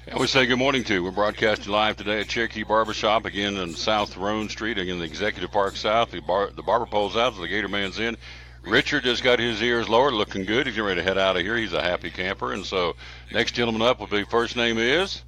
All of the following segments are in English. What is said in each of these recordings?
And we say good morning to you. We're broadcasting live today at Cherokee Barbershop, again in South Roan Street, again the Executive Park South. The barber pole's out, so the Gator Man's in. Richard just got his ears lowered, looking good. He's getting ready to head out of here. He's a happy camper. And so, next gentleman up will be, first name is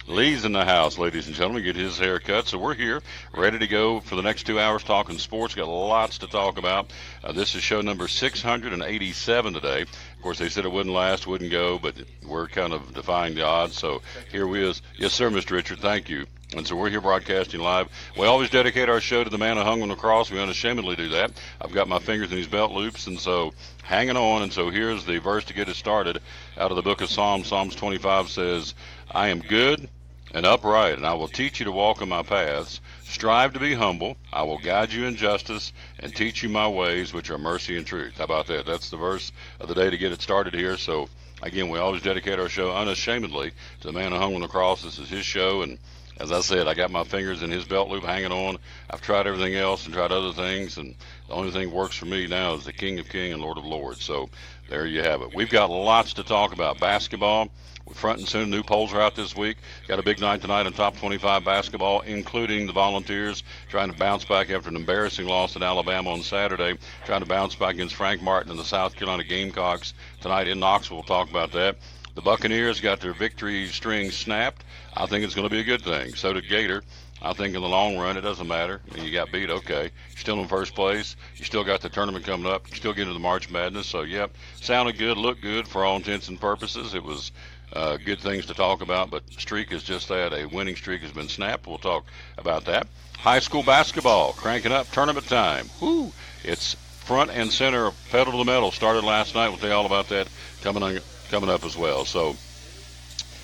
Lee's in the house, ladies and gentlemen. Get his hair cut. So we're here, ready to go for the next 2 hours talking sports. Got lots to talk about. This is show number 687 today. Of course, they said it wouldn't last, wouldn't go, but we're kind of defying the odds. So here we is. Yes, sir, Mr. Richard. Thank you. And so we're here broadcasting live. We always dedicate our show to the man who hung on the cross. We unashamedly do that. I've got my fingers in these belt loops, and so hanging on. And so here's the verse to get us started out of the book of Psalms. Psalms 25 says, I am good and upright, and I will teach you to walk in my paths. Strive to be humble. I will guide you in justice and teach you my ways, which are mercy and truth. How about that? That's the verse of the day to get it started here. So, again, we always dedicate our show unashamedly to the man who hung on the cross. This is his show, and as I said, I got my fingers in his belt loop hanging on. I've tried everything else and tried other things, and the only thing that works for me now is the King of Kings and Lord of Lords. So there you have it. We've got lots to talk about. Basketball, front and center. New polls are out this week. Got a big night tonight in top 25 basketball, including the Volunteers trying to bounce back after an embarrassing loss at Alabama on Saturday, trying to bounce back against Frank Martin and the South Carolina Gamecocks tonight in Knoxville. We'll talk about that. The Buccaneers got their victory string snapped. I think it's going to be a good thing. So did Gator. I think in the long run, it doesn't matter. I mean, you got beat, okay. You're still in first place. You still got the tournament coming up. You still get into the March Madness. So, yep, sounded good, looked good for all intents and purposes. It was good things to talk about, but streak is just that. A winning streak has been snapped. We'll talk about that. High school basketball, cranking up, tournament time. Woo! It's front and center, pedal to the metal. Started last night. We'll tell you all about that coming up as well. So,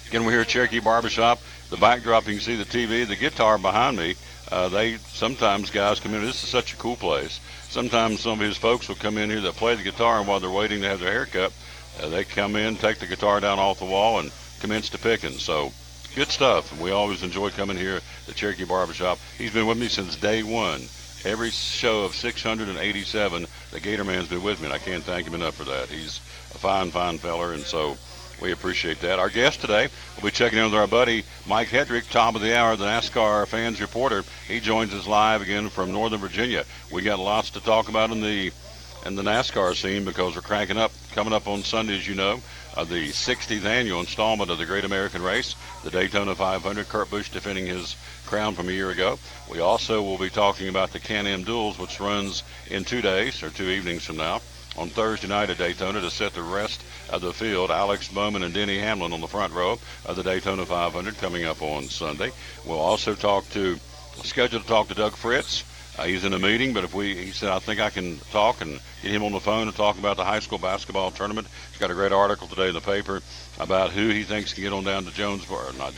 again, we're here at Cherokee Barbershop. The backdrop, you can see the TV, the guitar behind me. Sometimes guys come in. This is such a cool place. Sometimes some of his folks will come in here that play the guitar, and while they're waiting to have their hair cut, they come in, take the guitar down off the wall, and commence to picking. So, good stuff. And we always enjoy coming here to Cherokee Barbershop. He's been with me since day one. Every show of 687, the Gator Man's been with me, and I can't thank him enough for that. He's a fine, fine feller, and so we appreciate that. Our guest today will be checking in with our buddy Mike Hedrick, top of the hour, the NASCAR fans reporter. He joins us live again from Northern Virginia. We got lots to talk about in the NASCAR scene because we're coming up on Sunday, as you know, the 60th annual installment of the Great American Race, the Daytona 500. Kurt Busch defending his crown from a year ago. We also will be talking about the Can-Am Duels, which runs in 2 days or 2 evenings from now on Thursday night at Daytona to set the rest of the field. Alex Bowman and Denny Hamlin on the front row of the Daytona 500 coming up on Sunday. We'll also scheduled to talk to Doug Fritz. He's in a meeting, but he said, I think I can talk and get him on the phone and talk about the high school basketball tournament. He's got a great article today in the paper about who he thinks can get on down to not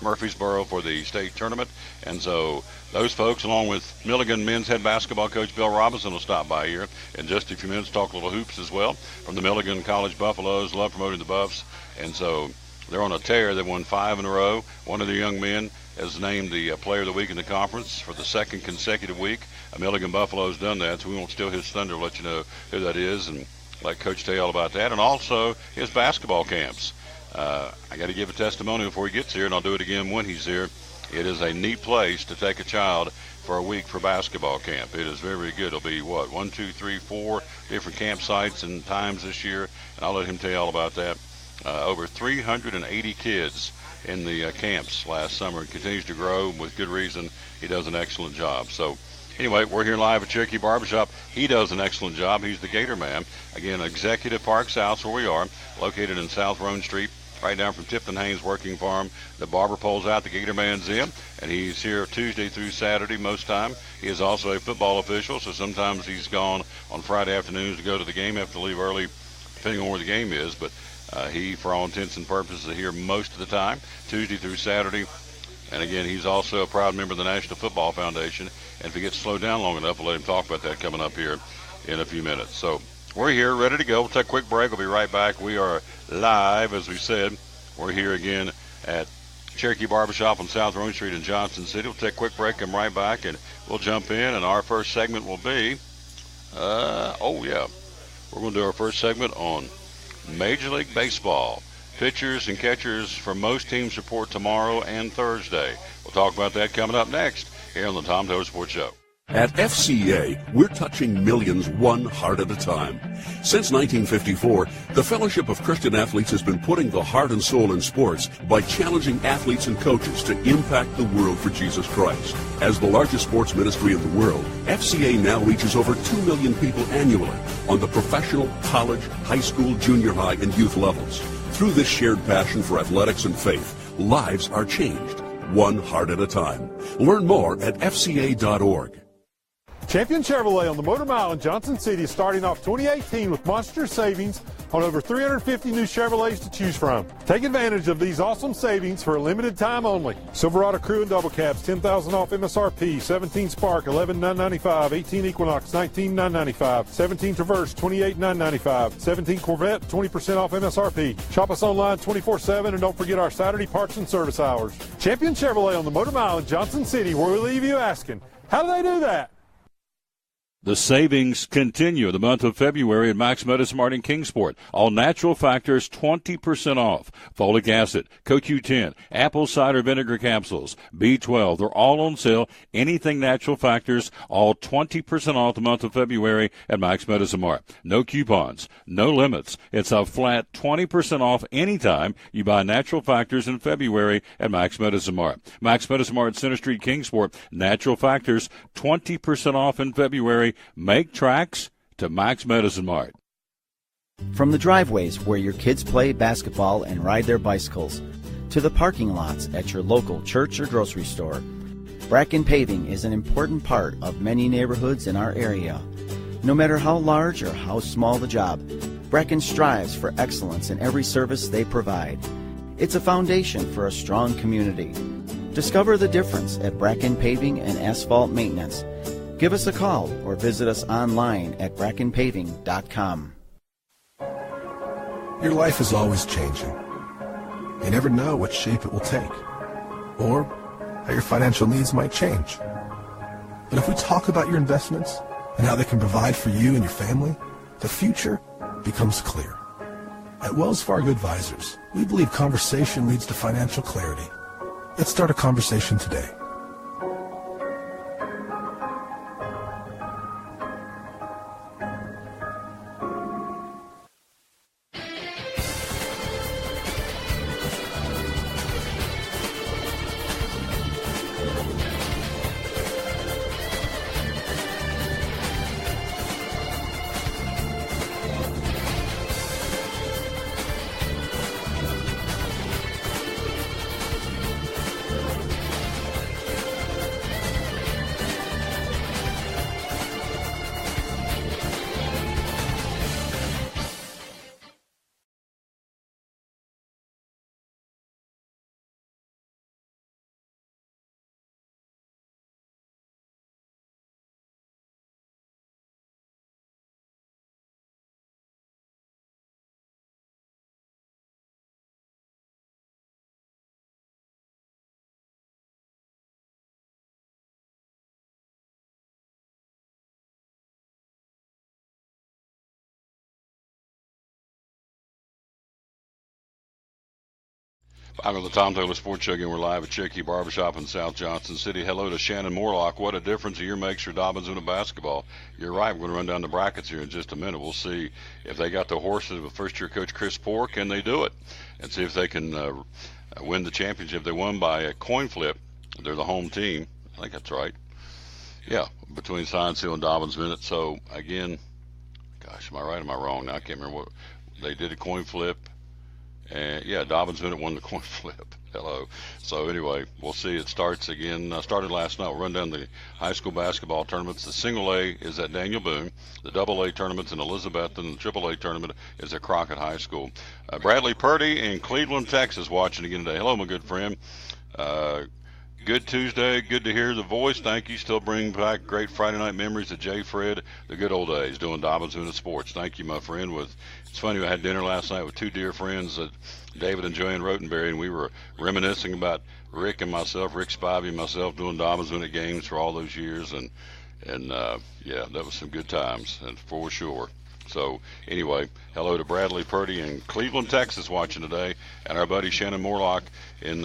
Murfreesboro for the state tournament. And so those folks, along with Milligan men's head basketball coach Bill Robinson, will stop by here in just a few minutes, talk a little hoops as well from the Milligan College Buffaloes. Love promoting the Buffs. And so they're on a tear. They won 5 in a row. One of the young men is named the player of the week in the conference for the second consecutive week. Milligan Buffalo has done that, so we won't steal his thunder. We'll let you know who that is and let Coach tell you all about that. And also his basketball camps. I got to give a testimony before he gets here, and I'll do it again when he's here. It is a neat place to take a child for a week for basketball camp. It is very, very good. It'll be, 1, 2, 3, 4 different campsites and times this year, and I'll let him tell you all about that. Over 380 kids in the camps last summer. It continues to grow with good reason. He does an excellent job. So anyway, we're here live at Cherokee Barbershop. He does an excellent job. He's the Gator Man. Again, Executive Park South, where we are, located in South Roan Street, right down from Tipton Haynes Working Farm. The barber pole's out, the Gator Man's in, and he's here Tuesday through Saturday most time. He is also a football official, so sometimes he's gone on Friday afternoons to go to the game, have to leave early depending on where the game is, but he, for all intents and purposes, is here most of the time, Tuesday through Saturday. And again, he's also a proud member of the National Football Foundation. And if he gets slowed down long enough, we'll let him talk about that coming up here in a few minutes. So we're here, ready to go. We'll take a quick break. We'll be right back. We are live, as we said. We're here again at Cherokee Barbershop on South Roan Street in Johnson City. We'll take a quick break, come right back, and we'll jump in. And our first segment will be, we're going to do our first segment on Major League Baseball. Pitchers and catchers for most teams report tomorrow and Thursday. We'll talk about that coming up next here on the Tom Taylor Sports Show. At FCA, we're touching millions one heart at a time. Since 1954, the Fellowship of Christian Athletes has been putting the heart and soul in sports by challenging athletes and coaches to impact the world for Jesus Christ. As the largest sports ministry in the world, FCA now reaches over 2 million people annually on the professional, college, high school, junior high, and youth levels. Through this shared passion for athletics and faith, lives are changed, one heart at a time. Learn more at fca.org. Champion Chevrolet on the Motor Mile in Johnson City is starting off 2018 with monster savings on over 350 new Chevrolets to choose from. Take advantage of these awesome savings for a limited time only. Silverado Crew and Double Cabs, $10,000 off MSRP. 17 Spark, $11,995. 18 Equinox, $19,995. 17 Traverse, $28,995. 17 Corvette, 20% off MSRP. Shop us online 24/7 and don't forget our Saturday parts and service hours. Champion Chevrolet on the Motor Mile in Johnson City, where we leave you asking, how do they do that? The savings continue the month of February at Max Medicine in Kingsport. All natural factors 20% off. Folic acid, CoQ10, apple cider vinegar capsules, B12. They're all on sale. Anything natural factors, all 20% off the month of February at Max Medicine Mart. No coupons, no limits. It's a flat 20% off anytime you buy natural factors in February at Max Medicine Mart. Max Medicine Mart, Center Street, Kingsport. Natural factors 20% off in February. Make tracks to Max Medicine Mart. From the driveways where your kids play basketball and ride their bicycles, to the parking lots at your local church or grocery store, Bracken Paving is an important part of many neighborhoods in our area. No matter how large or how small the job, Bracken strives for excellence in every service they provide. It's a foundation for a strong community. Discover the difference at Bracken Paving and Asphalt Maintenance. Give us a call or visit us online at brackenpaving.com. Your life is always changing. You never know what shape it will take, or how your financial needs might change. But if we talk about your investments and how they can provide for you and your family, the future becomes clear. At Wells Fargo Advisors, we believe conversation leads to financial clarity. Let's start a conversation today. I'm on the Tom Taylor Sports Show again. We're live at Cherokee Barbershop in South Johnson City. Hello to Shannon Morlock. What a difference a year makes for Dobbins in basketball. You're right. We're going to run down the brackets here in just a minute. We'll see if they got the horses with first-year coach Chris Poore. Can they do it? And see if they can win the championship. They won by a coin flip. They're the home team. I think that's right. Yeah, between Science Hill and Dobbins Bennett. So, again, gosh, am I right or am I wrong? Now I can't remember what. They did a coin flip. And, yeah, Dobbins Bennett won the coin flip. Hello. So, anyway, we'll see. It starts again. Started last night. We'll run down the high school basketball tournaments. The single A is at Daniel Boone. The double A tournament's in Elizabeth. And the triple A tournament is at Crockett High School. Bradley Purdy in Cleveland, Texas, watching again today. Hello, my good friend. Good Tuesday. Good to hear the voice. Thank you. Still bringing back great Friday night memories of Jay Fred, the good old days, doing Dobbins Bennett Sports. Thank you, my friend. It's funny, I had dinner last night with two dear friends, David and Joanne Rotenberry, and we were reminiscing about Rick Spivey and myself doing Dobbins Bennett games for all those years. And yeah, that was some good times, and for sure. So anyway, hello to Bradley Purdy in Cleveland, Texas, watching today, and our buddy Shannon Morlock in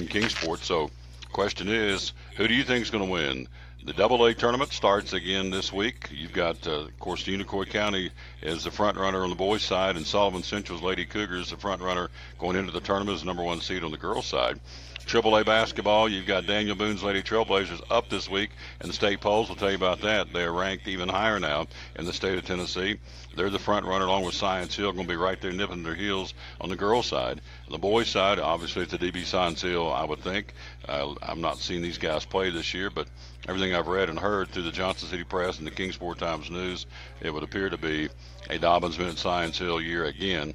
Kingsport. So, question is, who do you think is going to win? The Double A tournament starts again this week. You've got, of course, Unicoi County is the front runner on the boys' side, and Sullivan Central's Lady Cougars, the front runner going into the tournament, is the number one seed on the girls' side. Triple A basketball, you've got Daniel Boone's Lady Trailblazers up this week, and the state polls will tell you about that. They're ranked even higher now in the state of Tennessee. They're the front runner along with Science Hill, going to be right there nipping their heels on the girls' side. On the boys' side, obviously it's the DB Science Hill, I would think. I've not seen these guys play this year, but everything I've read and heard through the Johnson City Press and the Kingsport Times News, it would appear to be a Dobbins-Bennett Science Hill year again.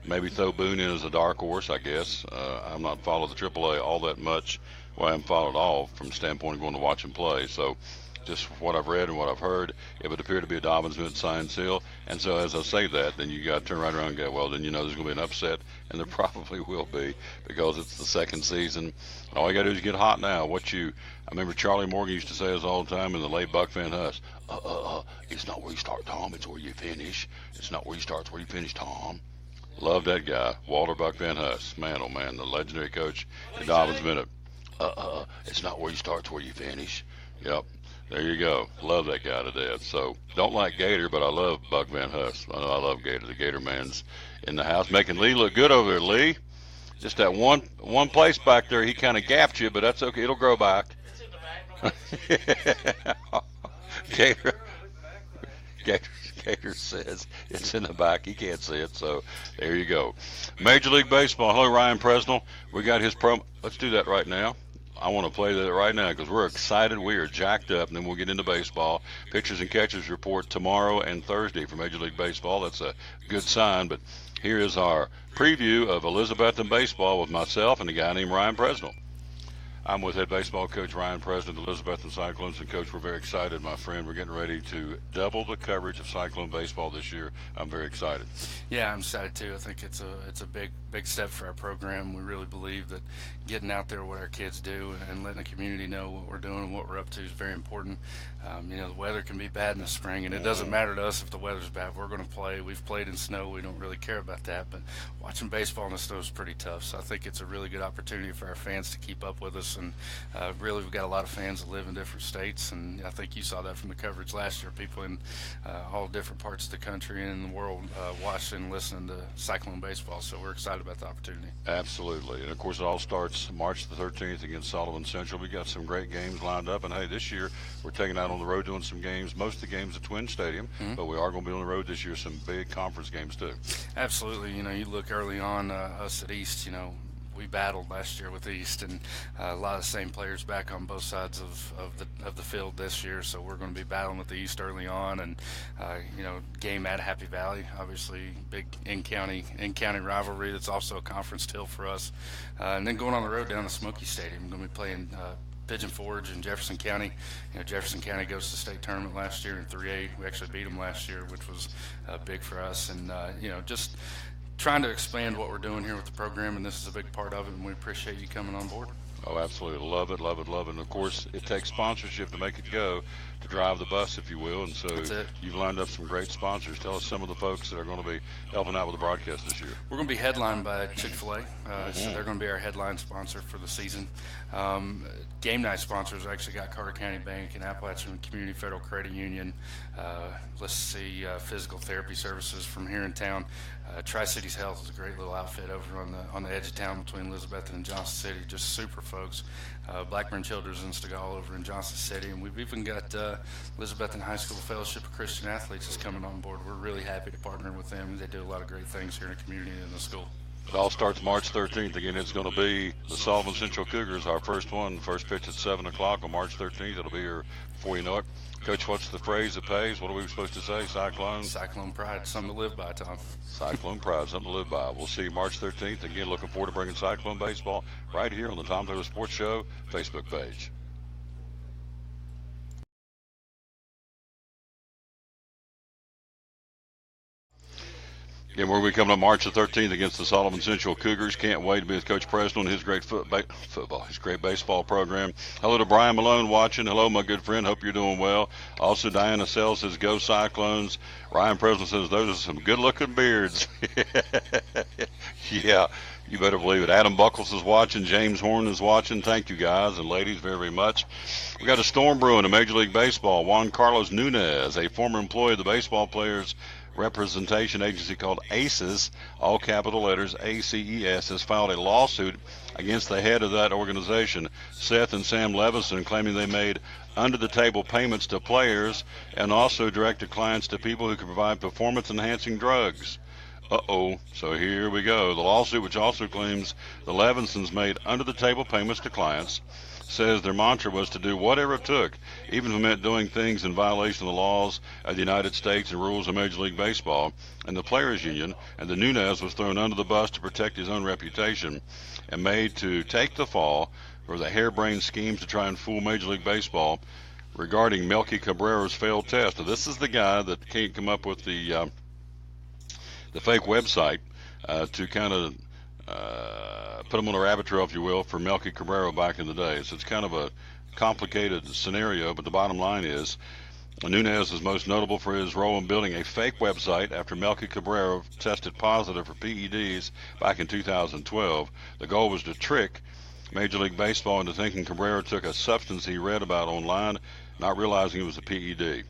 Maybe throw Boone in as a dark horse, I guess. I've not followed the AAA all that much. Well, I haven't followed all from the standpoint of going to watch him play. So just what I've read and what I've heard, it would appear to be a Dobbins-Bennett Science Hill. And so as I say that, then you got to turn right around and go, well, then you know there's going to be an upset, and there probably will be because it's the second season. And all you got to do is get hot now. I remember Charlie Morgan used to say this all the time in the late Buck Van Huss. It's not where you start, Tom. It's where you finish. It's not where you start, it's where you finish, Tom. Love that guy, Walter Buck Van Huss. Man, oh man, the legendary coach at Dobbins-Bennett. It's not where you start, it's where you finish. Yep, there you go. Love that guy to death. So, don't like Gator, but I love Buck Van Huss. I know I love Gator. The Gator man's in the house, making Lee look good over there, Lee. Just that one place back there, he kind of gapped you, but that's okay. It'll grow back. Gator says it's in the back. He can't see it, so there you go. Major League Baseball. Hello, Ryan Presnell. We got his promo. Let's do that right now. I want to play that right now because we're excited. We are jacked up, and then we'll get into baseball. Pitchers and catchers report tomorrow and Thursday for Major League Baseball. That's a good sign, but here is our preview of Elizabethton baseball with myself and a guy named Ryan Presnell. I'm with head baseball coach Ryan Presnell, Elizabethton Cyclones. And, Coach, we're very excited, my friend. We're getting ready to double the coverage of Cyclone baseball this year. I'm very excited. Yeah, I'm excited, too. I think it's a big step for our program. We really believe that getting out there what our kids do and letting the community know what we're doing and what we're up to is very important. The weather can be bad in the spring, and it doesn't matter to us if the weather's bad. We're going to play. We've played in snow. We don't really care about that. But watching baseball in the snow is pretty tough. So I think it's a really good opportunity for our fans to keep up with us. And really, we've got a lot of fans that live in different states. And I think you saw that from the coverage last year. People in all different parts of the country and in the world watching and listening to Cyclone baseball. So we're excited about the opportunity. Absolutely. And, of course, it all starts March the 13th against Sullivan Central. We got some great games lined up. And, hey, this year we're taking out on the road doing some games. Most of the games at Twin Stadium, but we are going to be on the road this year, some big conference games too. Absolutely. You look early on, us at East, we battled last year with East, and a lot of the same players back on both sides of the field this year. So we're going to be battling with the East early on, and game at Happy Valley, obviously big in-county rivalry. That's also a conference tilt for us, and then going on the road down to Smoky Stadium. We're going to be playing Pigeon Forge in Jefferson County. Jefferson County goes to the state tournament last year in 3A. We actually beat them last year, which was big for us. And just trying to expand what we're doing here with the program, and this is a big part of it, and we appreciate you coming on board. Oh, absolutely. Love it, love it, love it. And, of course, it takes sponsorship to make it go, to drive the bus, if you will. And so you've lined up some great sponsors. Tell us some of the folks that are going to be helping out with the broadcast this year. We're going to be headlined by Chick-fil-A. So they're going to be our headline sponsor for the season. Game night sponsors actually got Carter County Bank and Appalachian Community Federal Credit Union. Physical therapy services from here in town. Tri-Cities Health is a great little outfit over on the edge of town between Elizabethton and Johnson City. Just super folks. Blackburn Children's in Stegall over in Johnson City, and we've even got Elizabethton High School Fellowship of Christian Athletes is coming on board. We're really happy to partner with them. They do a lot of great things here in the community and in the school. It all starts March 13th. Again, it's going to be the Sullivan Central Cougars, our first one. First pitch at 7 o'clock on March 13th. It'll be here before you know it. Coach, what's the phrase that pays? What are we supposed to say? Cyclone? Cyclone pride. Something to live by, Tom. Cyclone pride. Something to live by. We'll see you March 13th. Again, looking forward to bringing Cyclone baseball right here on the Tom Taylor Sports Show Facebook page. Yeah, we're going to be coming up March the 13th against the Sullivan Central Cougars. Can't wait to be with Coach Preston and his great his great baseball program. Hello to Brian Malone watching. Hello, my good friend. Hope you're doing well. Also, Diana Sells says, go Cyclones. Ryan Preston says, those are some good-looking beards. Yeah, you better believe it. Adam Buckles is watching. James Horn is watching. Thank you, guys and ladies, very, very much. We got a storm brewing in Major League Baseball. Juan Carlos Nunez, a former employee of the baseball players representation agency called ACES, all capital letters, ACES, has filed a lawsuit against the head of that organization, Seth and Sam Levison, claiming they made under-the-table payments to players and also directed clients to people who could provide performance-enhancing drugs. So here we go. The lawsuit, which also claims the Levinsons made under-the-table payments to clients, says their mantra was to do whatever it took, even if it meant doing things in violation of the laws of the United States and rules of Major League Baseball and the Players Union, and the Nunez was thrown under the bus to protect his own reputation and made to take the fall for the harebrained schemes to try and fool Major League Baseball regarding Melky Cabrera's failed test. Now, this is the guy that can't come up with the fake website to kind of put him on a rabbit trail, if you will, for Melky Cabrera back in the day. So it's kind of a complicated scenario, but the bottom line is Nunez is most notable for his role in building a fake website after Melky Cabrera tested positive for PEDs back in 2012. The goal was to trick Major League Baseball into thinking Cabrera took a substance he read about online, not realizing it was a PED.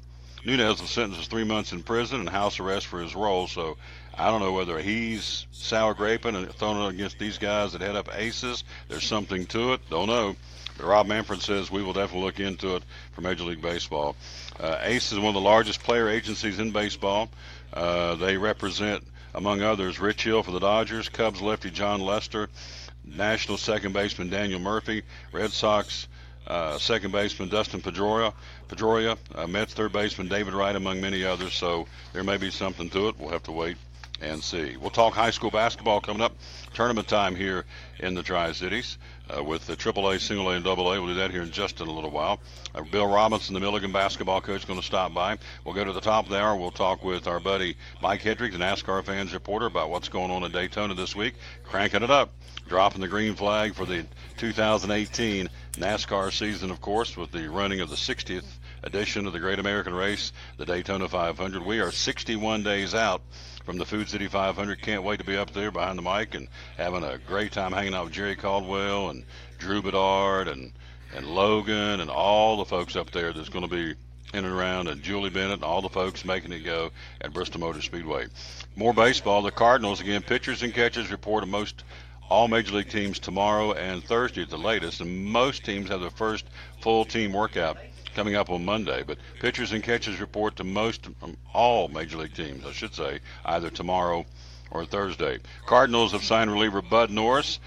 Nunez was sentenced to 3 months in prison and house arrest for his role, so I don't know whether he's sour graping and throwing it against these guys that head up ACES. There's something to it. Don't know. But Rob Manfred says we will definitely look into it for Major League Baseball. ACES is one of the largest player agencies in baseball. They represent, among others, Rich Hill for the Dodgers, Cubs lefty John Lester, National second baseman Daniel Murphy, Red Sox second baseman Dustin Pedroia, Mets third baseman David Wright, among many others. So there may be something to it. We'll have to wait and see. We'll talk high school basketball coming up. Tournament time here in the Tri-Cities with the AAA, single A, and AA. We'll do that here in just in a little while. Bill Robinson, the Milligan basketball coach, is going to stop by. We'll go to the top of the hour. We'll talk with our buddy Mike Hedrick, the NASCAR fans reporter, about what's going on in Daytona this week. Cranking it up, dropping the green flag for the 2018 NASCAR season, of course, with the running of the 60th edition of the Great American Race, the Daytona 500. We are 61 days out from the Food City 500. Can't wait to be up there behind the mic and having a great time hanging out with Jerry Caldwell and Drew Bedard and Logan and all the folks up there that's going to be in and around, and Julie Bennett and all the folks making it go at Bristol Motor Speedway. More baseball. The Cardinals, again, pitchers and catchers report to most all Major League teams tomorrow and Thursday at the latest, and most teams have their first full team workout coming up on Monday. But pitchers and catchers report to all Major League teams, I should say, either tomorrow or Thursday. Cardinals have signed reliever Bud Norris.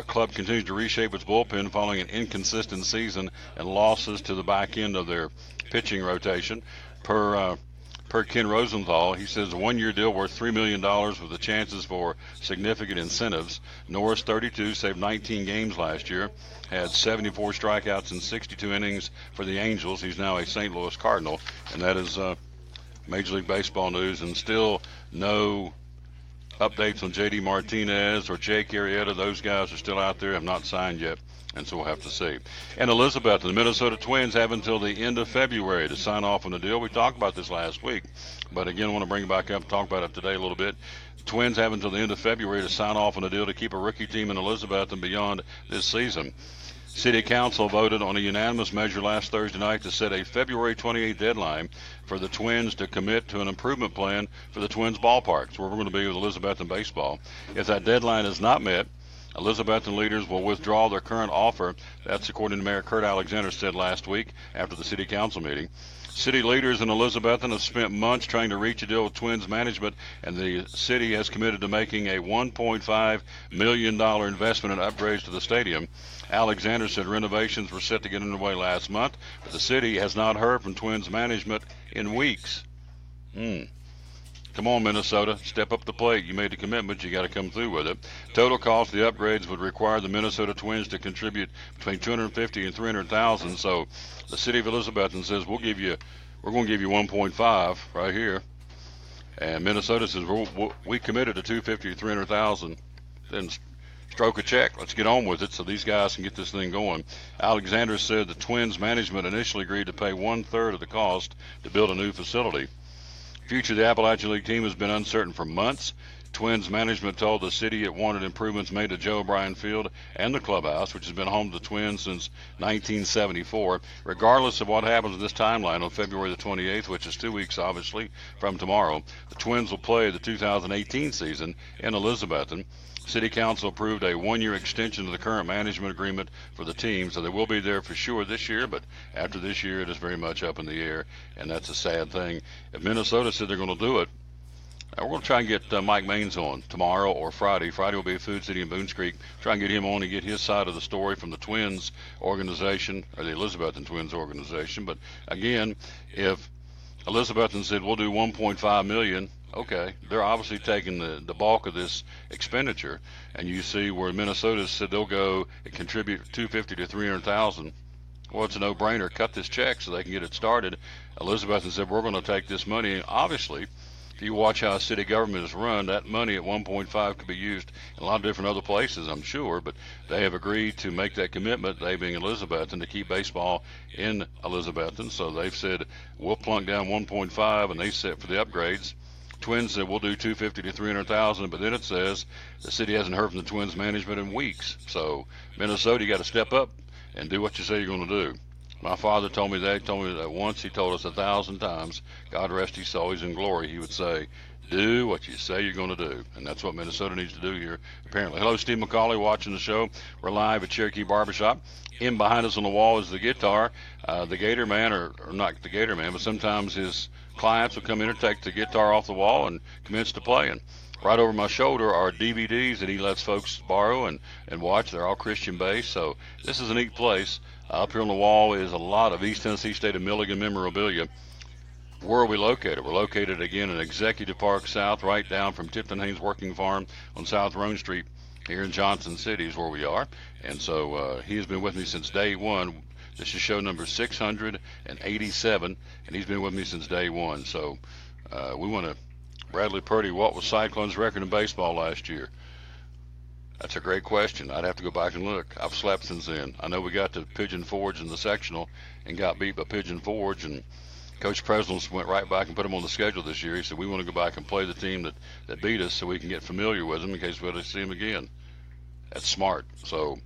Club continues to reshape its bullpen following an inconsistent season and losses to the back end of their pitching rotation. Per Ken Rosenthal, he says a one-year deal worth $3 million with the chances for significant incentives. Norris, 32, saved 19 games last year, had 74 strikeouts in 62 innings for the Angels. He's now a St. Louis Cardinal, and that is Major League Baseball news. And still no updates on J.D. Martinez or Jake Arrieta. Those guys are still out there, have not signed yet, and so we'll have to see. And Elizabeth, the Minnesota Twins have until the end of February to sign off on the deal. We talked about this last week, but again, I want to bring it back up and talk about it today a little bit. Twins have until the end of February to sign off on a deal to keep a rookie team in Elizabeth and beyond this season. City Council voted on a unanimous measure last Thursday night to set a February 28th deadline for the Twins to commit to an improvement plan for the Twins ballparks, where we're going to be with Elizabethton baseball. If that deadline is not met, Elizabethton leaders will withdraw their current offer. That's according to Mayor Kurt Alexander said last week after the City Council meeting. City leaders in Elizabethton have spent months trying to reach a deal with Twins management, and the city has committed to making a $1.5 million investment in upgrades to the stadium. Alexander said renovations were set to get underway last month, but the city has not heard from Twins management in weeks. Come on, Minnesota, step up the plate. You made the commitment, you got to come through with it. Total cost of the upgrades would require the Minnesota Twins to contribute between $250,000 and $300,000. So the city of Elizabethton says we're going to give you 1.5 right here. And Minnesota says, we committed to 250 to 300,000. Then stroke a check. Let's get on with it so these guys can get this thing going. Alexander said the Twins management initially agreed to pay 1/3 of the cost to build a new facility. Future of the Appalachian League team has been uncertain for months. Twins management told the city it wanted improvements made to Joe O'Brien Field and the clubhouse, which has been home to the Twins since 1974. Regardless of what happens in this timeline on February the 28th, which is 2 weeks, obviously, from tomorrow, the Twins will play the 2018 season in Elizabethton. City Council approved a 1-year extension to the current management agreement for the team, so they will be there for sure this year, but after this year, it is very much up in the air, and that's a sad thing. If Minnesota said they're going to do it, we're going to try and get Mike Maines on tomorrow or Friday. Friday will be at Food City in Boones Creek. Try and get him on and get his side of the story from the Twins organization, or the Elizabethton Twins organization. But again, if Elizabethton said we'll do $1.5 million, okay, they're obviously taking the bulk of this expenditure. And you see where Minnesota said they'll go and contribute $250,000 to $300,000. Well, it's a no-brainer. Cut this check so they can get it started. Elizabethton said we're going to take this money. And obviously, if you watch how city government is run, that money at 1.5 could be used in a lot of different other places, I'm sure, but they have agreed to make that commitment, they being Elizabethton, to keep baseball in Elizabethton. So they've said we'll plunk down 1.5, and they set for the upgrades. Twins said we'll do 250 to 300,000, but then it says the city hasn't heard from the Twins management in weeks. So Minnesota, you got to step up and do what you say you're going to do. My father told me that. He told me that once. He told us 1,000 times. God rest his soul, he's in glory. He would say, do what you say you're going to do. And that's what Minnesota needs to do here, apparently. Hello, Steve McCauley watching the show. We're live at Cherokee Barbershop. In behind us on the wall is the guitar. The Gator Man, or not the Gator Man, but sometimes his clients will come in and take the guitar off the wall and commence to play. And right over my shoulder are DVDs that he lets folks borrow and watch. They're all Christian-based, so this is a neat place. Up here on the wall is a lot of East Tennessee State of Milligan memorabilia. Where are we located? We're located again in Executive Park South, right down from Tipton Haynes Working Farm on South Roan Street here in Johnson City is where we are. And so he has been with me since day one. This is show number 687, and he's been with me since day one. So we want to, Bradley Purdy, what was Cyclones' record in baseball last year? That's a great question. I'd have to go back and look. I've slept since then. I know we got to Pigeon Forge in the sectional and got beat by Pigeon Forge, and Coach Presley went right back and put them on the schedule this year. He said, we want to go back and play the team that beat us so we can get familiar with them in case we have to see them again. That's smart. So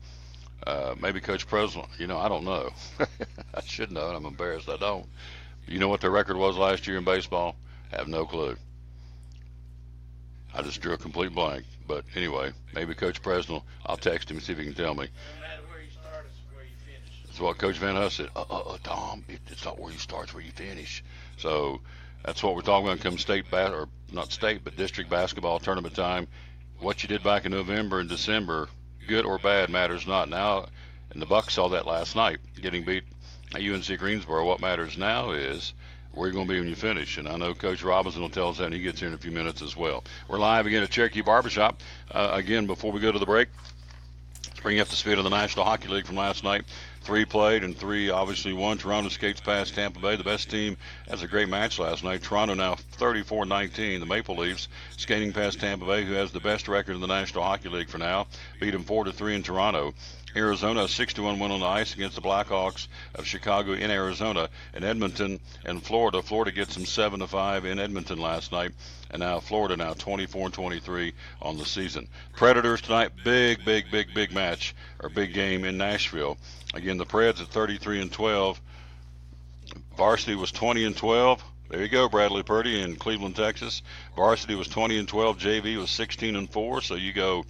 maybe Coach Presley, I don't know. I should know, and I'm embarrassed I don't. You know what their record was last year in baseball? I have no clue. I just drew a complete blank. But anyway, maybe Coach Presnell, I'll text him and see if he can tell me. No matter where you start, it's where you finish. That's what Coach Van Huss said. Tom, it's not where you start, it's where you finish. So that's what we're talking about come or not state, but district basketball tournament time. What you did back in November and December, good or bad, matters not now. And the Bucks saw that last night, getting beat at UNC Greensboro. What matters now is where you're going to be when you finish. And I know Coach Robinson will tell us that, and he gets here in a few minutes as well. We're live again at Cherokee Barbershop. Again, before we go to the break, let's bring you up to speed on the National Hockey League from last night. 3 played and 3 obviously won. Toronto skates past Tampa Bay. The best team has a great match last night. Toronto now 34-19. The Maple Leafs skating past Tampa Bay, who has the best record in the National Hockey League for now. Beat them 4-3 in Toronto. Arizona, a 6-1 win on the ice against the Blackhawks of Chicago in Arizona. And Edmonton and Florida. Florida gets them 7-5 in Edmonton last night. And now Florida 24-23 on the season. Predators tonight, big match, or big game in Nashville. Again, the Preds at 33-12. Varsity was 20-12. There you go, Bradley Purdy in Cleveland, Texas. Varsity was 20-12. JV was 16-4. So you go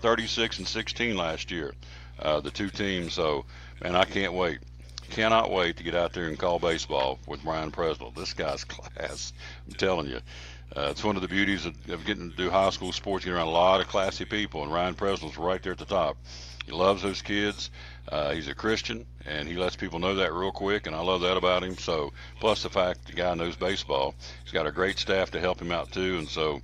36-16 last year. The two teams. So, man, I can't wait. Cannot wait to get out there and call baseball with Brian Presnell. This guy's class. I'm telling you. It's one of the beauties of getting to do high school sports. You get around a lot of classy people, and Ryan Presnell's right there at the top. He loves those kids. He's a Christian, and he lets people know that real quick, and I love that about him. So, plus the fact the guy knows baseball. He's got a great staff to help him out, too, and so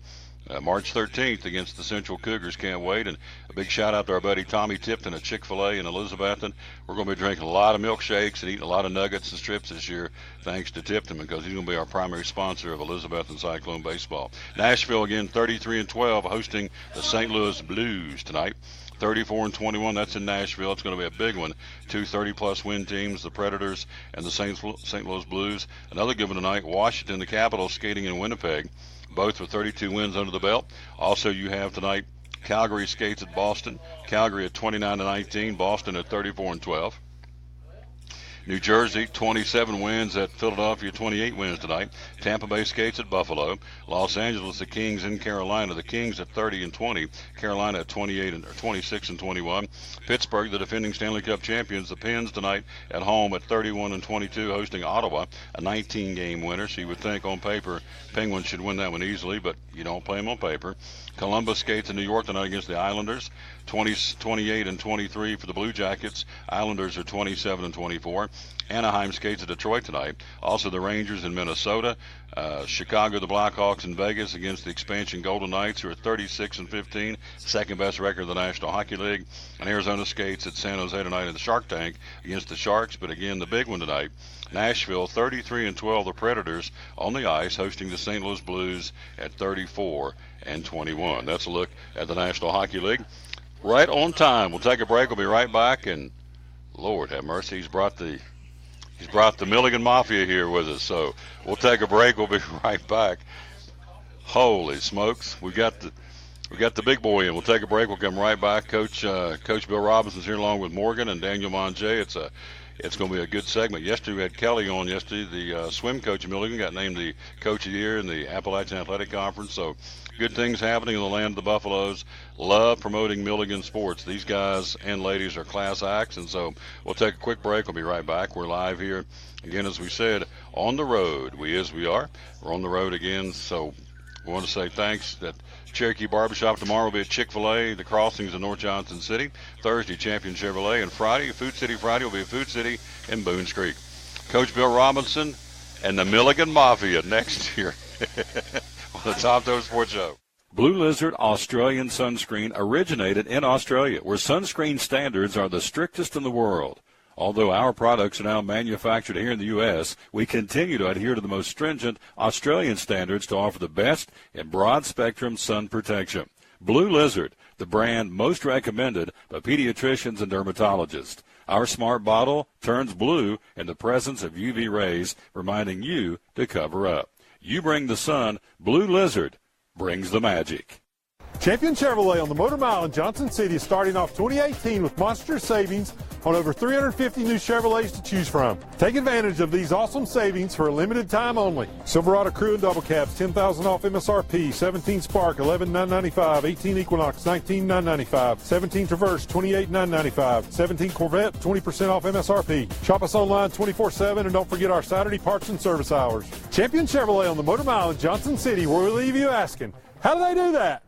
March 13th against the Central Cougars. Can't wait. And a big shout out to our buddy Tommy Tipton at Chick-fil-A in Elizabethton. We're going to be drinking a lot of milkshakes and eating a lot of nuggets and strips this year, thanks to Tipton, because he's going to be our primary sponsor of Elizabethton Cyclone baseball. Nashville again, 33-12, hosting the St. Louis Blues tonight. 34-21, that's in Nashville. It's going to be a big one. Two 30-plus win teams, the Predators and the St. Louis Blues. Another good one tonight, Washington, the Capitals, skating in Winnipeg, both with 32 wins under the belt. Also, you have tonight Calgary skates at Boston. Calgary at 29-19, Boston at 34-12. New Jersey, 27 wins at Philadelphia, 28 wins tonight. Tampa Bay skates at Buffalo. Los Angeles, the Kings in Carolina. The Kings at 30-20. Carolina at 26-21. Pittsburgh, the defending Stanley Cup champions. The Pens tonight at home at 31-22, hosting Ottawa, a 19-game winner. So you would think on paper Penguins should win that one easily, but you don't play them on paper. Columbus skates in New York tonight against the Islanders, 28-23 for the Blue Jackets. Islanders are 27-24. Anaheim skates at Detroit tonight. Also the Rangers in Minnesota. Chicago, the Blackhawks in Vegas against the expansion Golden Knights, who are 36-15, second best record of the National Hockey League. And Arizona skates at San Jose tonight in the Shark Tank against the Sharks. But again, the big one tonight, Nashville, 33-12, the Predators on the ice, hosting the St. Louis Blues at 34-21. That's a look at the National Hockey League. Right on time. We'll take a break. We'll be right back. And Lord have mercy, he's brought the Milligan Mafia here with us. So we'll take a break. We'll be right back. Holy smokes, we got the big boy in. We'll take a break. We'll come right back. Coach Bill Robinson's here along with Morgan and Daniel Monjay. It's going to be a good segment. Yesterday we had Kelly on. The swim coach of Milligan got named the Coach of the Year in the Appalachian Athletic Conference. So good things happening in the land of the Buffaloes. Love promoting Milligan sports. These guys and ladies are class acts. And so we'll take a quick break. We'll be right back. We're live here again, as we said, on the road. We're on the road again. So we want to say thanks. That Cherokee Barbershop tomorrow will be at Chick-fil-A, the Crossings in North Johnson City. Thursday, Champion Chevrolet. And Friday, Food City Friday, will be at Food City in Boones Creek. Coach Bill Robinson and the Milligan Mafia next year on the Tom Toad Sports Show. Blue Lizard Australian sunscreen originated in Australia, where sunscreen standards are the strictest in the world. Although our products are now manufactured here in the U.S., we continue to adhere to the most stringent Australian standards to offer the best in broad-spectrum sun protection. Blue Lizard, the brand most recommended by pediatricians and dermatologists. Our smart bottle turns blue in the presence of UV rays, reminding you to cover up. You bring the sun, Blue Lizard brings the magic. Champion Chevrolet on the Motor Mile in Johnson City is starting off 2018 with monster savings on over 350 new Chevrolets to choose from. Take advantage of these awesome savings for a limited time only. Silverado Crew and Double Cabs, $10,000 off MSRP. 17 Spark, $11,995. 18 Equinox, $19,995. 17 Traverse, $28,995. 17 Corvette, 20% off MSRP. Shop us online 24/7, and don't forget our Saturday parts and service hours. Champion Chevrolet on the Motor Mile in Johnson City, where we leave you asking, how do they do that?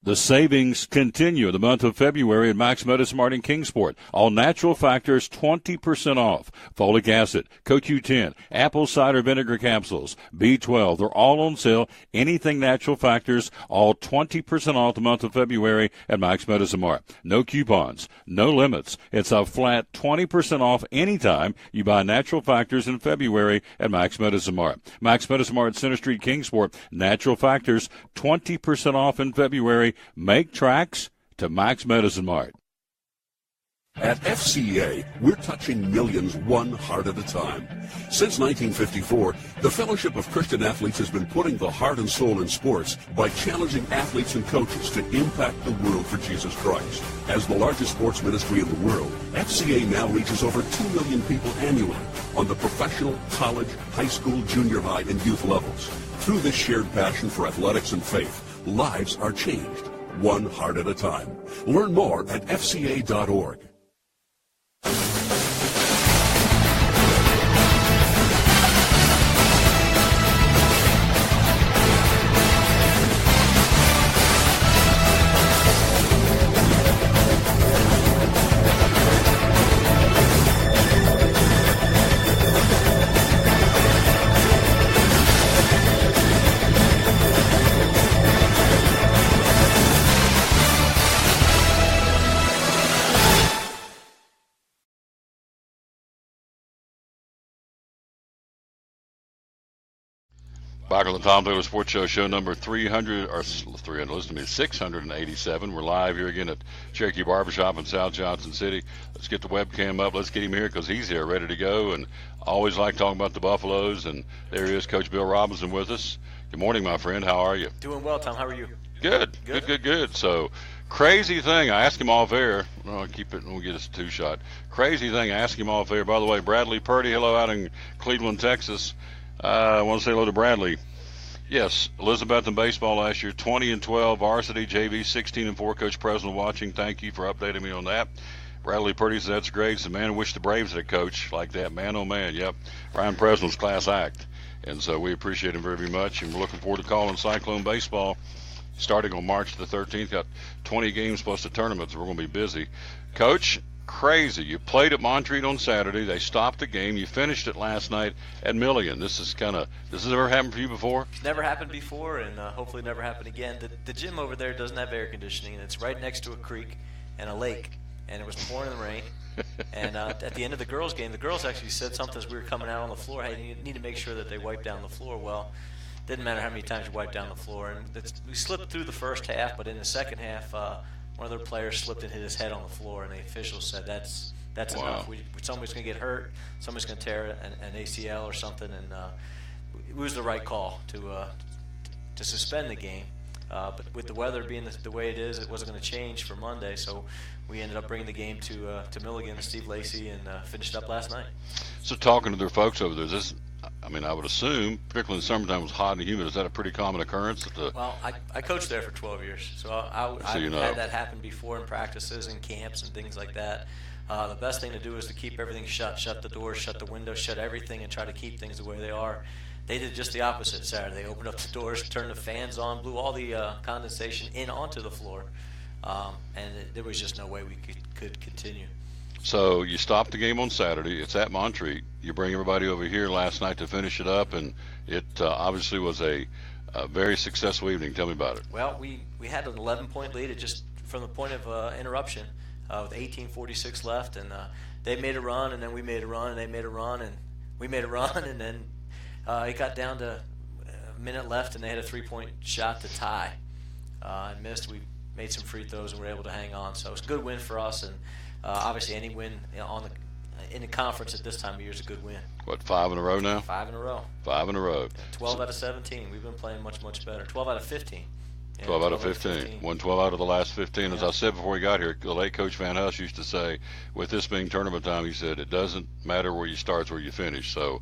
The savings continue in the month of February at Max Medicine Mart in Kingsport. All natural factors 20% off. Folic acid, CoQ10, apple cider vinegar capsules, B12. They're all on sale. Anything natural factors, all 20% off the month of February at Max Medicine Mart. No coupons, no limits. It's a flat 20% off anytime you buy natural factors in February at Max Medicine Mart. Max Medicine Mart, Center Street, Kingsport. Natural factors 20% off in February. Make tracks to Max Medicine Mart. At FCA, we're touching millions one heart at a time. Since 1954, the Fellowship of Christian Athletes has been putting the heart and soul in sports by challenging athletes and coaches to impact the world for Jesus Christ. As the largest sports ministry in the world, FCA now reaches over 2 million people annually on the professional, college, high school, junior high, and youth levels. Through this shared passion for athletics and faith, lives are changed, one heart at a time. Learn more at fca.org. Back on the Tom Taylor Sports Show number 687. We're live here again at Cherokee Barbershop in South Johnson City. Let's get the webcam up. Let's get him here because he's here ready to go. And I always like talking about the Buffaloes. And there he is, Coach Bill Robinson with us. Good morning, my friend. How are you? Doing well, Tom. How are you? Good. So, crazy thing. I asked him off air. I'll keep it and we'll get us a two-shot. Crazy thing. I asked him off air. By the way, Bradley Purdy, hello out in Cleveland, Texas. I want to say hello to Bradley. Yes, Elizabethton baseball last year, 20-12 varsity, JV 16-4. Coach Presnell watching. Thank you for updating me on that. Bradley Purdy says that's great. Said, man, I wish the Braves had a coach like that. Man, oh man. Yep, Ryan Presnell's class act, and so we appreciate him very, very much. And we're looking forward to calling Cyclone baseball starting on March the 13th. Got 20 games plus the tournament, so we're going to be busy. Coach, crazy. You played at Montreat on Saturday. They stopped the game. You finished it last night at Milligan. This has ever happened for you before? It's never happened before, and hopefully never happen again. The gym over there doesn't have air conditioning, and it's right next to a creek and a lake, and it was pouring in the rain. And at the end of the girls' game, the girls actually said something as we were coming out on the floor. Hey, you need to make sure that they wipe down the floor. Well, didn't matter how many times you wiped down the floor. And we slipped through the first half, but in the second half, one of their players slipped and hit his head on the floor, and the officials said that's enough. Somebody's going to get hurt. Somebody's going to tear an ACL or something, and it was the right call to suspend the game. But with the weather being the way it is, it wasn't going to change for Monday, so we ended up bringing the game to Milligan, Steve Lacey, and finished up last night. So talking to their folks over there, I would assume, particularly in the summertime, it was hot and humid. Is that a pretty common occurrence? Well, I coached there for 12 years, so I've had that happen before in practices and camps and things like that. The best thing to do is to keep everything shut the doors, shut the windows, shut everything, and try to keep things the way they are. They did just the opposite Saturday. They opened up the doors, turned the fans on, blew all the condensation in onto the floor, and there was just no way we could continue. So you stopped the game on Saturday. It's at Montreat. You bring everybody over here last night to finish it up, and it obviously was a very successful evening. Tell me about it. Well, we had an 11-point lead just from the point of interruption with 18:46 left, and they made a run, and then we made a run, and they made a run, and we made a run, and then it got down to a minute left, and they had a 3-point shot to tie and missed. We made some free throws and were able to hang on. So it was a good win for us, and obviously any win in the conference at this time of year is a good win. What, 5 in a row now? 5 in a row. 5 in a row. 12 out of 17. We've been playing much, much better. 12 out of 15. 12 out of 15. Won 12 out of the last 15. Yeah. As I said before we got here, the late Coach Van Huss used to say, with this being tournament time, he said, it doesn't matter where you start, it's where you finish. So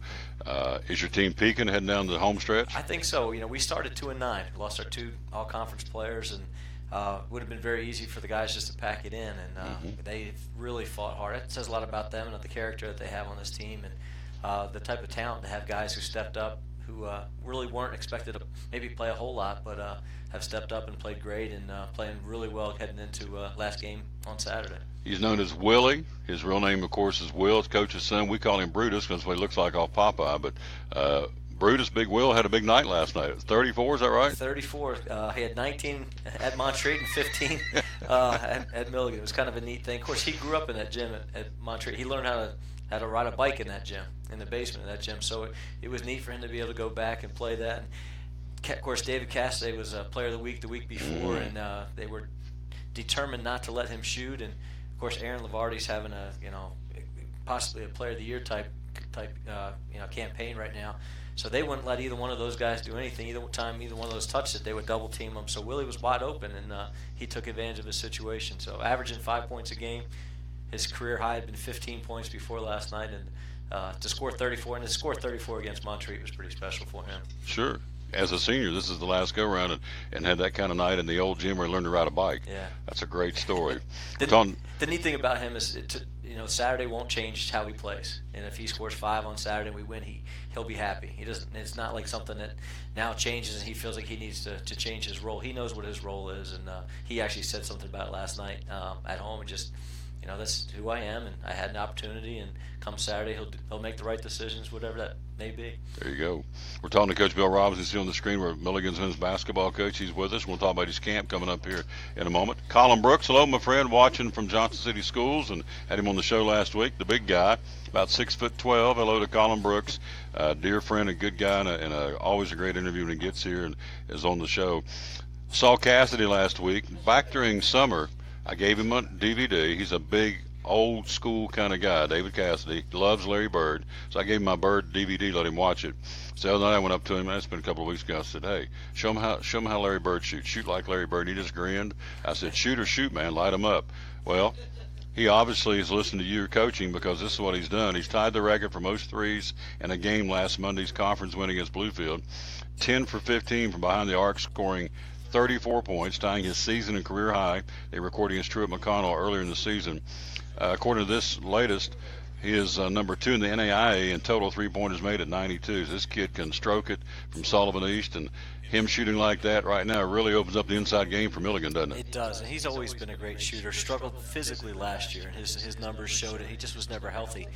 is your team peaking heading down the home stretch? I think so. We started 2-9. Lost our 2 all-conference players, and would have been very easy for the guys just to pack it in, and they really fought hard. It says a lot about them and the character that they have on this team, and the type of talent to have guys who stepped up, who really weren't expected to maybe play a whole lot, but have stepped up and played great, and playing really well heading into last game on Saturday. He's known as Willie. His real name, of course, is Will. It's Coach's son. We call him Brutus because he looks like off Popeye, but Brutus, Big Will, had a big night last night. It was 34, is that right? 34. He had 19 at Montreat and 15 at Milligan. It was kind of a neat thing. Of course, he grew up in that gym at Montreat. He learned how to ride a bike in that gym, in the basement of that gym. So it was neat for him to be able to go back and play that. And of course, David Cassidy was Player of the Week before, and they were determined not to let him shoot. And of course, Aaron Lavardi's having possibly a Player of the Year type campaign right now. So they wouldn't let either one of those guys do anything. Either time either one of those touched it, they would double team him. So Willie was wide open, and he took advantage of his situation. So averaging 5 points a game. His career high had been 15 points before last night, and to score 34, and to score 34 against Montreat was pretty special for him. Sure. As a senior, this is the last go-around, and had that kind of night in the old gym where he learned to ride a bike. Yeah. That's a great story. The neat thing about him is, Saturday won't change how he plays. And if he scores 5 on Saturday and we win, he'll be happy. He doesn't. It's not like something that now changes and he feels like he needs to change his role. He knows what his role is, and he actually said something about it last night at home. And just that's who I am, and I had an opportunity, and come Saturday he'll make the right decisions, whatever that may be. There you go. We're talking to Coach Bill Robinson. See on the screen, we're Milligan's men's basketball coach. He's with us. We'll talk about his camp coming up here in a moment. Colin Brooks, hello, my friend, watching from Johnson City Schools, and had him on the show last week. The big guy, about 6'12". Hello to Colin Brooks, dear friend and good guy, and always a great interview when he gets here and is on the show. Saw Cassidy last week. Back during summer, I gave him a DVD. He's a big, old school kind of guy, David Cassidy. Loves Larry Bird. So I gave him my Bird DVD, let him watch it. So the other night I went up to him, and it's been a couple of weeks ago. I said, hey, show him how Larry Bird shoots. Shoot like Larry Bird. And he just grinned. I said, shoot or shoot, man. Light him up. Well, he obviously has listened to your coaching, because this is what he's done. He's tied the record for most threes in a game last Monday's conference win against Bluefield. 10 for 15 from behind the arc, scoring 34 points, tying his season and career high. They recorded against Truett McConnell earlier in the season. According to this latest, he is number 2 in the NAIA in total three-pointers made at 92. So this kid can stroke it from Sullivan East, and him shooting like that right now really opens up the inside game for Milligan, doesn't it? It does, and he's always been a great shooter. Struggled physically last year, and his numbers showed it. He just was never healthy.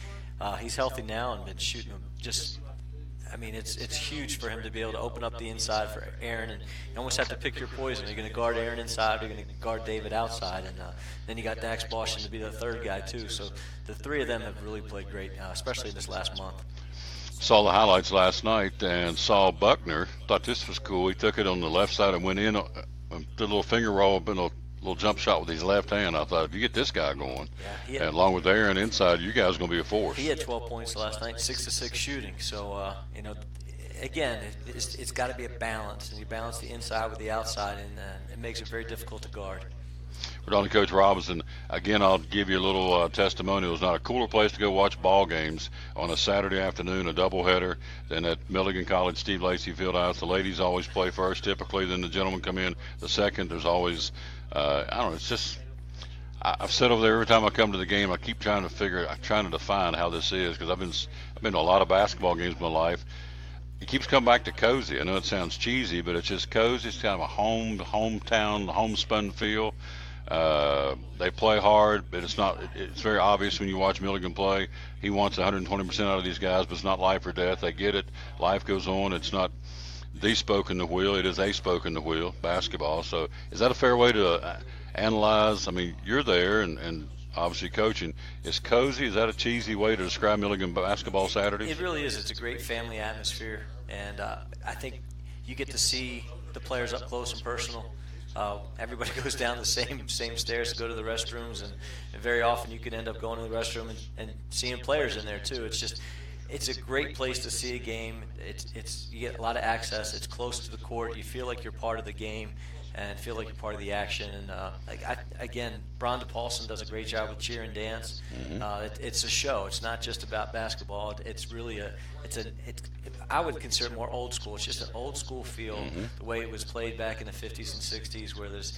He's healthy now and been shooting them just. I mean, it's huge for him to be able to open up the inside for Aaron, and you almost have to pick your poison. You're going to guard Aaron inside, you're going to guard David outside, and then you got Dax Boston to be the third guy too. So the three of them have really played great, especially this last month. Saw the highlights last night and saw Buckner. Thought this was cool. He took it on the left side and went in, did a little finger roll, a little jump shot with his left hand. I thought, if you get this guy going, and along with Aaron inside, you guys are going to be a force. He had 12 points last night, 6-6 shooting. So, again, it's got to be a balance, and you balance the inside with the outside, and it makes it very difficult to guard. We're talking to Coach Robinson. Again, I'll give you a little testimonial. It's not a cooler place to go watch ball games on a Saturday afternoon, a doubleheader, than at Milligan College Steve Lacey Fieldhouse. The ladies always play first, typically, then the gentlemen come in the second. There's always, I don't know, it's just, I've said over there every time I come to the game, I keep trying to define how this is, because I've been to a lot of basketball games in my life. It keeps coming back to cozy. I know it sounds cheesy, but it's just cozy. It's kind of a hometown, homespun feel. They play hard, but it's very obvious when you watch Milligan play. He wants 120% out of these guys, but it's not life or death. They get it. Life goes on. It's not the spoke in the wheel. It is a spoke in the wheel, basketball. So is that a fair way to analyze? I mean, you're there and obviously coaching. Is cozy, is that a cheesy way to describe Milligan basketball Saturdays? It really is. It's a great family atmosphere, and I think you get to see the players up close and personal. Everybody goes down the same stairs to go to the restrooms, and very often you can end up going to the restroom and seeing players in there too. It's a great place to see a game. You get a lot of access. It's close to the court. You feel like you're part of the game and feel like you're part of the action. And again, Bronda Paulson does a great job with cheer and dance. It's a show. It's not just about basketball. It's really I would consider it more old school. It's just an old school feel, the way it was played back in the 50s and 60s, where there's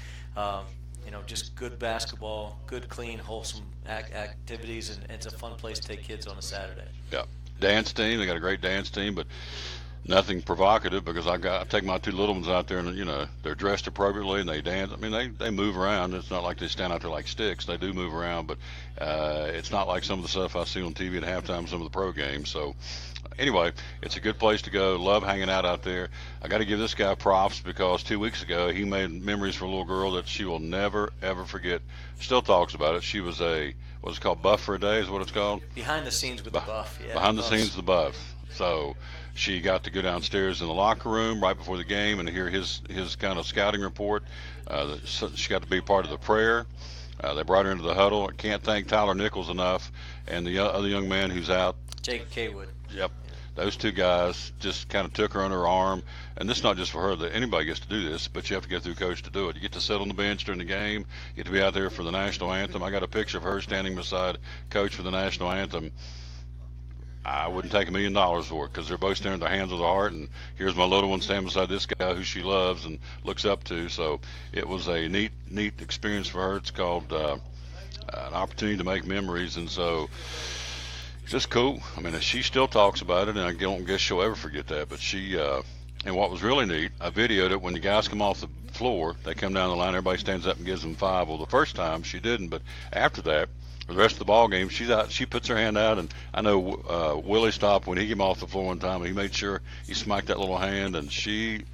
just good basketball, good, clean, wholesome activities, and it's a fun place to take kids on a Saturday. Yeah, dance team. They got a great dance team, but nothing provocative, because I take my two little ones out there, and they're dressed appropriately and they dance. I mean, they move around. It's not like they stand out there like sticks. They do move around, but it's not like some of the stuff I see on TV at halftime, some of the pro games. So anyway, it's a good place to go. Love hanging out there. I got to give this guy props, because 2 weeks ago he made memories for a little girl that she will never ever forget. Still talks about it. She was what's it called, buff for a day is what it's called. Behind the scenes with the buff. Yeah. Behind the scenes the buff. So she got to go downstairs in the locker room right before the game and hear his kind of scouting report. She got to be part of the prayer. They brought her into the huddle. I can't thank Tyler Nichols enough, and the other young man who's out, Jake Kaywood. Yep. Those two guys just kind of took her under her arm. And this is not just for her, that anybody gets to do this, but you have to get through coach to do it. You get to sit on the bench during the game. You get to be out there for the national anthem. I got a picture of her standing beside coach for the national anthem. I wouldn't take $1 million for it, because they're both standing their hands with their heart, and here's my little one standing beside this guy who she loves and looks up to. So it was a neat experience for her. It's called an opportunity to make memories, and so it's just cool. I mean, she still talks about it, and I don't guess she'll ever forget that. But she, and what was really neat, I videoed it when the guys come off the floor. They come down the line. Everybody stands up and gives them 5. Well, the first time she didn't, but after that, for the rest of the ball game, she's out. She puts her hand out, and I know Willie stopped when he came off the floor one time, and he made sure he smacked that little hand. And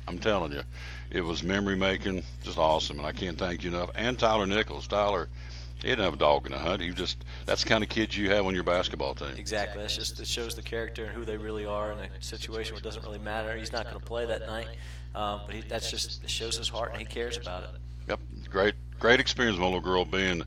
I'm telling you, it was memory making, just awesome. And I can't thank you enough. And Tyler Nichols. Tyler, he didn't have a dog in the hunt. That's the kind of kids you have on your basketball team. Exactly. It shows the character and who they really are in a situation where it doesn't really matter. He's not going to play that night, but it shows his heart and he cares about it. Yep, great experience, my little girl being.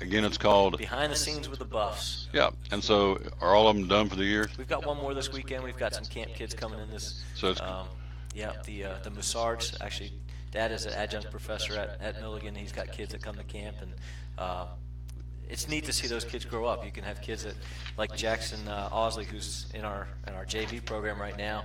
Again, it's called Behind the Scenes with the Buffs. Yeah, and so are all of them done for the year? We've got one more this weekend. We've got some camp kids coming in this. So it's the Moussards. Actually, Dad is an adjunct professor at Milligan. He's got kids that come to camp, and it's neat to see those kids grow up. You can have kids like Jackson Osley, who's in our JV program right now.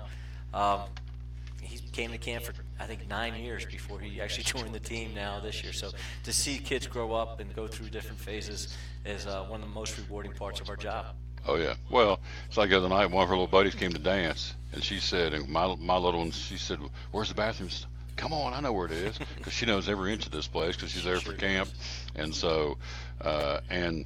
He came to camp for, I think, 9 years before he actually joined the team now this year. So to see kids grow up and go through different phases is one of the most rewarding parts of our job. Oh, yeah. Well, it's like the other night, one of her little buddies came to dance, and she said, and my little one, she said, "Where's the bathroom?" Come on, I know where it is, because she knows every inch of this place because she's there for camp. And so, again,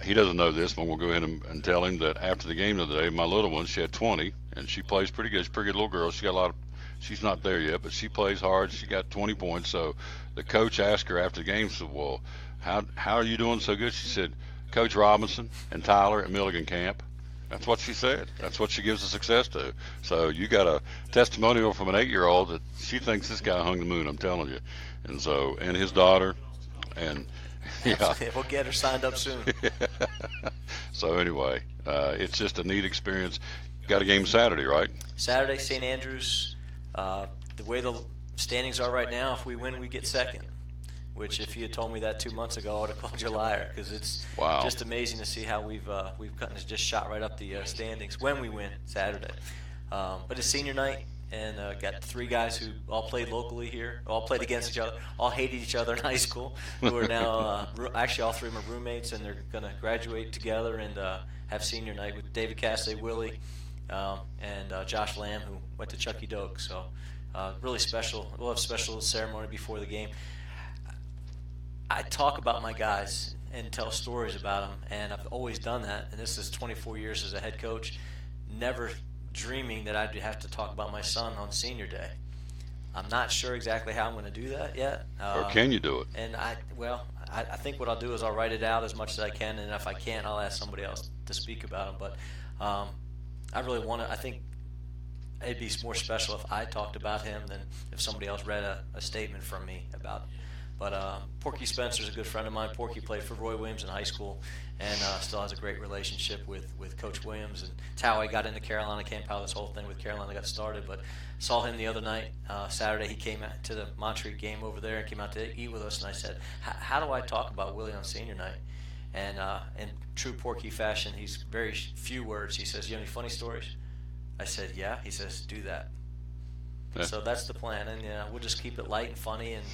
he doesn't know this, but we'll go ahead and tell him that after the game the other day, my little one, she had 20, and she plays pretty good. She's a pretty good little girl. She's not there yet, but she plays hard. She got 20 points. So the coach asked her after the game, said, "Well, how are you doing so good?" She said, "Coach Robinson and Tyler at Milligan Camp." That's what she said. That's what she gives the success to. So you got a testimonial from an 8-year-old that she thinks this guy hung the moon, I'm telling you. And so, and his daughter, and yeah. We'll get her signed up soon. So anyway, it's just a neat experience. Got a game Saturday, right? Saturday, St. Andrews. The way the standings are right now, if we win, we get second. Which, if you had told me that 2 months ago, I would have called you a liar, because it's just amazing to see how we've kind of just shot right up the standings when we win Saturday. But it's senior night, and got 3 guys who all played locally here, all played against each other, all hated each other in high school, who are now actually all 3 of them are roommates, and they're going to graduate together and have senior night with David Cassidy, Willie, and Josh Lamb, who went to Chucky Doak. So really special. We'll have a special ceremony before the game. I talk about my guys and tell stories about them, and I've always done that, and this is 24 years as a head coach, never dreaming that I'd have to talk about my son on senior day. I'm not sure exactly how I'm going to do that yet. Or can you do it? And I think what I'll do is I'll write it out as much as I can, and if I can't, I'll ask somebody else to speak about them. But I really want to. I think it'd be more special if I talked about him than if somebody else read a statement from me about him. But Porky Spencer's a good friend of mine. Porky played for Roy Williams in high school, and still has a great relationship with Coach Williams. And it's how I got into Carolina camp, how this whole thing with Carolina got started. But saw him the other night, Saturday. He came out to the Montreat game over there and came out to eat with us. And I said, how do I talk about Willie on senior night? And in true Porky fashion, he's very few words. He says, "You have any funny stories?" I said, "Yeah." He says, "Do that." Yeah. So that's the plan, and we'll just keep it light and funny. And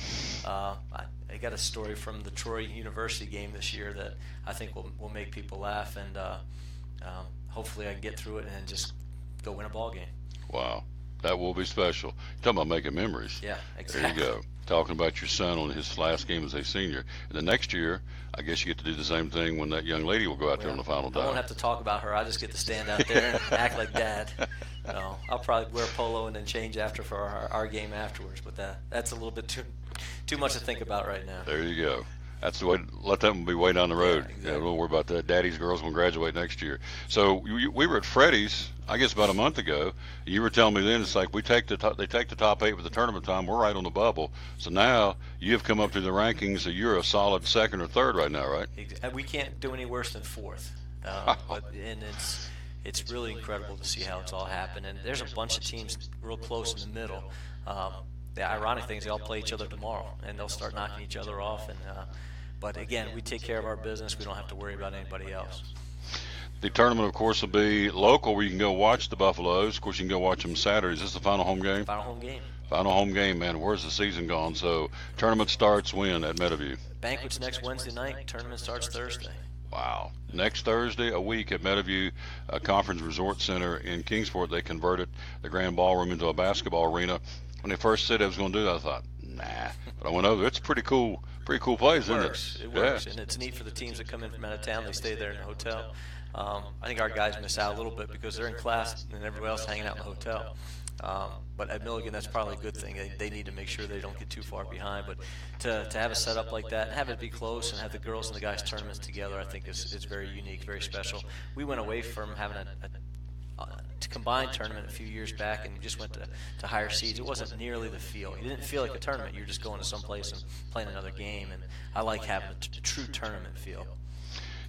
I got a story from the Troy University game this year that I think will make people laugh, and hopefully I can get through it and just go win a ball game. Wow, that will be special. You're talking about making memories. Yeah, exactly. There you go. Talking about your son on his last game as a senior, and the next year, I guess you get to do the same thing when that young lady will go out there on the final day. I won't have to talk about her. I just get to stand out there and act like Dad. No, I'll probably wear polo and then change after for our game afterwards. But that's a little bit too much to think about right now. There you go. That's the way. Let that one be way down the road. Yeah, exactly. Don't worry about that. Daddy's girls will graduate next year. So we were at Freddie's, I guess about a month ago. You were telling me then it's like they take the top 8 with the tournament time. We're right on the bubble. So now you have come up to the rankings. So you're a solid 2nd or 3rd right now, right? We can't do any worse than 4th. And it's really incredible to see how it's all happened. And there's a bunch of teams real close in the middle. The ironic thing is they all play each other tomorrow, and they'll start knocking each other off. And but again, we take care of our business. We don't have to worry about anybody else. The tournament, of course, will be local, where you can go watch the Buffaloes. Of course, you can go watch them Saturday. Is this the final home game? Final home game. Final home game, man. Where's the season gone? So tournament starts when at Meadowview? Banquet's next Wednesday night. Tournament starts Thursday. Wow. Next Thursday, a week at Meadowview Conference Resort Center in Kingsport. They converted the Grand Ballroom into a basketball arena. When they first said I was going to do that, I thought, nah. But I went over. It's pretty cool place, isn't it? It works, and it's neat for the teams that come in from out of town. They stay there in the hotel. I think our guys miss out a little bit because they're in class and everybody else hanging out in the hotel. But at Milligan, that's probably a good thing. They need to make sure they don't get too far behind. But to have a setup like that and have it be close and have the girls and the guys tournaments together, I think is very unique, very special. We went away from having a combined tournament a few years back and just went to higher seeds. It wasn't nearly the feel. You didn't feel like a tournament. You're just going to some place and playing another game. And I like having a true tournament feel.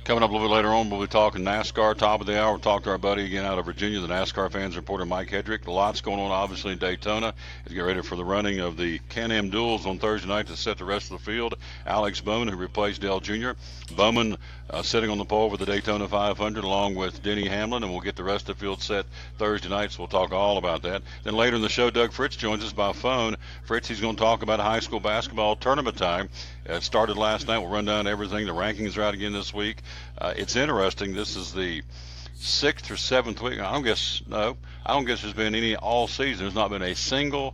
Coming up a little bit later on, we'll be talking NASCAR, top of the hour. We'll talk to our buddy again out of Virginia, the NASCAR fans reporter Mike Hedrick. A lot's going on, obviously, in Daytona. As we get ready for the running of the Can-Am duels on Thursday night to set the rest of the field. Alex Bowman, who replaced Dale Jr. Bowman sitting on the pole for the Daytona 500 along with Denny Hamlin, and we'll get the rest of the field set Thursday night, so we'll talk all about that. Then later in the show, Doug Fritz joins us by phone. Fritz, he's going to talk about high school basketball tournament time. It started last night. We'll run down everything. The rankings are out again this week. It's interesting. This is the 6th or 7th week. I don't guess there's been any all season. There's not been a single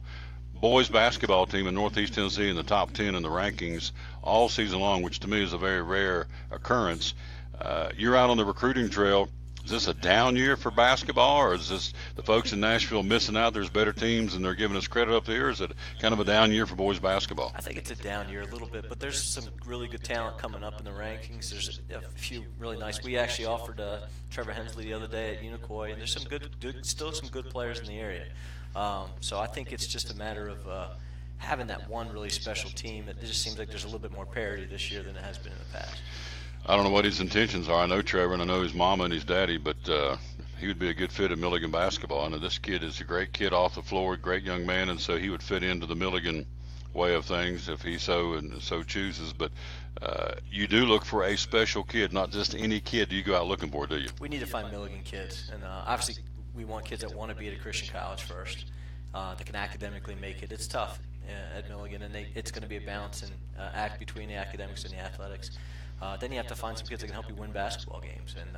boys basketball team in Northeast Tennessee in the top 10 in the rankings all season long, which to me is a very rare occurrence. You're out on the recruiting trail. Is this a down year for basketball, or is this the folks in Nashville missing out? There's better teams and they're giving us credit up there. Is it kind of a down year for boys basketball? I think it's a down year a little bit, but there's some really good talent coming up in the rankings. There's a few really nice. We actually offered Trevor Hensley the other day at Unicoi, and there's some still some good players in the area. So I think it's just a matter of having that one really special team. It just seems like there's a little bit more parity this year than it has been in the past. I don't know what his intentions are. I know Trevor, and I know his mama and his daddy, but he would be a good fit at Milligan basketball. I know this kid is a great kid off the floor, great young man, and so he would fit into the Milligan way of things if he so chooses. But you do look for a special kid, not just any kid you go out looking for, do you? We need to find Milligan kids, and obviously we want kids that want to be at a Christian college first, that can academically make it. It's tough at Milligan, and it's going to be a balance and act between the academics and the athletics. Then you have to find some kids that can help you win basketball games, and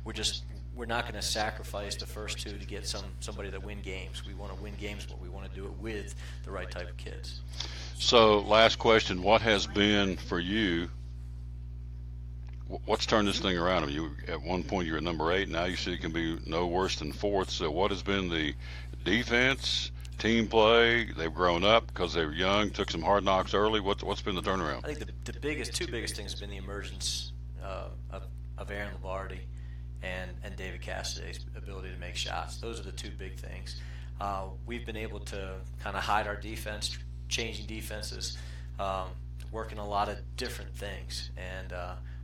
we're not going to sacrifice the first two to get somebody that win games. We want to win games, but we want to do it with the right type of kids. So, last question: what has been for you? What's turned this thing around? I mean, you at one point you were at number 8. Now you see it can be no worse than 4th. So, what has been the defense? Team play, they've grown up because they were young, took some hard knocks early. What's been the turnaround? I think the two biggest things have been the emergence of Aaron Lavardi and David Cassidy's ability to make shots. Those are the two big things. We've been able to kind of hide our defense, changing defenses, working a lot of different things. And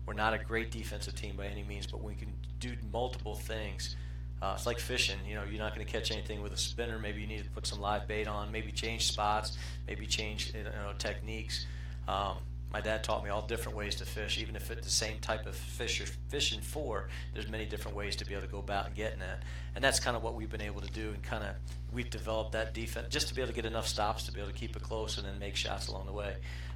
we're not a great defensive team by any means, but we can do multiple things. It's like fishing. You're not going to catch anything with a spinner. Maybe you need to put some live bait on, maybe change spots, maybe change techniques. My dad taught me all different ways to fish. Even if it's the same type of fish you're fishing for, there's many different ways to be able to go about and getting that. And that's kind of what we've been able to do, and we've developed that defense just to be able to get enough stops to be able to keep it close and then make shots along the way.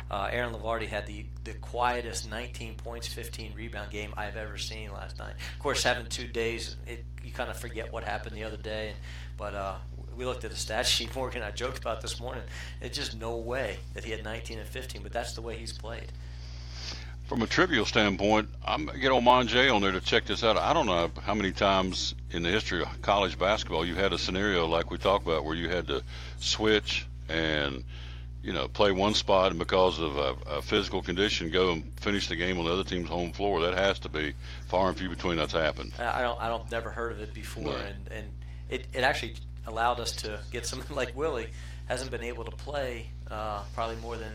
Aaron Lavardi had the quietest 19 points, 15 rebound game I've ever seen last night. Of course, having 2 days, you kind of forget what happened the other day. But we looked at the stat sheet, Morgan and I joked about this morning. It's just no way that he had 19 and 15, but that's the way he's played. From a trivial standpoint, I'm going to get old Monjay on there to check this out. I don't know how many times in the history of college basketball you had a scenario like we talked about where you had to switch and play one spot, and because of a physical condition, go and finish the game on the other team's home floor. That has to be far and few between that's happened. I don't never heard of it before, No. and it actually allowed us to get someone like Willie, hasn't been able to play probably more than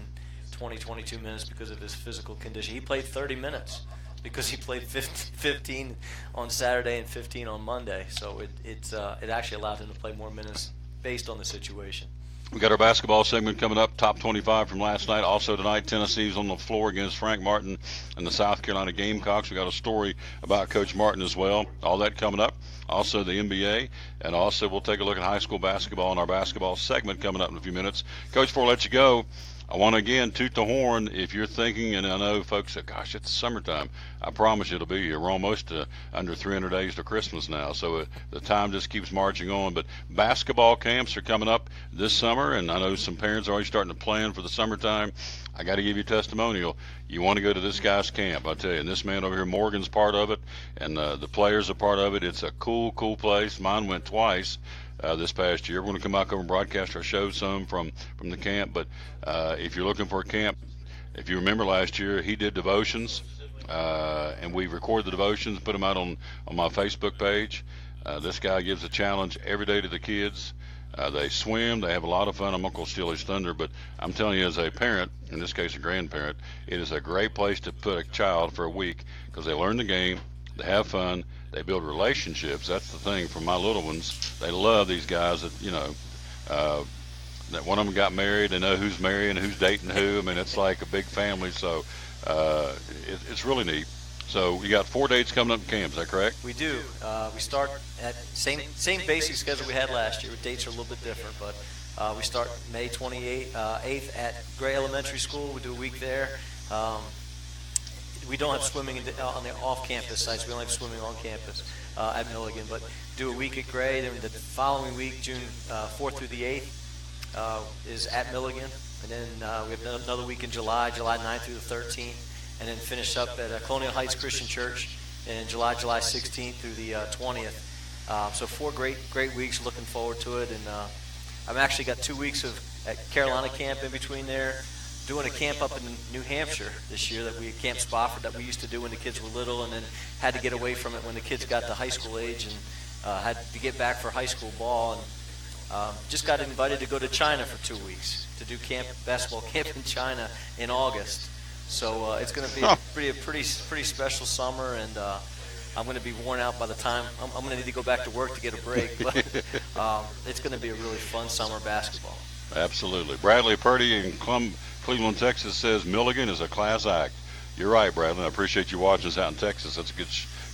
20, 22 minutes because of his physical condition. He played 30 minutes because he played 15 on Saturday and 15 on Monday. So it actually allowed him to play more minutes based on the situation. We got our basketball segment coming up, top 25 from last night. Also tonight, Tennessee's on the floor against Frank Martin and the South Carolina Gamecocks. We got a story about Coach Martin as well. All that coming up. Also the NBA, and also we'll take a look at high school basketball in our basketball segment coming up in a few minutes. Coach, before I let you go, I want to again toot the horn. If you're thinking, and I know folks say, gosh, it's summertime. I promise you it'll be here. We're almost under 300 days to Christmas now, so the time just keeps marching on. But basketball camps are coming up this summer, and I know some parents are already starting to plan for the summertime. I got to give you a testimonial. You want to go to this guy's camp, I tell you. And this man over here, Morgan's part of it, and the players are part of it. It's a cool place. Mine went twice. This past year. We're going to come back over and broadcast our show some from the camp. But if you're looking for a camp, if you remember last year, he did devotions, and we recorded the devotions, put them out on my Facebook page. This guy gives a challenge every day to the kids. They swim. They have a lot of fun. I'm not going to steal his thunder, but I'm telling you, as a parent, in this case a grandparent, it is a great place to put a child for a week because they learn the game, they have fun, they build relationships. That's the thing for my little ones. They love these guys that, that one of them got married. They know who's marrying, who's dating who. I mean, it's like a big family, so it's really neat. So we got 4 dates coming up in camp, is that correct? We do. We start at same basic schedule we had last year. Dates are a little bit different, but we start May 8th at Gray Elementary School. We do a week there. We don't have swimming on the off-campus sites. We only have swimming on campus at Milligan. But do a week at Gray. Then the following week, June 4th through the 8th, is at Milligan. And then we have another week in July 9th through the 13th. And then finish up at Colonial Heights Christian Church in July 16th through the 20th. So 4 great weeks. Looking forward to it. And I've actually got 2 weeks at Carolina camp in between there. Doing a camp up in New Hampshire this year that Camp Spofford that we used to do when the kids were little, and then had to get away from it when the kids got to high school age and had to get back for high school ball. And just got invited to go to China for 2 weeks to do basketball camp in China in August. So it's going to be a pretty special summer, and I'm going to be worn out by the time I'm going to need to go back to work to get a break. But it's going to be a really fun summer basketball. Absolutely. Bradley Purdy in Cleveland, Texas says Milligan is a class act. You're right, Bradley. I appreciate you watching us out in Texas. That's a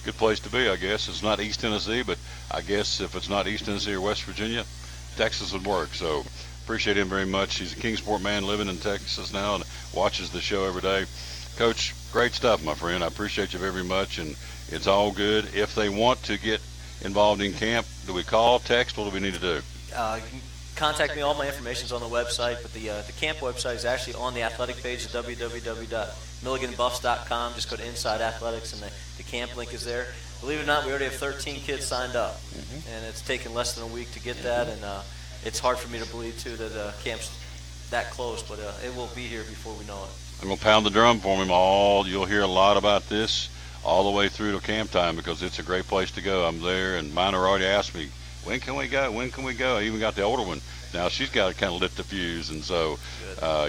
good place to be, I guess. It's not East Tennessee, but I guess if it's not East Tennessee or West Virginia, Texas would work. So appreciate him very much. He's a Kingsport man living in Texas now and watches the show every day. Coach, great stuff, my friend. I appreciate you very much, and it's all good. If they want to get involved in camp, do we call, text? What do we need to do? You can contact me. All my information is on the website, but the camp website is actually on the athletic page at www.milliganbuffs.com. Just go to Inside Athletics, and the camp link is there. Believe it or not, we already have 13 kids signed up, and it's taken less than a week to get that, and it's hard for me to believe, too, that camp's that close, but it will be here before we know it. I'm going to pound the drum for him you'll hear a lot about this all the way through to camp time because it's a great place to go. I'm there, and mine are already asked me, when can we go? When can we go? I even got the older one. Now she's got to kind of lit the fuse, and so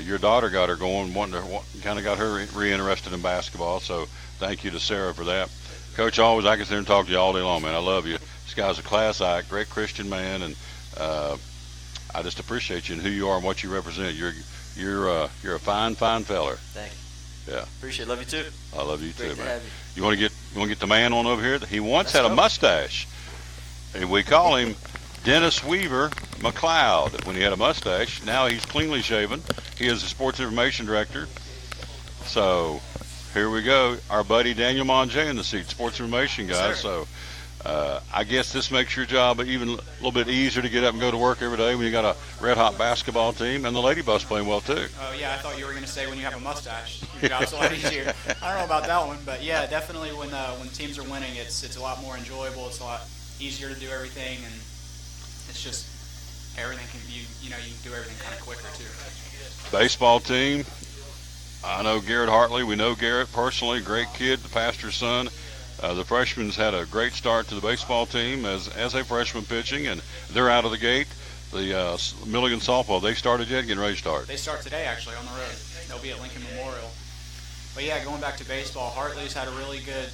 your daughter got her going, kind of got her reinterested in basketball, so thank you to Sarah for that. Coach, always I can sit there and talk to you all day long, man. I love you. This guy's a class act, great Christian man, and I just appreciate you and who you are and what you represent. You're a fine feller. Thank you. Yeah. Appreciate it. Love you too. I love you Great too, to man. have You want to get the man on over here? He once had a mustache. And we call him Dennis Weaver McLeod when he had a mustache. Now he's cleanly shaven. He is the sports information director. So here we go. Our buddy Daniel Monge in the seat, sports information guy. Yes, so I guess this makes your job even a little bit easier to get up and go to work every day when you got a red-hot basketball team and the Lady Buffs playing well too. Oh, yeah, I thought you were going to say when you have a mustache, your job's a lot easier. I don't know about that one, but yeah, definitely when teams are winning, it's a lot more enjoyable. It's a lot easier to do everything, and it's just everything you can do everything kind of quicker too. Baseball team, I know Garrett Hartley. We know Garrett personally, great kid, the pastor's son. The freshman's had a great start to the baseball team as a freshman pitching, and they're out of the gate. The Milligan softball, they started yet? Getting ready to start? They start today, actually, on the road. They'll be at Lincoln Memorial. But yeah, going back to baseball, Hartley's had a really good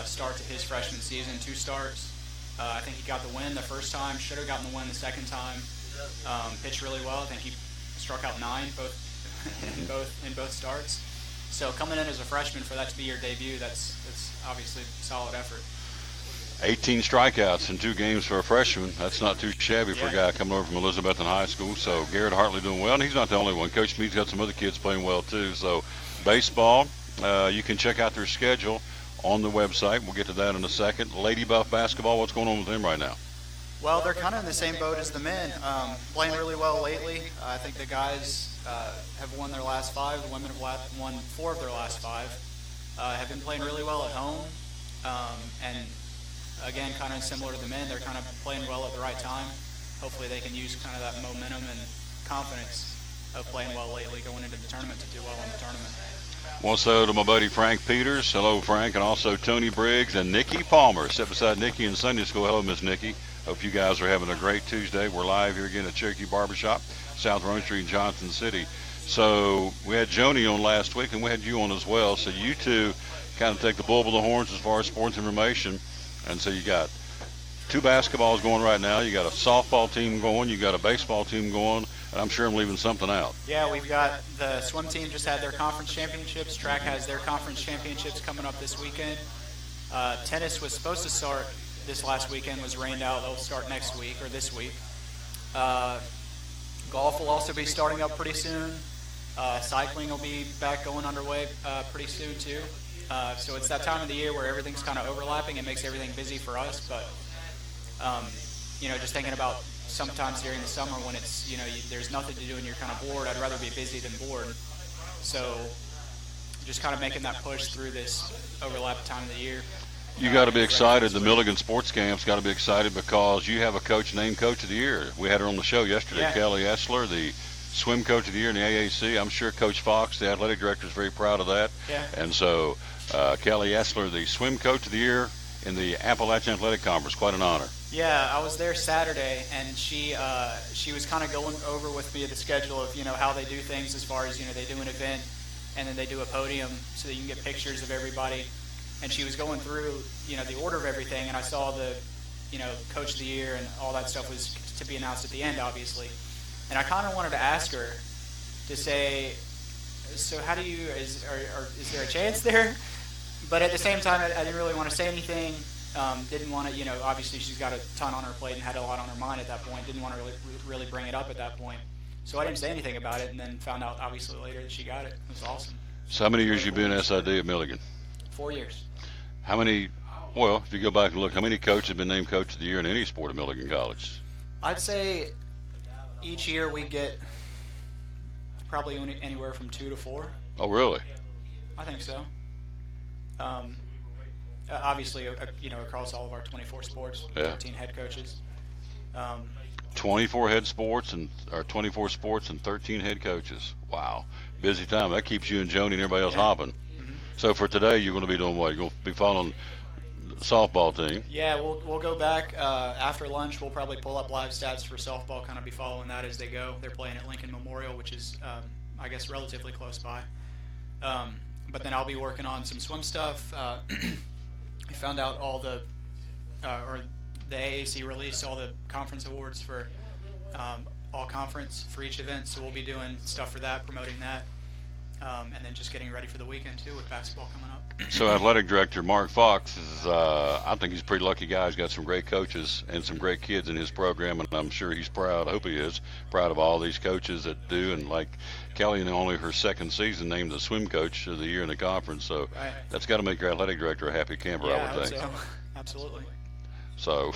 start to his freshman season, 2 starts. I think he got the win the first time, should have gotten the win the second time. Pitched really well. I think he struck out 9 in both starts. So coming in as a freshman for that to be your debut, that's obviously a solid effort. 18 strikeouts in 2 games for a freshman. That's not too shabby for a guy coming over from Elizabethton High School. So Garrett Hartley doing well, and he's not the only one. Coach Meade's got some other kids playing well too. So baseball, you can check out their schedule on the website. We'll get to that in a second. Lady Buff basketball, what's going on with them right now? Well, they're kind of in the same boat as the men, playing really well lately. I think the guys have won their last 5. The women have won 4 of their last 5. Have been playing really well at home, and again, kind of similar to the men, they're kind of playing well at the right time. Hopefully they can use kind of that momentum and confidence of playing well lately going into the tournament to do well in the tournament. Also to my buddy Frank Peters. Hello, Frank. And also Tony Briggs and Nikki Palmer. Sit beside Nikki in Sunday school. Hello, Miss Nikki. Hope you guys are having a great Tuesday. We're live here again at Cherokee Barbershop, South Rome Street in Johnson City. So we had Joni on last week, and we had you on as well. So you two kind of take the bull by the horns as far as sports information. And so you got 2 basketballs going right now. You got a softball team going. You got a baseball team going. And I'm sure I'm leaving something out. Yeah, we've got the swim team just had their conference championships. Track has their conference championships coming up this weekend. Tennis was supposed to start this last weekend, was rained out. They'll start next week or this week. Golf will also be starting up pretty soon. Cycling will be back going underway pretty soon too. So it's that time of the year where everything's kind of overlapping. It makes everything busy for us, but just thinking about sometimes during the summer when it's, there's nothing to do and you're kind of bored, I'd rather be busy than bored. So just kind of making that push through this overlap time of the year. You got to be excited. The Milligan Sports Camp's got to be excited because you have a coach named Coach of the Year. We had her on the show yesterday, Kelly Essler, the swim coach of the year in the AAC. I'm sure Coach Fox, the athletic director, is very proud of that. Yeah. And so Kelly Essler, the swim coach of the year in the Appalachian Athletic Conference, quite an honor. Yeah, I was there Saturday, and she was kind of going over with me the schedule of how they do things as far as they do an event, and then they do a podium so that you can get pictures of everybody. And she was going through the order of everything, and I saw the coach of the year and all that stuff was to be announced at the end, obviously. And I kind of wanted to ask her to say, so how do you is there a chance there? But at the same time, I didn't really want to say anything. Didn't want to, obviously she's got a ton on her plate and had a lot on her mind at that point. Didn't want to really bring it up at that point. So I didn't say anything about it, and then found out obviously later that she got it. It was awesome. So how many years you been SID at Milligan? 4 years. How many, well, if you go back and look, how many coaches have been named Coach of the Year in any sport at Milligan College? I'd say each year we get probably anywhere from 2 to 4. Oh, really? I think so. Obviously, across all of our 24 sports, 13 head coaches. 24 head sports and or 24 sports and 13 head coaches. Wow, busy time. That keeps you and Joni and everybody else hopping. Mm-hmm. So for today, you're going to be doing what? You're going to be following the softball team. Yeah, we'll go back after lunch. We'll probably pull up live stats for softball. Kind of be following that as they go. They're playing at Lincoln Memorial, which is I guess relatively close by. But then I'll be working on some swim stuff. I found out all the AAC released all the conference awards for all conference for each event, so we'll be doing stuff for that, promoting that, and then just getting ready for the weekend too with basketball coming up. So athletic director Mark Fox is, I think he's a pretty lucky guy. He's got some great coaches and some great kids in his program, and I'm sure he's proud. I hope he is proud of all these coaches that do. And like Kelly, in only her second season, named the swim coach of the year in the conference. So that's got to make your athletic director a happy camper, I would think. So. Absolutely. So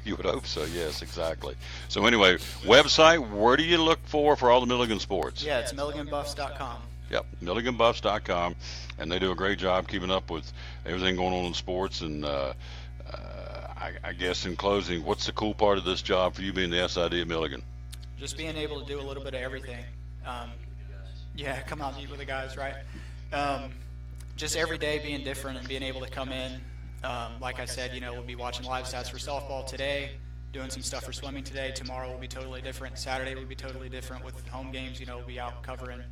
you would hope so. Yes, exactly. So anyway, website. Where do you look for all the Milligan sports? Yeah, it's milliganbuffs.com. Yep, milliganbuffs.com, and they do a great job keeping up with everything going on in sports. And I guess in closing, what's the cool part of this job for you being the SID at Milligan? Just being able to do a little bit of everything. Come out and eat with the guys, right? Just every day being different and being able to come in. Like I said, we'll be watching live stats for softball today, doing some stuff for swimming today. Tomorrow will be totally different. Saturday will be totally different with home games. We'll be out covering,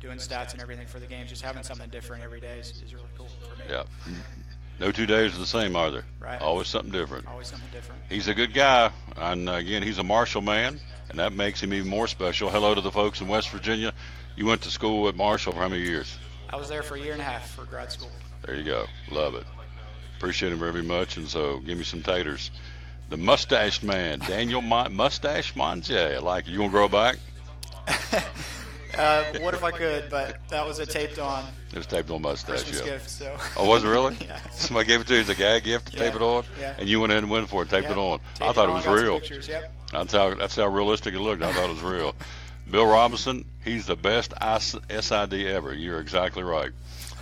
doing stats and everything for the games. Just having something different every day is really cool for me. Yeah. No 2 days are the same, are there? Right. Always something different. Always something different. He's a good guy. And, again, he's a Marshall man, and that makes him even more special. Hello to the folks in West Virginia. You went to school at Marshall for how many years? I was there for 1.5 years for grad school. There you go. Love it. Appreciate him very much, and so give me some taters. The Mustache Man, Daniel Mustache Mange. I like it. You gonna grow back? What if I could? But that was a taped on. It was taped on mustache. Christmas Yeah. gift. So. Oh, was it really? Yeah. Somebody gave it to you as a gag gift to tape it on, and you went in and went for it, taped it on. I thought it was real. Pictures, yep. That's how realistic it looked. I thought it was real. Bill Robinson, he's the best SID ever. You're exactly right.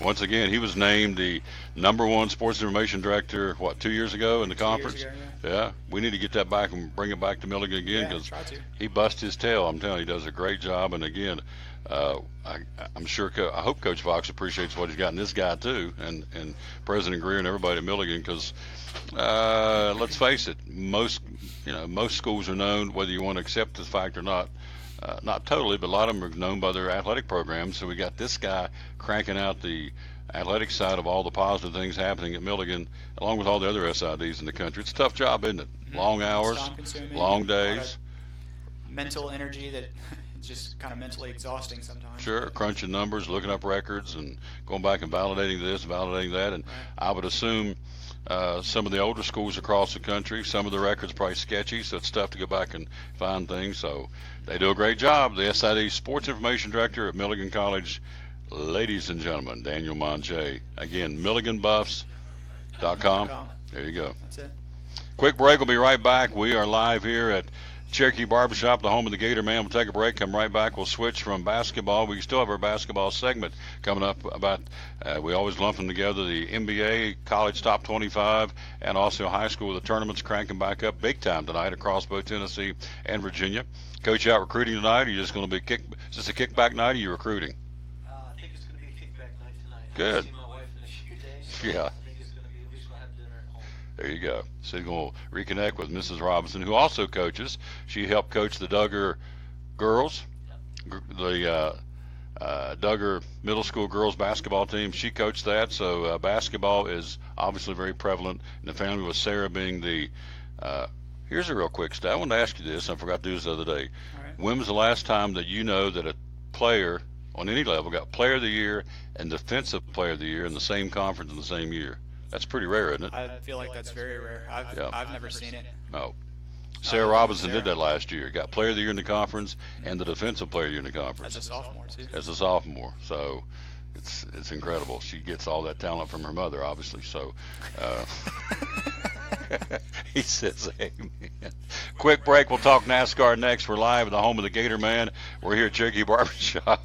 Once again, he was named the #1 sports information director, 2 years ago in the conference? 2 years ago, yeah. We need to get that back and bring it back to Milligan again, because he busts his tail. I'm telling you, he does a great job. And again, I'm sure, I hope Coach Fox appreciates what he's got in this guy too, and President Greer and everybody at Milligan, because let's face it, most schools are known, whether you want to accept the fact or not. Not totally, but a lot of them are known by their athletic programs. So we got this guy cranking out the athletic side of all the positive things happening at Milligan, along with all the other SIDs in the country. It's a tough job, isn't it? Long hours, long days. Mental energy that is just kind of mentally exhausting sometimes. Sure, crunching numbers, looking up records, and going back and validating this, validating that. And I would assume some of the older schools across the country, some of the records probably sketchy, so it's tough to go back and find things. So they do a great job. The SID Sports Information Director at Milligan College, ladies and gentlemen, Daniel Mange. Again, milliganbuffs.com. There you go. That's it. Quick break. We'll be right back. We are live here at Cherokee Barbershop, the home of the Gator Man. We'll take a break, come right back. We'll switch from basketball. We still have our basketball segment coming up about, we always lump them together, the NBA, college top 25, and also high school. The tournament's cranking back up big time tonight across both Tennessee and Virginia. Coach, out recruiting tonight? Or are you just going to be is this a kickback night, or are you recruiting? I think it's going to be a kickback night tonight. Good. I'll see my wife in a few days. Yeah. I think it's going to be, at least we'll have dinner at home. There you go. So you're going to reconnect with Mrs. Robinson, who also coaches. She helped coach the Duggar girls, the Duggar middle school girls basketball team. She coached that, so basketball is obviously very prevalent in the family, with Sarah being the here's a real quick stat. I wanted to ask you this. I forgot to do this the other day. Right. When was the last time that you know that a player on any level got Player of the Year and Defensive Player of the Year in the same conference in the same year? That's pretty rare, isn't it? I feel like that's very rare. I've never seen it. No. Sarah Robinson did that last year. Got Player of the Year in the conference and the Defensive Player of the Year in the conference. As a sophomore, too. As a sophomore. So it's incredible. She gets all that talent from her mother, obviously. So he says amen. Quick break. We'll talk NASCAR next. We're live at the home of the Gator Man. We're here at Cherokee Barbershop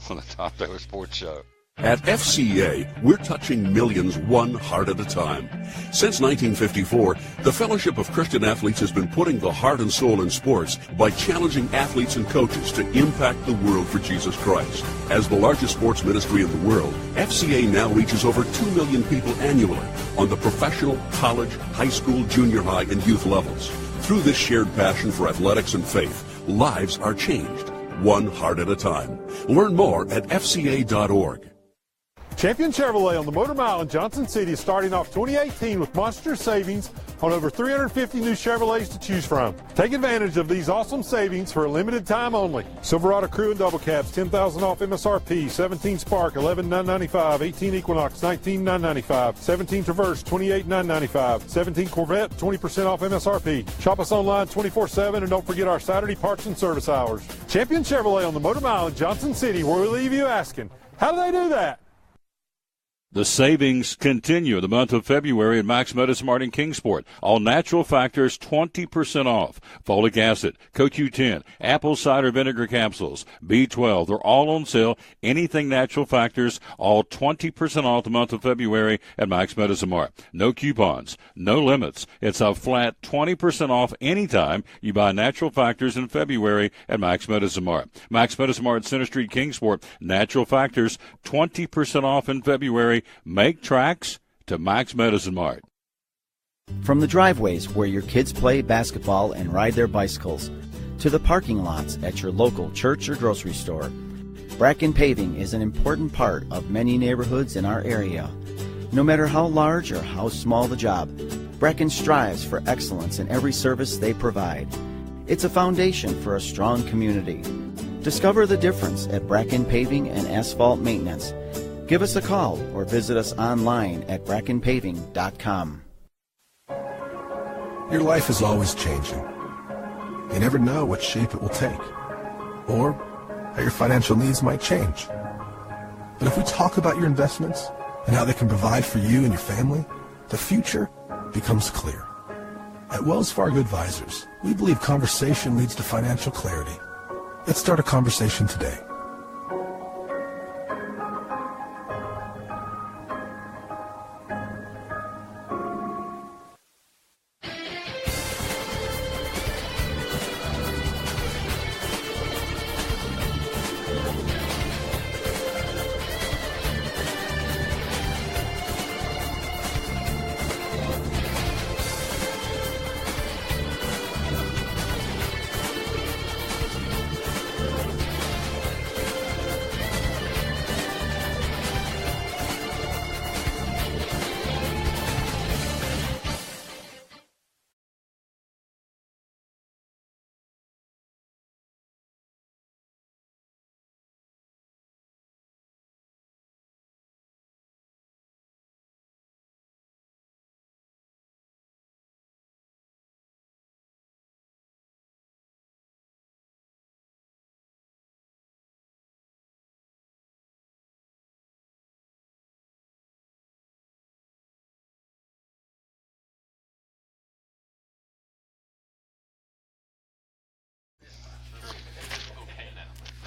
on the Top Dollar Sports Show. At FCA, we're touching millions one heart at a time. Since 1954, the Fellowship of Christian Athletes has been putting the heart and soul in sports by challenging athletes and coaches to impact the world for Jesus Christ. As the largest sports ministry in the world, FCA now reaches over 2 million people annually on the professional, college, high school, junior high, and youth levels. Through this shared passion for athletics and faith, lives are changed, one heart at a time. Learn more at fca.org. Champion Chevrolet on the Motor Mile in Johnson City is starting off 2018 with monster savings on over 350 new Chevrolets to choose from. Take advantage of these awesome savings for a limited time only. Silverado Crew and Double Cabs, $10,000 off MSRP. 17 Spark, $11,995. 18 Equinox, $19,995. 17 Traverse, $28,995. 17 Corvette, 20% off MSRP. Shop us online 24/7, and don't forget our Saturday parts and service hours. Champion Chevrolet on the Motor Mile in Johnson City, where we leave you asking, how do they do that? The savings continue the month of February at Max Medicine in Kingsport. All natural factors 20% off. Folic acid, CoQ10, apple cider vinegar capsules, B12. They're all on sale. Anything natural factors, all 20% off the month of February at Max Medicine Mart. No coupons, no limits. It's a flat 20% off anytime you buy natural factors in February at Max Medicine Mart. Max Medicine Mart, Center Street, Kingsport. Natural factors 20% off in February. Make tracks to Max Medicine Mart. From the driveways where your kids play basketball and ride their bicycles, to the parking lots at your local church or grocery store, Bracken Paving is an important part of many neighborhoods in our area. No matter how large or how small the job, Bracken strives for excellence in every service they provide. It's a foundation for a strong community. Discover the difference at Bracken Paving and Asphalt Maintenance. Give us a call or visit us online at brackenpaving.com. Your life is always changing. You never know what shape it will take, or how your financial needs might change. But if we talk about your investments and how they can provide for you and your family, the future becomes clear. At Wells Fargo Advisors, we believe conversation leads to financial clarity. Let's start a conversation today.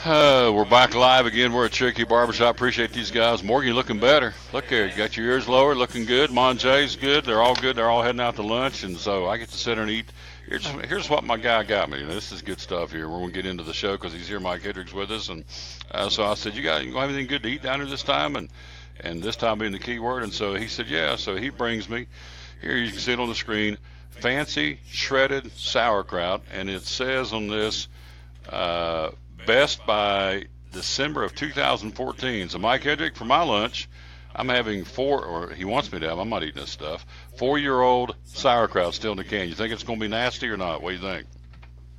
We're back live again. We're at Cherokee Barbershop. Appreciate these guys. Morgan, you looking better. Look there. You got your ears lowered, looking good. Monjay's good. They're all good. They're all heading out to lunch, and so I get to sit there and eat. Here's what my guy got me. This is good stuff here. We're going to get into the show because he's here. Mike Hedrick's with us, and so I said, you don't have anything good to eat down here this time? And this time being the key word. And so he said, yeah. So he brings me, here you can see it on the screen, fancy shredded sauerkraut, and it says on this, best by December of 2014. So Mike Hedrick, for my lunch, I'm having he wants me to have, I'm not eating this stuff, 4-year-old sauerkraut still in the can. You think it's going to be nasty or not? What do you think?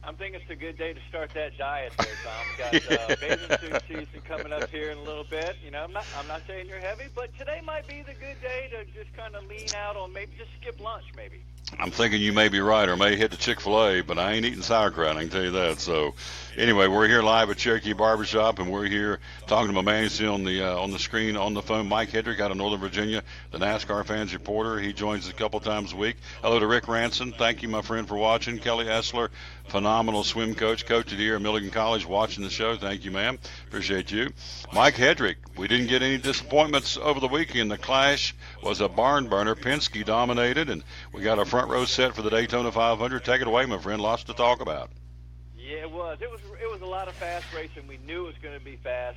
I'm thinking it's a good day to start that diet there, Tom. We got bathing suit season coming up here in a little bit. You know, I'm not saying you're heavy, but today might be the good day to just kind of lean out on maybe just skip lunch maybe. I'm thinking you may be right, or may hit the Chick-fil-A, but I ain't eating sauerkraut, I can tell you that. So, anyway, we're here live at Cherokee Barbershop, and we're here talking to my man. You see on the screen, on the phone, Mike Hedrick out of Northern Virginia, the NASCAR fans reporter. He joins us a couple times a week. Hello to Rick Ranson. Thank you, my friend, for watching. Kelly Essler, phenomenal swim coach of the year at Milligan College, watching the show. Thank you, ma'am. Appreciate you. Mike Hedrick, we didn't get any disappointments over the weekend. The Clash was a barn burner. Penske dominated, and we got a front row set for the Daytona 500. Take it away, my friend. Lots to talk about. Yeah, it was. It was a lot of fast racing. We knew it was going to be fast.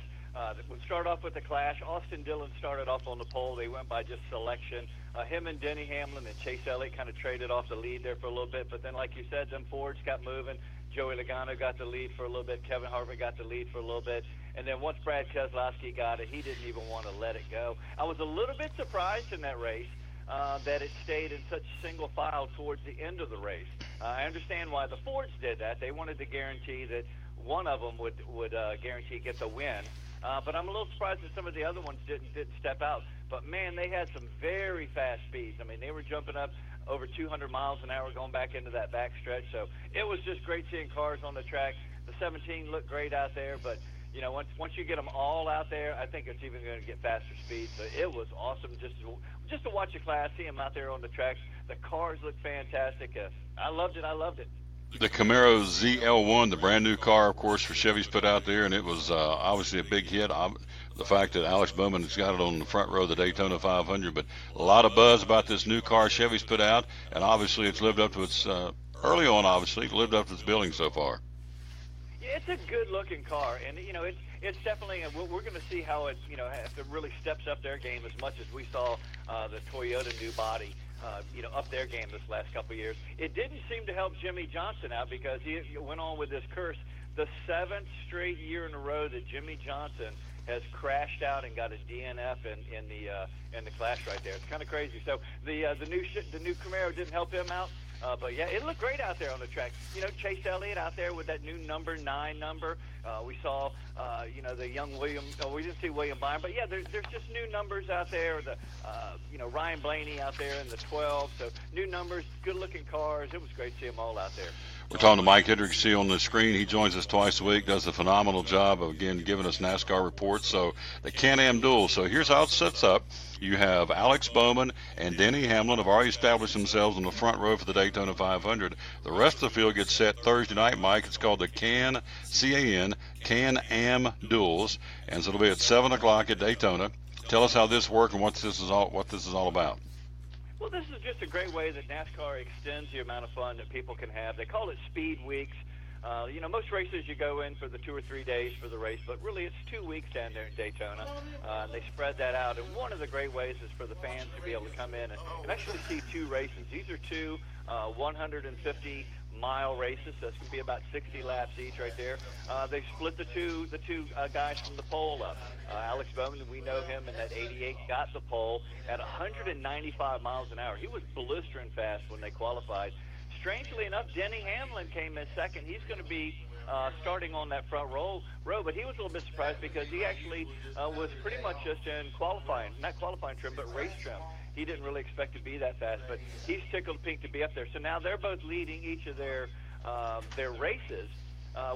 We'll start off with the Clash. Austin Dillon started off on the pole. They went by just selection. Him and Denny Hamlin and Chase Elliott kind of traded off the lead there for a little bit. But then, like you said, them Fords got moving. Joey Logano got the lead for a little bit. Kevin Harvick got the lead for a little bit. And then once Brad Keselowski got it, he didn't even want to let it go. I was a little bit surprised in that race that it stayed in such single file towards the end of the race. I understand why the Fords did that. They wanted to guarantee that one of them would guarantee get the win. But I'm a little surprised that some of the other ones didn't step out. But, man, they had some very fast speeds. I mean, they were jumping up over 200 miles an hour going back into that back stretch. So it was just great seeing cars on the track. The 17 looked great out there. But, you know, once you get them all out there, I think it's even going to get faster speed. So it was awesome just to watch the Class, see them out there on the tracks. The cars look fantastic. I loved it. The Camaro ZL1, the brand new car, of course, for Chevy's put out there, and it was obviously a big hit. The fact that Alex Bowman has got it on the front row of the Daytona 500, but a lot of buzz about this new car Chevy's put out, and obviously it's lived up to its early on. Obviously, it lived up to its billing so far. Yeah, it's a good-looking car, and you know it's definitely. We're going to see how it if it really steps up their game as much as we saw the Toyota new body. Up their game this last couple of years. It didn't seem to help Jimmy Johnson out because he went on with this curse. The 7th straight year in a row that Jimmy Johnson has crashed out and got a DNF in the Clash right there. It's kind of crazy. So the new Camaro didn't help him out. But yeah, it looked great out there on the track. You know, Chase Elliott out there with that new number 9 number. We saw, the young William. We didn't see William Byron, but yeah, there's just new numbers out there. Ryan Blaney out there in the 12. So new numbers, good-looking cars. It was great to see them all out there. We're talking to Mike Hendricks, see on the screen. He joins us twice a week, does a phenomenal job of, again, giving us NASCAR reports. So the Can-Am duel. So here's how it sets up. You have Alex Bowman and Denny Hamlin have already established themselves on the front row for the Daytona 500. The rest of the field gets set Thursday night, Mike. It's called the Can-Am duels, and so it'll be at 7 o'clock at Daytona. Tell us how this works and what this is all about. Well, this is just a great way that NASCAR extends the amount of fun that people can have. They call it Speed Weeks. Most races you go in for the 2 or 3 days for the race, but really it's 2 weeks down there in Daytona. They spread that out, and one of the great ways is for the fans to be able to come in and actually see 2 races. These are 2 150-mile races, so it's going to be about 60 laps each right there. They split the two guys from the pole up. Alex Bowman, we know him in that 88, got the pole at 195 miles an hour. He was blistering fast when they qualified. Strangely enough, Denny Hamlin came in second. He's going to be starting on that front row, but he was a little bit surprised because he actually was pretty much just in not qualifying trim, but race trim. He didn't really expect to be that fast, but he's tickled pink to be up there. So now they're both leading each of their races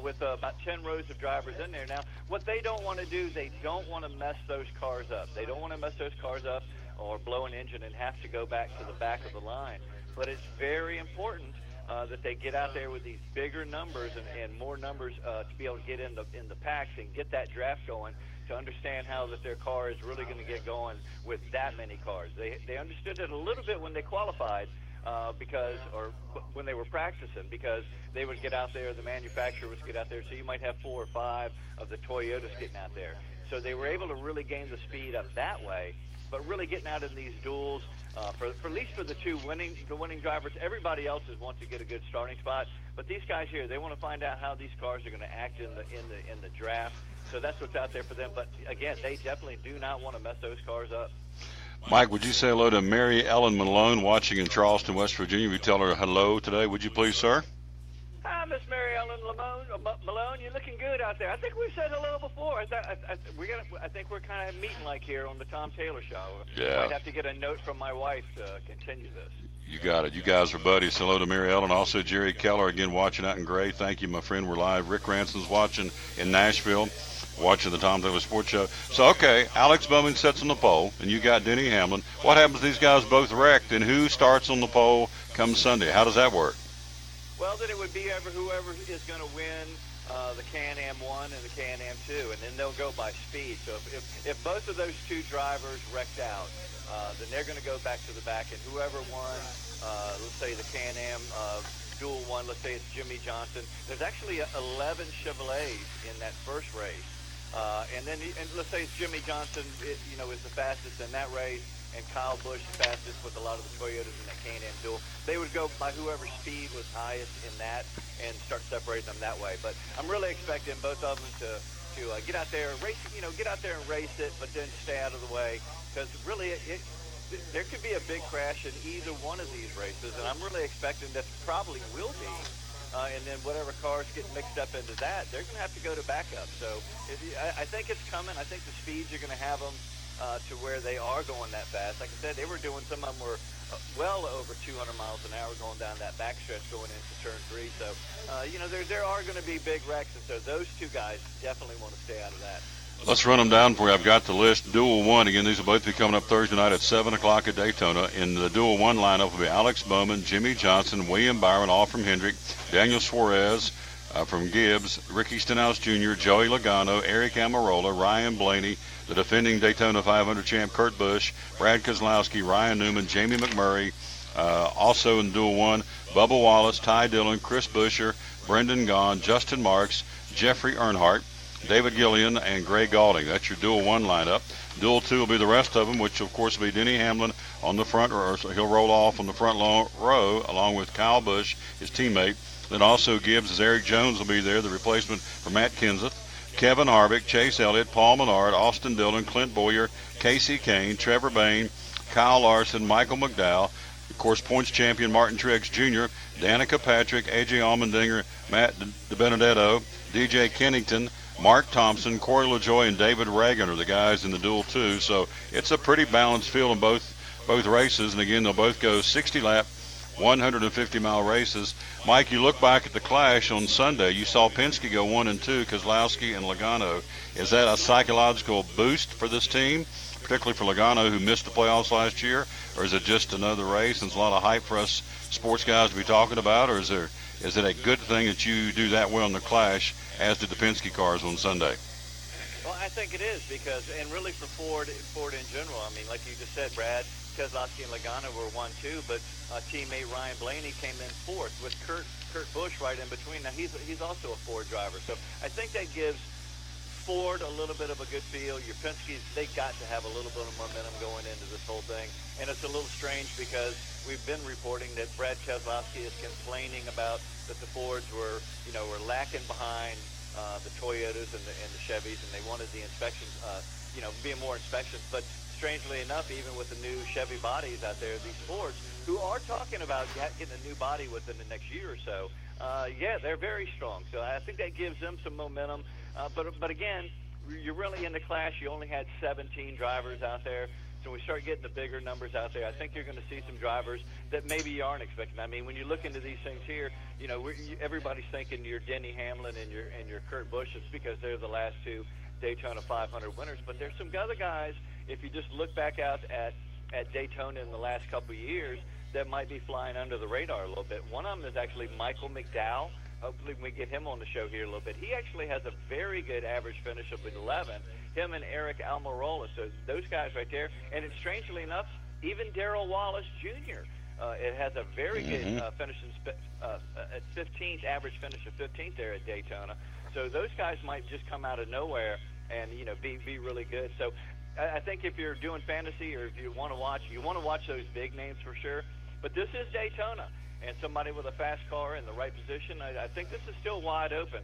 with about 10 rows of drivers in there. Now, what they don't want to do, they don't want to mess those cars up. They don't want to mess those cars up or blow an engine and have to go back to the back of the line. But it's very important that they get out there with these bigger numbers and more numbers to be able to get in the packs and get that draft going, to understand how that their car is really going to get going with that many cars. They understood it a little bit when they qualified when they were practicing, because they would get out there, the manufacturer would get out there, so you might have 4 or 5 of the Toyotas getting out there. So they were able to really gain the speed up that way, but really getting out in these duels, for at least for the winning drivers. Everybody else wants to get a good starting spot, but these guys here, they want to find out how these cars are going to act in the draft. So that's what's out there for them. But again, they definitely do not want to mess those cars up. Mike, would you say hello to Mary Ellen Malone watching in Charleston, West Virginia? We tell her hello today, would you please, sir? Hi, Miss Mary Ellen Malone. You're looking good out there. I think we said hello before. I think we're kind of meeting like here on the Tom Taylor Show. Yeah. I might have to get a note from my wife to continue this. You got it. You guys are buddies. Hello to Mary Ellen. Also, Jerry Keller, again, watching out in Gray. Thank you, my friend. We're live. Rick Ranson's watching in Nashville, watching the Tom Taylor Sports Show. So, okay, Alex Bowman sets on the pole, and you got Denny Hamlin. What happens if these guys both wrecked, and who starts on the pole come Sunday? How does that work? Well, then it would be whoever is going to win the Can-Am 1 and the Can-Am 2, and then they'll go by speed. So if both of those 2 drivers wrecked out, then they're going to go back to the back, and whoever won, let's say the Can-Am dual 1, let's say it's Jimmy Johnson. There's actually 11 Chevrolets in that first race, and let's say it's Jimmy Johnson, is the fastest in that race, and Kyle Busch the fastest with a lot of the Toyotas in that Can-Am duel. They would go by whoever speed was highest in that and start separating them that way. But I'm really expecting both of them to get out there and race, get out there and race it, but then stay out of the way, because really there could be a big crash in either one of these races, and I'm really expecting that probably will be. And then whatever cars get mixed up into that, they're going to have to go to backup. So I think it's coming. I think the speeds are going to have them to where they are going that fast. Like I said, some of them were well over 200 miles an hour going down that backstretch going into turn 3. So, there are going to be big wrecks, and so those 2 guys definitely want to stay out of that. Let's run them down for you. I've got the list. Duel 1, again, these will both be coming up Thursday night at 7 o'clock at Daytona. In the Duel 1 lineup will be Alex Bowman, Jimmy Johnson, William Byron, all from Hendrick, Daniel Suarez from Gibbs, Ricky Stenhouse Jr., Joey Logano, Eric Amarola, Ryan Blaney, the defending Daytona 500 champ Kurt Busch, Brad Keselowski, Ryan Newman, Jamie McMurray. Also in Duel 1, Bubba Wallace, Ty Dillon, Chris Buescher, Brendan Gaughan, Justin Marks, Jeffrey Earnhardt, David Gillian, and Gray Gaulding. That's your Duel 1 lineup. Duel 2 will be the rest of them, which of course will be Denny Hamlin on the front row. So he'll roll off on the front row along with Kyle Busch, his teammate. Then also Gibbs, as Eric Jones will be there, the replacement for Matt Kenseth. Kevin Harvick, Chase Elliott, Paul Menard, Austin Dillon, Clint Bowyer, Casey Kane, Trevor Bayne, Kyle Larson, Michael McDowell, of course, points champion Martin Truex Jr., Danica Patrick, A.J. Allmendinger, Matt DiBenedetto, D.J. Kennington, Mark Thompson, Corey LaJoy, and David Reagan are the guys in the duel too. So it's a pretty balanced field in both races. And again, they'll both go 60-lap, 150-mile races. Mike, you look back at the clash on Sunday. You saw Penske go 1 and 2, Kozlowski and Logano. Is that a psychological boost for this team, particularly for Logano, who missed the playoffs last year, or is it just another race and it's a lot of hype for us sports guys to be talking about, or is it a good thing that you do that well in the clash, as did the Penske cars on Sunday? Well, I think it is because, and really for Ford in general, I mean, like you just said, Brad, Keselowski and Logano were 1-2, but teammate Ryan Blaney came in fourth with Kurt Busch right in between. Now, he's also a Ford driver, so I think that gives Ford a little bit of a good feel. Your Penske's, they got to have a little bit of momentum going into this whole thing, and it's a little strange because we've been reporting that Brad Keselowski is complaining about that the Fords were lacking behind the Toyotas and the Chevys, and they wanted the inspections, being more inspections. But strangely enough, even with the new Chevy bodies out there, these Fords, who are talking about getting a new body within the next year or so, they're very strong. So I think that gives them some momentum. But again, you're really in the clash. You only had 17 drivers out there. So we start getting the bigger numbers out there. I think you're going to see some drivers that maybe you aren't expecting. I mean, when you look into these things here, everybody's thinking you're Denny Hamlin and you're Kurt Busch. It's because they're the last two Daytona 500 winners. But there's some other guys, if you just look back out at Daytona in the last couple of years, that might be flying under the radar a little bit. One of them is actually Michael McDowell. Hopefully we get him on the show here a little bit. He actually has a very good average finish of 11. Him and Eric Almirola, so those guys right there. And it's strangely enough, even Darrell Wallace Jr. It has a very good finish at 15th, average finish of 15th there at Daytona. So those guys might just come out of nowhere and be really good. So I think if you're doing fantasy or if you want to watch those big names for sure. But this is Daytona, and somebody with a fast car in the right position, I think this is still wide open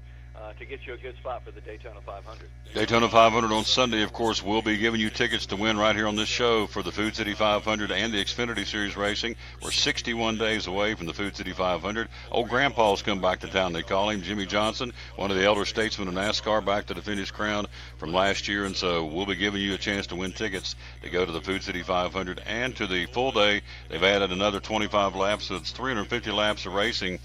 to get you a good spot for the Daytona 500. Daytona 500 on Sunday, of course, we'll be giving you tickets to win right here on this show for the Food City 500 and the Xfinity Series racing. We're 61 days away from the Food City 500. Old Grandpa's come back to town, they call him, Jimmy Johnson, one of the elder statesmen of NASCAR, back to the Finished Crown from last year. And so we'll be giving you a chance to win tickets to go to the Food City 500 and to the full day. They've added another 25 laps, so it's 450 laps of racing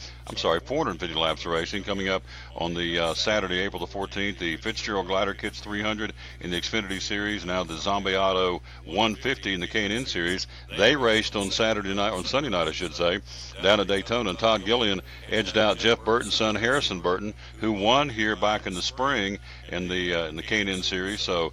coming up on the Saturday, April the 14th. The Fitzgerald Glider Kits 300 in the Xfinity Series, now the Zombie Auto 150 in the K&N Series. They raced on Sunday night, I should say, down at Daytona, and Todd Gillian edged out Jeff Burton's son, Harrison Burton, who won here back in the spring in the K&N Series. So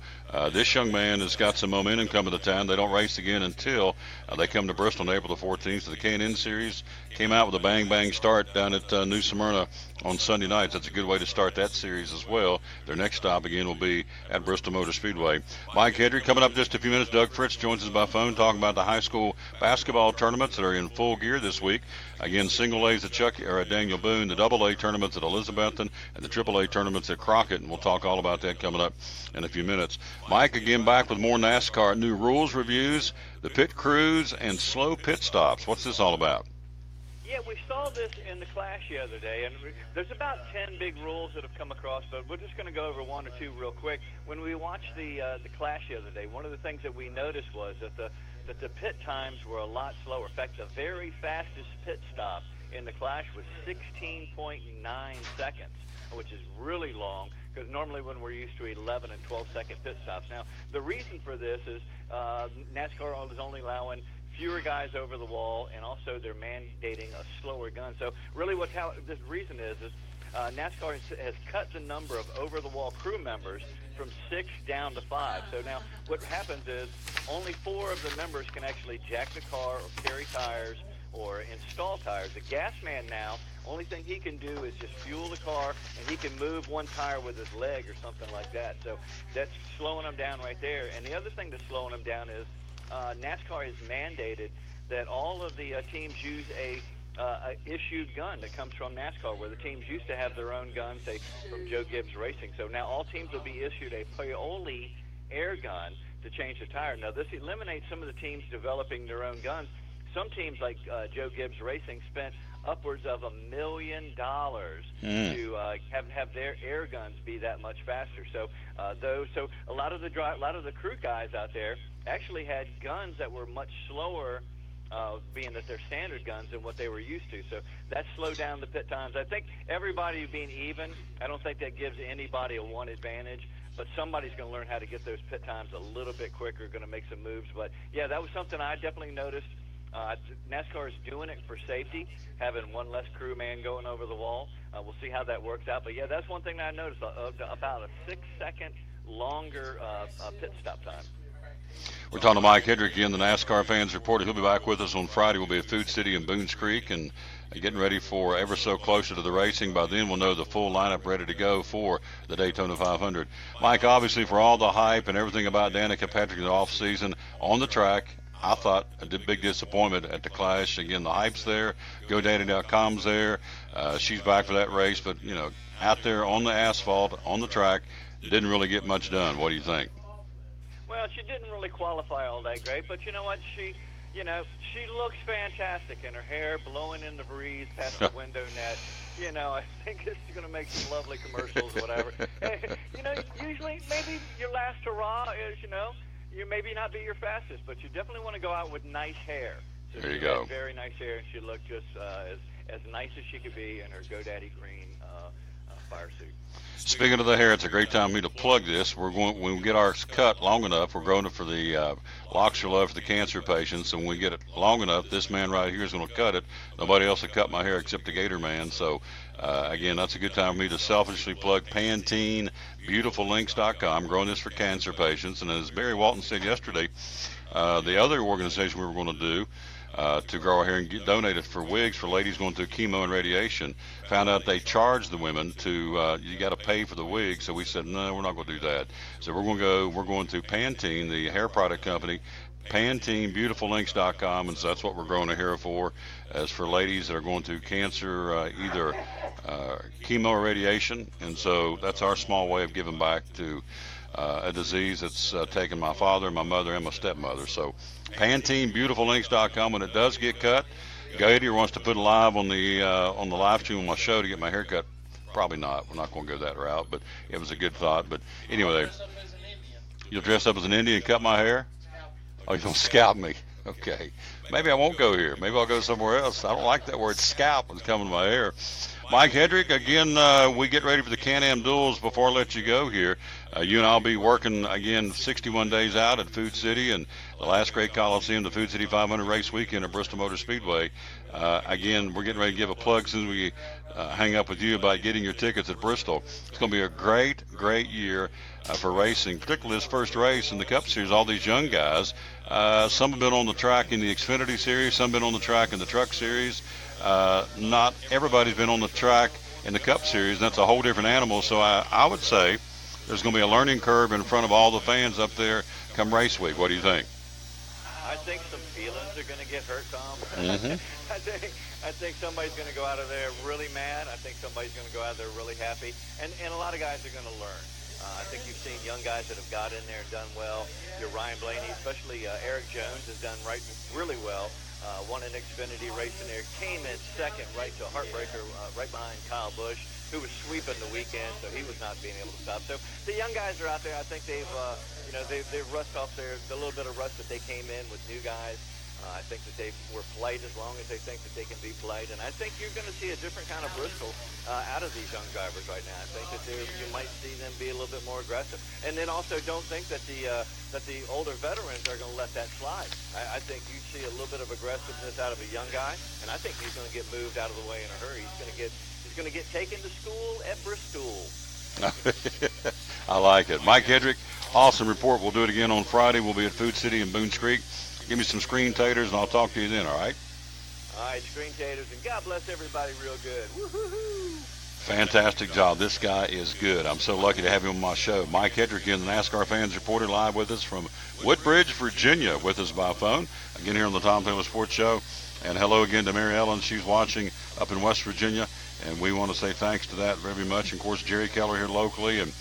this young man has got some momentum coming to town. They don't race again until they come to Bristol on April the 14th. So the K&N Series came out with a bang start down at New Smyrna on Sunday nights. That's a good way to start that series as well. Their next stop again will be at Bristol Motor Speedway. Mike Hedrick coming up just a few minutes. Doug Fritz joins us by phone talking about the high school basketball tournaments that are in full gear this week. Again, single A's at Daniel Boone, the double A tournaments at Elizabethton, and the triple A tournaments at Crockett, and we'll talk all about that coming up in a few minutes. Mike again back with more NASCAR new rules reviews, the pit crews, and slow pit stops. What's this all about? Yeah, we saw this in the Clash the other day, and there's about 10 big rules that have come across, but we're just going to go over one or two real quick. When we watched the Clash the other day, one of the things that we noticed was that the pit times were a lot slower. In fact, the very fastest pit stop in the Clash was 16.9 seconds, which is really long, because normally when we're used to 11 and 12-second pit stops. Now, the reason for this is NASCAR is only allowing fewer guys over the wall, and also they're mandating a slower gun. So really the reason is NASCAR has cut the number of over-the-wall crew members from 6 down to 5. So now what happens is only 4 of the members can actually jack the car or carry tires or install tires. The gas man now, only thing he can do is just fuel the car, and he can move one tire with his leg or something like that. So that's slowing them down right there. And the other thing that's slowing them down is NASCAR has mandated that all of the teams use a issued gun that comes from NASCAR, where the teams used to have their own gun, say from Joe Gibbs Racing. So now all teams will be issued a Paoli air gun to change the tire. Now this eliminates some of the teams developing their own guns. some teams like Joe Gibbs Racing spent upwards of $1 million to have their air guns be that much faster. So so a lot of the crew guys out there actually had guns that were much slower, being that they're standard guns, than what they were used to. So that slowed down the pit times. I think everybody being even, I don't think that gives anybody a one advantage, but somebody's going to learn how to get those pit times a little bit quicker, going to make some moves. But, yeah, that was something I definitely noticed. NASCAR is doing it for safety, having one less crewman going over the wall. We'll see how that works out. But, yeah, that's one thing that I noticed, about a 6-second longer pit stop time. We're talking to Mike Hedrick again, the NASCAR Fans Reporter. He'll be back with us on Friday. We'll be at Food City in Boones Creek and getting ready for ever so closer to the racing. By then, we'll know the full lineup ready to go for the Daytona 500. Mike, obviously, for all the hype and everything about Danica Patrick in the offseason, on the track, I thought a big disappointment at the Clash. Again, the hype's there. GoDaddy.com's there. She's back for that race. But, you know, out there on the asphalt, on the track, didn't really get much done. What do you think? Well, she didn't really qualify all that great, but you know what? She looks fantastic, and her hair blowing in the breeze past the window net. You know, I think it's going to make some lovely commercials or whatever. You know, usually maybe your last hurrah is, you maybe not be your fastest, but you definitely want to go out with nice hair. So there you she go. had very nice hair, and she looked just as nice as she could be in her GoDaddy green fire suit. Speaking of the hair, it's a great time for me to plug this. When we get ours cut long enough, we're going for the Locks for Love for the cancer patients, and when we get it long enough, this man right here is going to cut it. Nobody else will cut my hair except the Gator Man. So, again, that's a good time for me to selfishly plug Pantene, BeautifulLinks.com, growing this for cancer patients. And as Barry Walton said yesterday, the other organization we were going to do to grow our hair and donate it for wigs for ladies going through chemo and radiation, found out they charge the women to you got to pay for the wig. So we said, no, we're not going to do that. So we're going to Pantene, the hair product company, Pantene, BeautifulLinks.com, and so that's what we're growing a hair for, as for ladies that are going through cancer, either chemo or radiation. And so that's our small way of giving back to a disease that's taken my father, my mother, and my stepmother. So Pantene, BeautifulLinks.com. When it does get cut, Gator wants to put it live on the live stream on my show to get my hair cut. Probably not. We're not going to go that route, but it was a good thought. But anyway, you'll dress up as an Indian and cut my hair? Oh, you're going to scalp me. Okay. Maybe I won't go here. Maybe I'll go somewhere else. I don't like that word scalp when it's coming to my hair. Mike Hedrick, again, we get ready for the Can-Am duels. Before I let you go here, you and I'll be working, again, 61 days out at Food City and the last great Coliseum, the Food City 500 race weekend at Bristol Motor Speedway. Again, we're getting ready to give a plug as soon as we hang up with you about getting your tickets at Bristol. It's going to be a great, great year for racing, particularly this first race in the Cup Series. All these young guys, some have been on the track in the Xfinity Series, some have been on the track in the Truck Series. Not everybody's been on the track in the Cup Series, and that's a whole different animal. So I would say there's going to be a learning curve in front of all the fans up there come race week. What do you think? I think some feelings are going to get hurt, Tom. Mm-hmm. I think somebody's going to go out of there really mad. I think somebody's going to go out of there really happy. And a lot of guys are going to learn. I think you've seen young guys that have got in there and done well. Your Ryan Blaney, especially Eric Jones, has done really well. Won an Xfinity race in there, came in second right to a heartbreaker right behind Kyle Busch, who was sweeping the weekend, so he was not being able to stop. So the young guys are out there. I think they've rust off the little bit of rust that they came in with new guys. I think that they were polite as long as they think that they can be polite, and I think you're going to see a different kind of Bristol out of these young drivers right now. I think that you might see them be a little bit more aggressive, and then also don't think that the older veterans are going to let that slide. I think you see a little bit of aggressiveness out of a young guy, and I think he's going to get moved out of the way in a hurry. He's going to get taken to school at Bristol. I like it. Mike Hedrick, awesome report. We'll do it again on Friday. We'll be at Food City in Boones Creek. Give me some screen taters, and I'll talk to you then, all right? All right, screen taters, and God bless everybody real good. Woo-hoo-hoo. Fantastic job. This guy is good. I'm so lucky to have him on my show. Mike Hedrick, the NASCAR Fans Reporter, live with us from Woodbridge, Virginia, with us by phone. Again, here on the Tom Taylor Sports Show. And hello again to Mary Ellen. She's watching up in West Virginia, and we want to say thanks to that very much. And, of course, Jerry Keller here locally, and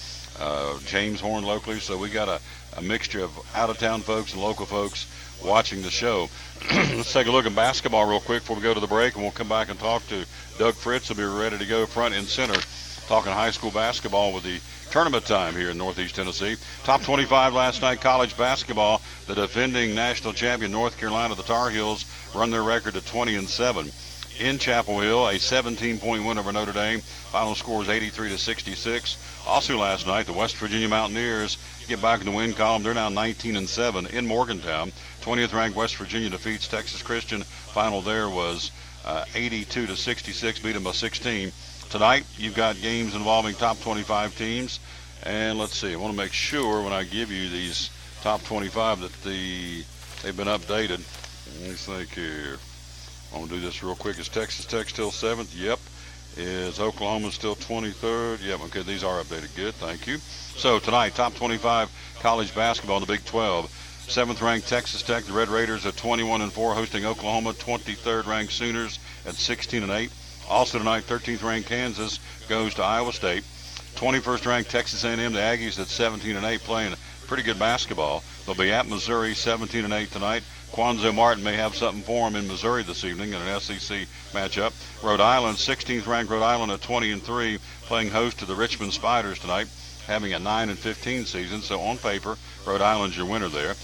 James Horn locally. So we got a mixture of out-of-town folks and local folks watching the show. Let's take a look at basketball real quick before we go to the break, and we'll come back and talk to Doug Fritz. He'll be ready to go front and center, talking high school basketball with the tournament time here in Northeast Tennessee. Top 25 last night, college basketball. The defending national champion North Carolina, the Tar Heels, run their record to 20-7. In Chapel Hill, a 17-point win over Notre Dame. Final score is 83-66. Also last night, the West Virginia Mountaineers get back in the win column. They're now 19-7 in Morgantown. 20th ranked West Virginia defeats Texas Christian. Final there was 82-66, beat them by 16. Tonight, you've got games involving top 25 teams. And let's see, I want to make sure when I give you these top 25 that they've been updated. Let me think here. I want to do this real quick. Is Texas Tech still 7th? Yep. Is Oklahoma still 23rd? Yep. Okay, these are updated. Good, thank you. So tonight, top 25 college basketball in the Big 12. 7th ranked Texas Tech, the Red Raiders at 21-4, hosting Oklahoma. 23rd ranked Sooners at 16-8. Also tonight, 13th ranked Kansas goes to Iowa State. 21st ranked Texas A&M, the Aggies at 17-8, playing pretty good basketball. They'll be at Missouri 17-8 tonight. Quanzo Martin may have something for him in Missouri this evening in an SEC matchup. Rhode Island, 16th ranked Rhode Island at 20-3, playing host to the Richmond Spiders tonight, having a 9-15 season. So on paper, Rhode Island's your winner there.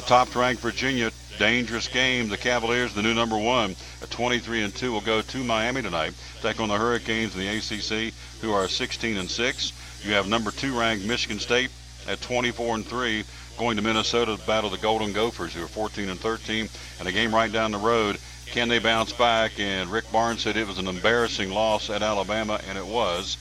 Top ranked Virginia, dangerous game. The Cavaliers, the new number 1 at 23-2, will go to Miami tonight, take on the Hurricanes in the ACC, who are 16-6. You have number 2 ranked Michigan State at 24-3, going to Minnesota to battle the Golden Gophers, who are 14-13, and a game right down the road. Can they bounce back? And Rick Barnes said it was an embarrassing loss at Alabama, and it was.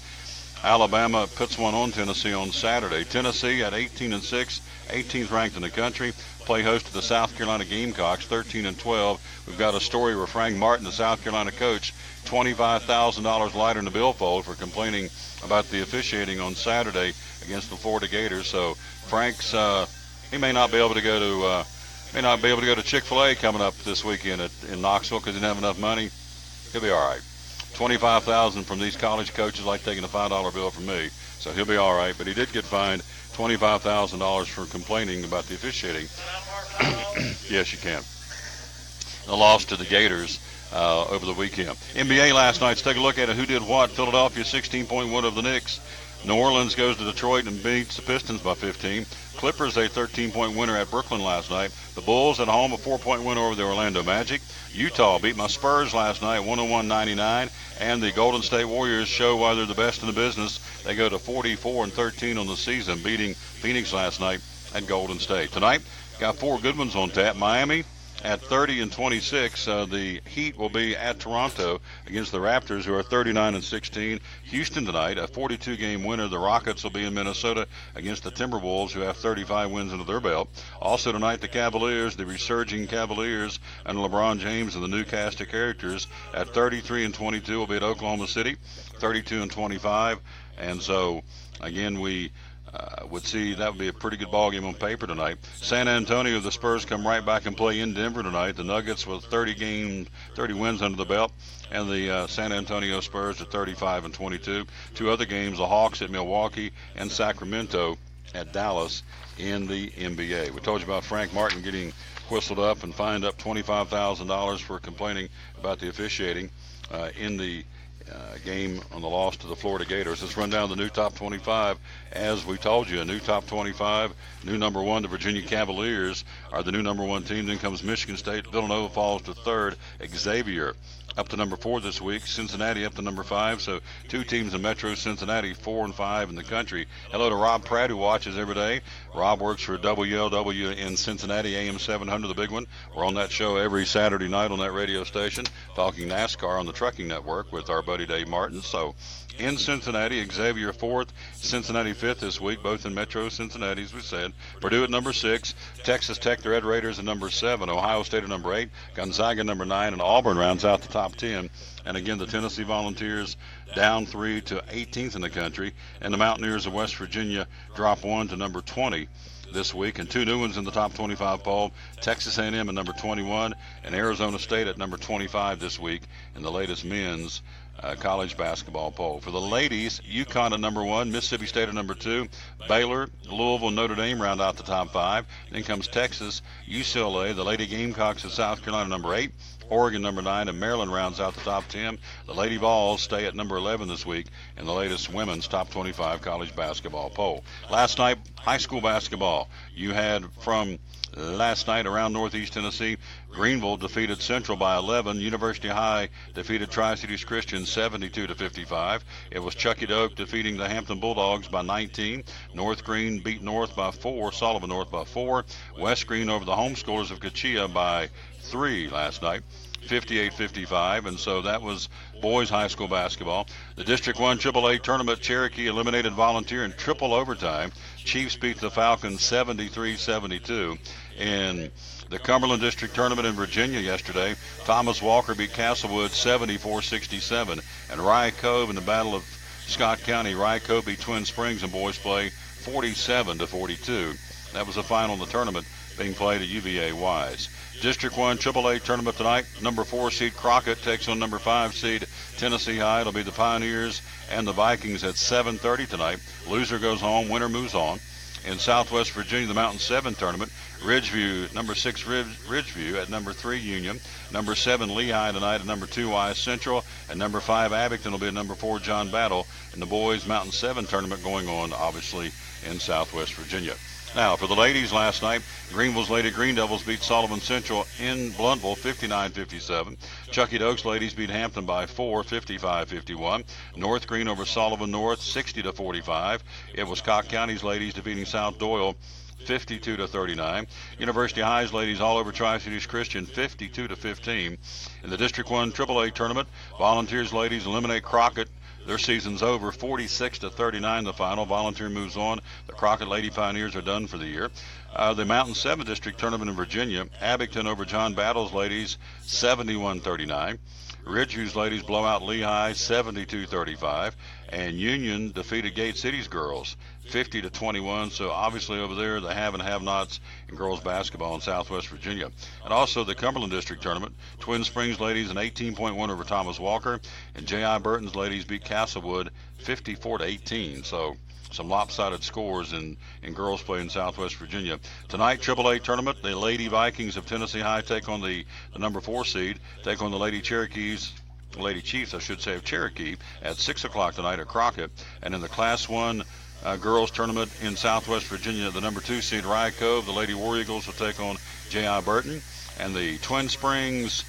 Alabama puts one on Tennessee on Saturday. Tennessee at 18-6, 18th ranked in the country, play host to the South Carolina Gamecocks, 13-12. We've got a story where Frank Martin, the South Carolina coach, $25,000 lighter in the billfold for complaining about the officiating on Saturday against the Florida Gators. So Frank's he may not be able to go to Chick-fil-A coming up this weekend in Knoxville because he didn't have enough money. He'll be all right. $25,000 from these college coaches like taking a $5 bill from me, so he'll be all right. But he did get fined $25,000 for complaining about the officiating. Yes, you can. The loss to the Gators over the weekend. NBA last night. Let's take a look at it. Who did what? Philadelphia 16-point win over the Knicks. New Orleans goes to Detroit and beats the Pistons by 15. Clippers a 13-point winner at Brooklyn last night. The Bulls at home a 4-point winner over the Orlando Magic. Utah beat my Spurs last night 101-99. And the Golden State Warriors show why they're the best in the business. They go to 44-13 on the season, beating Phoenix last night at Golden State. Tonight, got 4 good ones on tap. Miami at 30-26. The Heat will be at Toronto against the Raptors, who are 39-16. Houston tonight, a 42-game winner. The Rockets will be in Minnesota against the Timberwolves, who have 35 wins under their belt. Also tonight, the Cavaliers, the resurging Cavaliers, and LeBron James and the new cast of characters at 33-22 will be at Oklahoma City, 32-25. And so, again, we would see that would be a pretty good ball game on paper tonight. San Antonio, the Spurs come right back and play in Denver tonight. The Nuggets with 30 wins under the belt, and the San Antonio Spurs at 35-22. 2 other games, the Hawks at Milwaukee and Sacramento at Dallas in the NBA. We told you about Frank Martin getting whistled up and fined up $25,000 for complaining about the officiating in the game on the loss to the Florida Gators. Let's run down the new top 25. As we told you, a new top 25. New number 1, the Virginia Cavaliers are the new number 1 team. Then comes Michigan State. Villanova falls to 3rd. Xavier up to number 4 this week. Cincinnati up to number 5. So 2 teams in Metro Cincinnati, 4 and 5 in the country. Hello to Rob Pratt, who watches every day. Rob works for WLW in Cincinnati, AM 700, the big one. We're on that show every Saturday night on that radio station, talking NASCAR on the Trucking Network with our buddy Dave Martin. So in Cincinnati, Xavier 4th, Cincinnati 5th this week, both in Metro Cincinnati, as we said. Purdue at number 6, Texas Tech, the Red Raiders at number 7, Ohio State at number 8, Gonzaga number 9, and Auburn rounds out the top 10. And again, the Tennessee Volunteers down 3 to 18th in the country, and the Mountaineers of West Virginia drop 1 to number 20 this week. And 2 new ones in the top 25 poll, Texas A&M at number 21 and Arizona State at number 25 this week in the latest men's college basketball poll. For the ladies, UConn at number 1, Mississippi State at number 2, Baylor, Louisville, Notre Dame round out the top 5. Then comes Texas, UCLA, the Lady Gamecocks at South Carolina number 8, Oregon number 9, and Maryland rounds out the top 10. The Lady Vols stay at number 11 this week in the latest women's top 25 college basketball poll. Last night, high school basketball. You had from last night around Northeast Tennessee, Greenville defeated Central by 11. University High defeated Tri-Cities Christian 72-55. It was Chucky Oak defeating the Hampton Bulldogs by 19. North Green beat North by 4. Sullivan North by 4. West Green over the homeschoolers of Kachia by 3 last night, 58-55, and so that was boys high school basketball. The District 1 AAA tournament, Cherokee eliminated Volunteer in triple overtime. Chiefs beat the Falcons 73-72. In the Cumberland District tournament in Virginia yesterday, Thomas Walker beat Castlewood 74-67, and Rye Cove in the Battle of Scott County, Rye Cove beat Twin Springs in boys play 47-42. That was the final in the tournament being played at UVA Wise. District 1 AAA tournament tonight. Number 4 seed Crockett takes on number 5 seed Tennessee High. It'll be the Pioneers and the Vikings at 7:30 tonight. Loser goes home, winner moves on. In Southwest Virginia, the Mountain 7 tournament, Ridgeview, number 6 Ridgeview at number 3 Union, number 7 Lehigh tonight at number 2 Wise Central, and number 5 Abington will be at number 4 John Battle in the boys Mountain 7 tournament going on, obviously, in Southwest Virginia. Now, for the ladies last night, Greenville's Lady Green Devils beat Sullivan Central in Blountville 59-57. Chucky Oaks ladies beat Hampton by 4, 55-51. North Green over Sullivan North 60-45. It was Cock County's ladies defeating South Doyle 52-39. University High's ladies all over Tri-Cities Christian 52-15. In the District 1 AAA tournament, Volunteers ladies eliminate Crockett. Their season's over, 46-39 the final. Volunteer moves on. The Crockett Lady Pioneers are done for the year. The Mountain 7 District Tournament in Virginia, Abington over John Battle's ladies, 71-39. Ridgeview's ladies blow out Lehigh, 72-35. And Union defeated Gate City's girls, 50-21. So obviously over there, the have and have-nots in girls basketball in Southwest Virginia. And also the Cumberland District Tournament, Twin Springs ladies an 18-point over Thomas Walker, and J.I. Burton's ladies beat Castlewood 54-18. So some lopsided scores in girls play in Southwest Virginia. Tonight, AAA tournament, the Lady Vikings of Tennessee High take on the number 4 seed, take on the Lady Chiefs, I should say, of Cherokee at 6 o'clock tonight at Crockett. And in the Class 1 girls tournament in Southwest Virginia, the number 2 seed Rye Cove, the Lady War Eagles will take on J.I. Burton. And the Twin Springs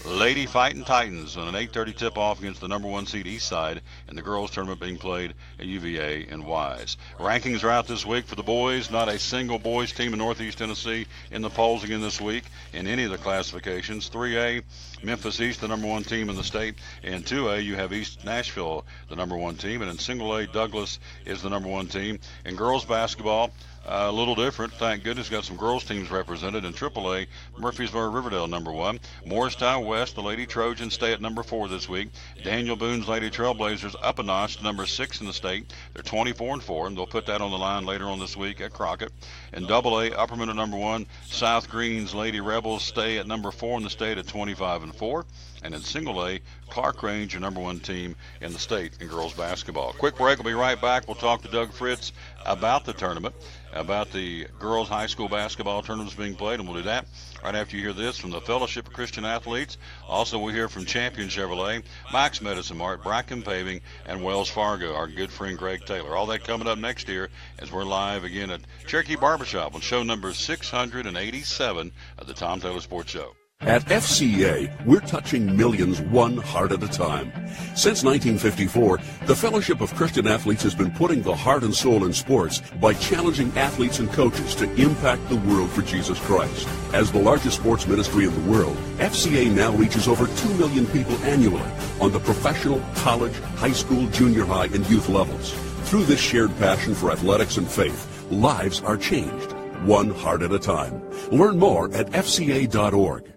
Lady Fighting Titans on an 8:30 tip-off against the number 1 seed Eastside, and the girls tournament being played at UVA and Wise. Rankings are out this week for the boys. Not a single boys team in Northeast Tennessee in the polls again this week in any of the classifications. 3A, Memphis East, the number 1 team in the state. And 2A, you have East Nashville, the number 1 team. And in single A, Douglas is the number 1 team. In girls basketball, a little different. Thank goodness, got some girls teams represented. In AAA, Murfreesboro Riverdale number 1. Morristown West, the Lady Trojans stay at number 4 this week. Daniel Boone's Lady Trailblazers up a notch to number 6 in the state. They're 24-4, and they'll put that on the line later on this week at Crockett. In AA, Upperman at number 1. South Green's Lady Rebels stay at number 4 in the state at 25-4. And in single A, Clark Range, your number 1 team in the state in girls basketball. Quick break. We'll be right back. We'll talk to Doug Fritz about the tournament, about the girls high school basketball tournaments being played, and we'll do that right after you hear this from the Fellowship of Christian Athletes. Also, we'll hear from Champion Chevrolet, Mike's Medicine Mart, Bracken Paving, and Wells Fargo, our good friend Greg Taylor. All that coming up next year as we're live again at Cherokee Barbershop on show number 687 of the Tom Taylor Sports Show. At FCA, we're touching millions one heart at a time. Since 1954, the Fellowship of Christian Athletes has been putting the heart and soul in sports by challenging athletes and coaches to impact the world for Jesus Christ. As the largest sports ministry in the world, FCA now reaches over 2 million people annually on the professional, college, high school, junior high, and youth levels. Through this shared passion for athletics and faith, lives are changed, one heart at a time. Learn more at fca.org.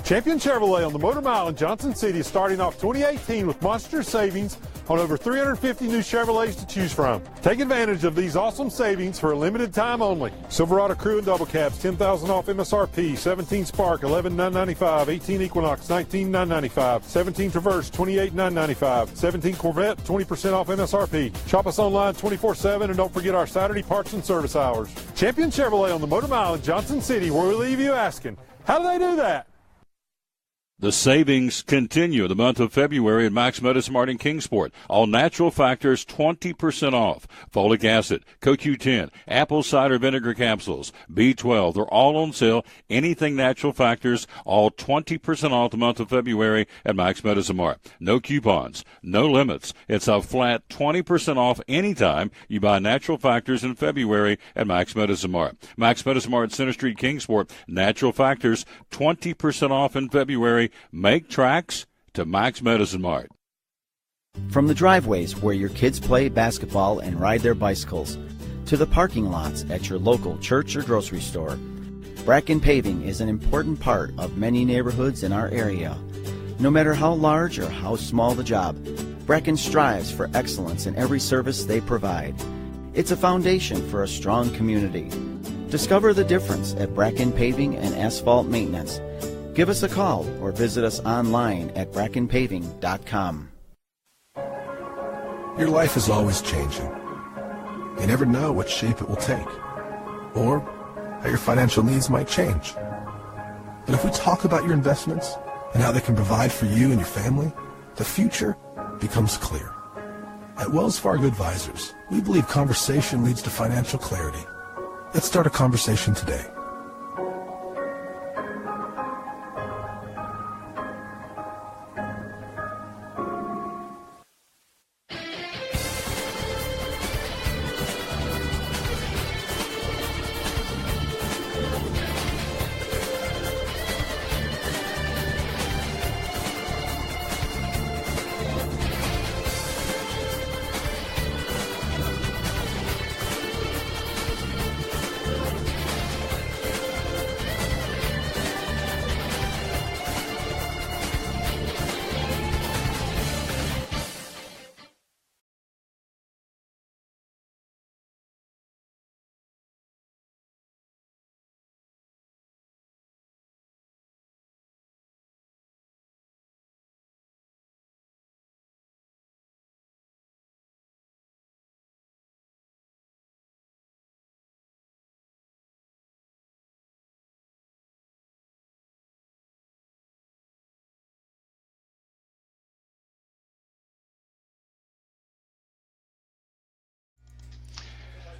Champion Chevrolet on the Motor Mile in Johnson City is starting off 2018 with monster savings on over 350 new Chevrolets to choose from. Take advantage of these awesome savings for a limited time only. Silverado Crew and Double Cabs, $10,000 off MSRP. 17 Spark, $11,995. 18 Equinox, $19,995. 17 Traverse, $28,995. 17 Corvette, 20% off MSRP. Shop us online 24/7 and don't forget our Saturday parts and service hours. Champion Chevrolet on the Motor Mile in Johnson City, where we leave you asking, how do they do that? The savings continue the month of February at Max Medicine in Kingsport. All natural factors 20% off. Folic acid, CoQ10, apple cider vinegar capsules, B12. They're all on sale. Anything natural factors, all 20% off the month of February at Max Medicine Mart. No coupons, no limits. It's a flat 20% off anytime you buy natural factors in February at Max Medicine Mart. Max Medicine Mart, Center Street, Kingsport. Natural factors 20% off in February. Make tracks to Max Medicine Mart. From the driveways where your kids play basketball and ride their bicycles, to the parking lots at your local church or grocery store, Bracken Paving is an important part of many neighborhoods in our area. No matter how large or how small the job, Bracken strives for excellence in every service they provide. It's a foundation for a strong community. Discover the difference at Bracken Paving and Asphalt Maintenance. Give us a call or visit us online at brackenpaving.com. Your life is always changing. You never know what shape it will take, or how your financial needs might change. But if we talk about your investments and how they can provide for you and your family, the future becomes clear. At Wells Fargo Advisors, we believe conversation leads to financial clarity. Let's start a conversation today.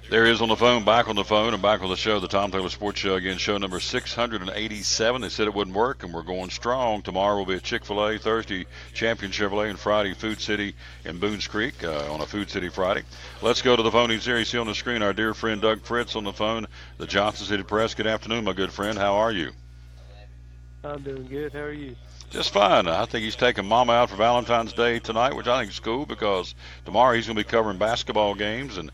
There is on the phone, back on the phone, and back on the show, the Tom Taylor Sports Show again, show number 687. They said it wouldn't work, and we're going strong. Tomorrow will be at Chick-fil-A, Thursday, Champion Chevrolet, and Friday, Food City in Boones Creek on a Food City Friday. Let's go to the phone. He's there. You see on the screen our dear friend Doug Fritz on the phone, the Johnson City Press. Good afternoon, my good friend. How are you? I'm doing good. How are you? Just fine. I think he's taking Mama out for Valentine's Day tonight, which I think is cool because tomorrow he's going to be covering basketball games and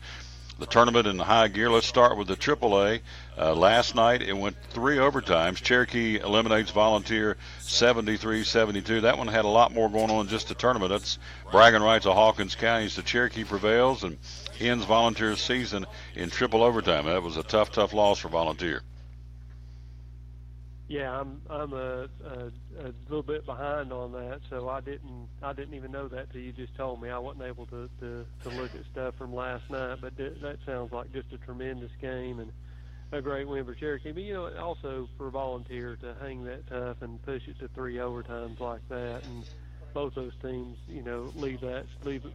the tournament in the high gear. Let's start with the AAA. Last night it went 3 overtimes. Cherokee eliminates Volunteer 73-72. That one had a lot more going on than just the tournament. That's bragging rights of Hawkins County. So Cherokee prevails and ends Volunteer's season in triple overtime. That was a tough loss for Volunteer. Yeah, I'm a little bit behind on that, so I didn't even know that till you just told me. I wasn't able to look at stuff from last night, but that sounds like just a tremendous game and a great win for Cherokee. But also for Volunteer to hang that tough and push it to 3 overtimes like that, and both those teams,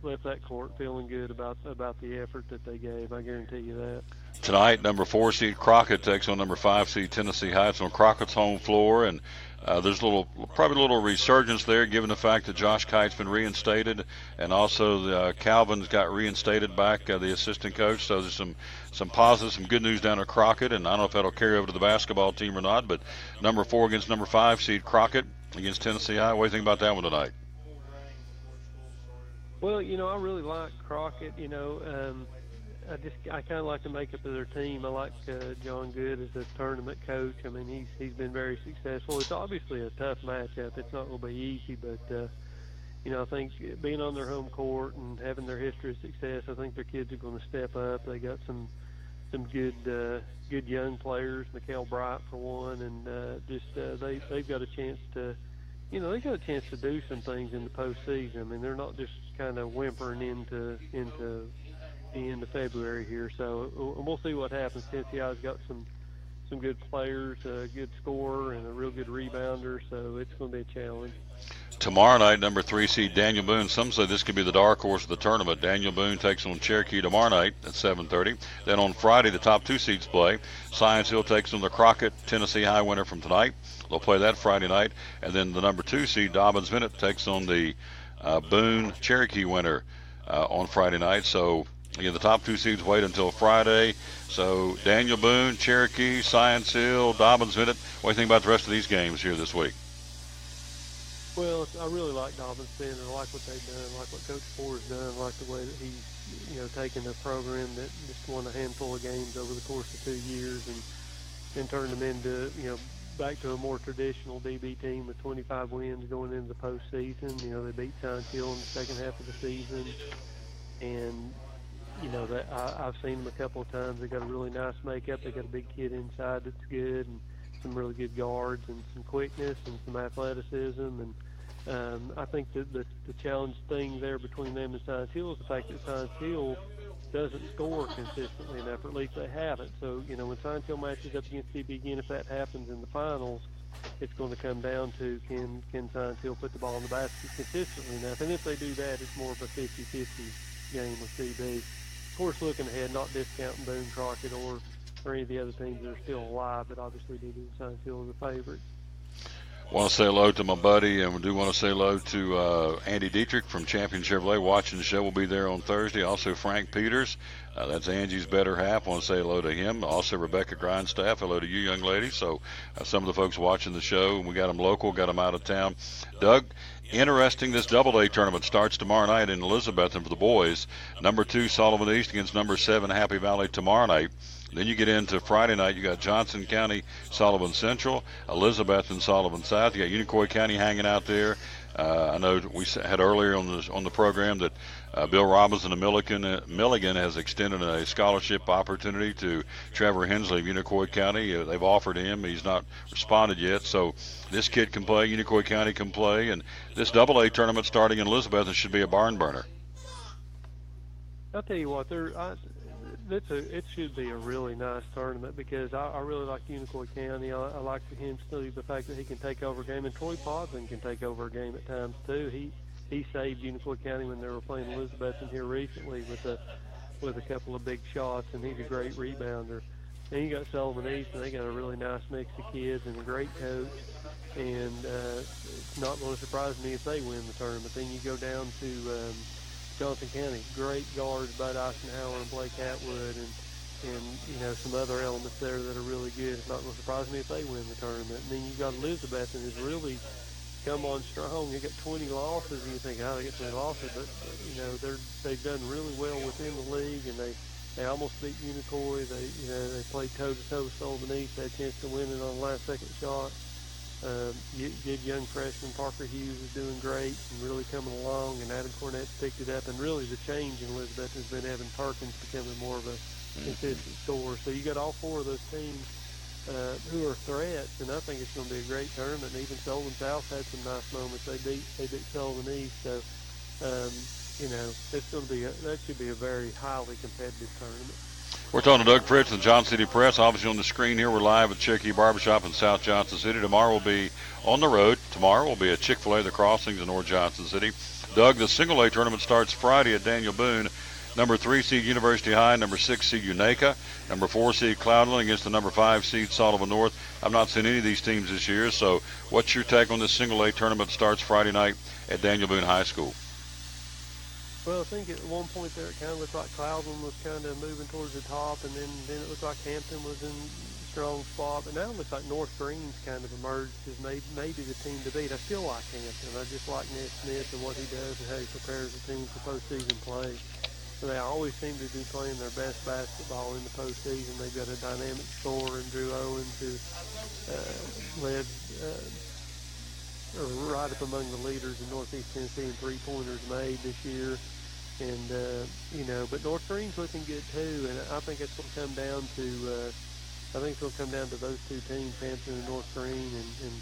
left that court feeling good about the effort that they gave. I guarantee you that. Tonight, number 4 seed Crockett takes on number 5 seed Tennessee Heights on Crockett's home floor, and there's probably a little resurgence there given the fact that Josh Kite's been reinstated, and also Calvin's got reinstated back, the assistant coach. So there's some positive, some good news down at Crockett, and I don't know if that'll carry over to the basketball team or not, but number 4 against number 5 seed Crockett against Tennessee High. What do you think about that one tonight? Well, I really like Crockett. I kind of like the makeup of their team. I like John Good as a tournament coach. I mean, he's been very successful. It's obviously a tough matchup. It's not going to be easy, but I think being on their home court and having their history of success, I think their kids are going to step up. They got some good young players, Mikael Bright for one, and they've got a chance to. They got a chance to do some things in the postseason. I mean, they're not just kind of whimpering into the end of February here. So we'll see what happens. Tennessee's got some good players, a good scorer, and a real good rebounder. So it's going to be a challenge. Tomorrow night, number 3 seed Daniel Boone. Some say this could be the dark horse of the tournament. Daniel Boone takes on Cherokee tomorrow night at 7:30. Then on Friday, the top 2 seeds play. Science Hill takes on the Crockett Tennessee High winner from tonight. They'll play that Friday night. And then the number 2 seed Dobbins Bennett takes on the Boone Cherokee winner on Friday night. So again, the top 2 seeds wait until Friday. So Daniel Boone, Cherokee, Science Hill, Dobbins Bennett. What do you think about the rest of these games here this week? Well, I really like Dobbins Bennett. I like what they've done. I like what Coach Ford's done. I like the way that he's, taken a program that just won a handful of games over the course of 2 years and turned them into, back to a more traditional DB team with 25 wins going into the postseason. They beat Science Hill in the second half of the season. And, I've seen them a couple of times. They got a really nice makeup. They got a big kid inside that's good, and some really good guards and some quickness and some athleticism. And I think that the challenge thing there between them and Science Hill is the fact that Science Hill doesn't score consistently enough, or at least they haven't. So, when Science Hill matches up against DB again, if that happens in the finals, it's going to come down to can Science Hill put the ball in the basket consistently enough. And if they do that, it's more of a 50-50 game with DB. Of course, looking ahead, not discounting Boone, Crockett, or any of the other teams that are still alive, but obviously DB and Science Hill are the favorites. Want to say hello to my buddy, and we do want to say hello to Andy Dietrich from Champion Chevrolet watching the show. We'll be there on Thursday. Also, Frank Peters. That's Angie's better half. I want to say hello to him. Also, Rebecca Grindstaff. Hello to you, young lady. So, some of the folks watching the show, we got them local, got them out of town. Doug, interesting, this Double-A tournament starts tomorrow night in Elizabethton for the boys. Number 2, Sullivan East against number 7, Happy Valley tomorrow night. Then you get into Friday night. You got Johnson County, Sullivan Central, Elizabeth, and Sullivan South. You got Unicoi County hanging out there. I know we had earlier on the program that Bill Robinson of Milligan has extended a scholarship opportunity to Trevor Hensley of Unicoi County. They've offered him. He's not responded yet. So this kid can play. Unicoi County can play. And this Double-A tournament starting in Elizabeth should be a barn burner. I'll tell you what, it should be a really nice tournament because I really like Unicoi County. I like Hensley, the fact that he can take over a game, and Troy Podman can take over a game at times too. He saved Unicoi County when they were playing Elizabeth in here recently with a couple of big shots, and he's a great rebounder. And you got Sullivan East, and they got a really nice mix of kids and a great coach. And it's not going to surprise me if they win the tournament. Then you go down to Johnson County, great guards, Bud Eisenhower and Blake Atwood, and some other elements there that are really good. It's not going to surprise me if they win the tournament. And then you got Elizabeth, and has really come on strong. They got 20 losses, and you think, they get 20 losses, but they've done really well within the league, and they almost beat Unicoi. They played toe-to-toe with Sullivan East. They had a chance to win it on the last-second shot. Good young freshman Parker Hughes is doing great and really coming along, and Adam Cornett's picked it up. And really, the change in Elizabeth has been Evan Perkins becoming more of a consistent scorer. So you got all 4 of those teams who are threats, and I think it's going to be a great tournament. And even Sullivan South had some nice moments. They beat Sullivan East, so it's going to be that should be a very highly competitive tournament. We're talking to Doug Fritz of the Johnson City Press. Obviously on the screen here, we're live at Cherokee Barbershop in South Johnson City. Tomorrow we'll be on the road. Tomorrow we'll be at Chick-fil-A, The Crossings in North Johnson City. Doug, the Single-A tournament starts Friday at Daniel Boone. Number 3 seed University High, number 6 seed Unaka, number 4 seed Cloudland against the number 5 seed Sullivan North. I've not seen any of these teams this year, so what's your take on this Single-A tournament that starts Friday night at Daniel Boone High School? Well, I think at one point there it kind of looked like Cloudland was kind of moving towards the top, and then it looked like Hampton was in a strong spot. But now it looks like North Green's kind of emerged as maybe the team to beat. I still like Hampton. I just like Ned Smith and what he does and how he prepares the team for postseason play. they always seem to be playing their best basketball in the postseason. They've got a dynamic scorer in Drew Owens who led right up among the leaders in Northeast Tennessee in three-pointers made this year. And, but North Green's looking good too, and I think it's going to come down to those two teams, Hampton and North Green, and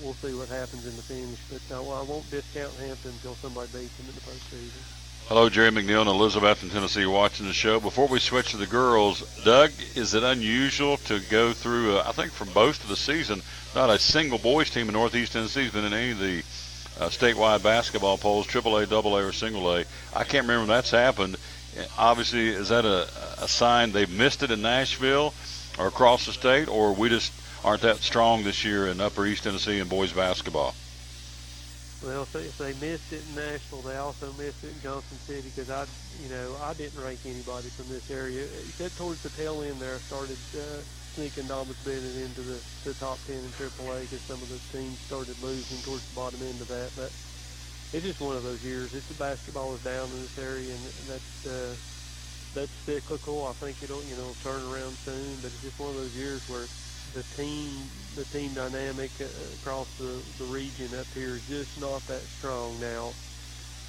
we'll see what happens in the finish. But I won't discount Hampton until somebody beats them in the postseason. Hello, Jerry McNeil and Elizabeth in Tennessee watching the show. Before we switch to the girls, Doug, is it unusual to go through, I think for most of the season, not a single boys team in Northeast Tennessee has been in any of the statewide basketball polls, AAA, AA, or single A? I can't remember when that's happened. Obviously, is that a sign they've missed it in Nashville or across the state, or we just aren't that strong this year in Upper East Tennessee in boys basketball? Well, if they missed it in Nashville, they also missed it in Johnson City because I didn't rank anybody from this area. Except towards the tail end there, I started sneaking Thomas Bennett into the top 10 in AAA because some of the teams started losing towards the bottom end of that. But it's just one of those years. The basketball is down in this area, and that's cyclical. I think it'll turn around soon, but it's just one of those years where the team dynamic across the region up here is just not that strong now.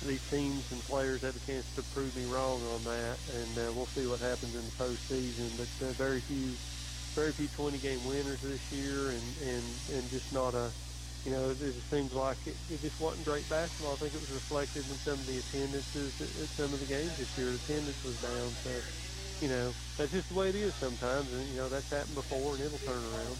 These teams and players have a chance to prove me wrong on that, and we'll see what happens in the postseason. But very few 20-game winners this year, and just not a, it just seems like it just wasn't great basketball. I think it was reflected in some of the attendances at some of the games this year. Attendance was down, so. That's just the way it is sometimes, and, that's happened before, and it'll turn around.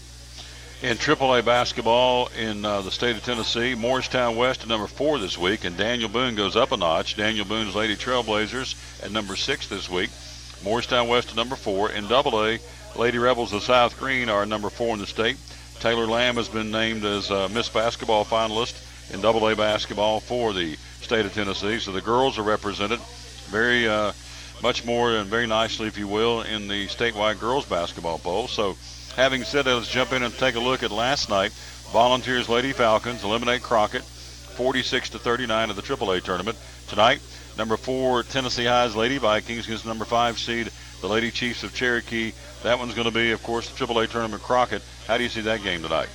In AAA basketball in the state of Tennessee, Morristown West at number 4 this week, and Daniel Boone goes up a notch. Daniel Boone's Lady Trailblazers at number 6 this week. Morristown West at number 4. In AA, Lady Rebels of South Green are number 4 in the state. Taylor Lamb has been named as Miss Basketball finalist in AA basketball for the state of Tennessee. So the girls are represented very much more and very nicely, if you will, in the statewide girls basketball poll. So having said that, let's jump in and take a look at last night. Volunteers Lady Falcons eliminate Crockett 46-39 of the AAA tournament. Tonight, number 4 Tennessee High's Lady Vikings against number 5 seed the Lady Chiefs of Cherokee. That one's going to be, of course, the AAA tournament Crockett. How do you see that game tonight?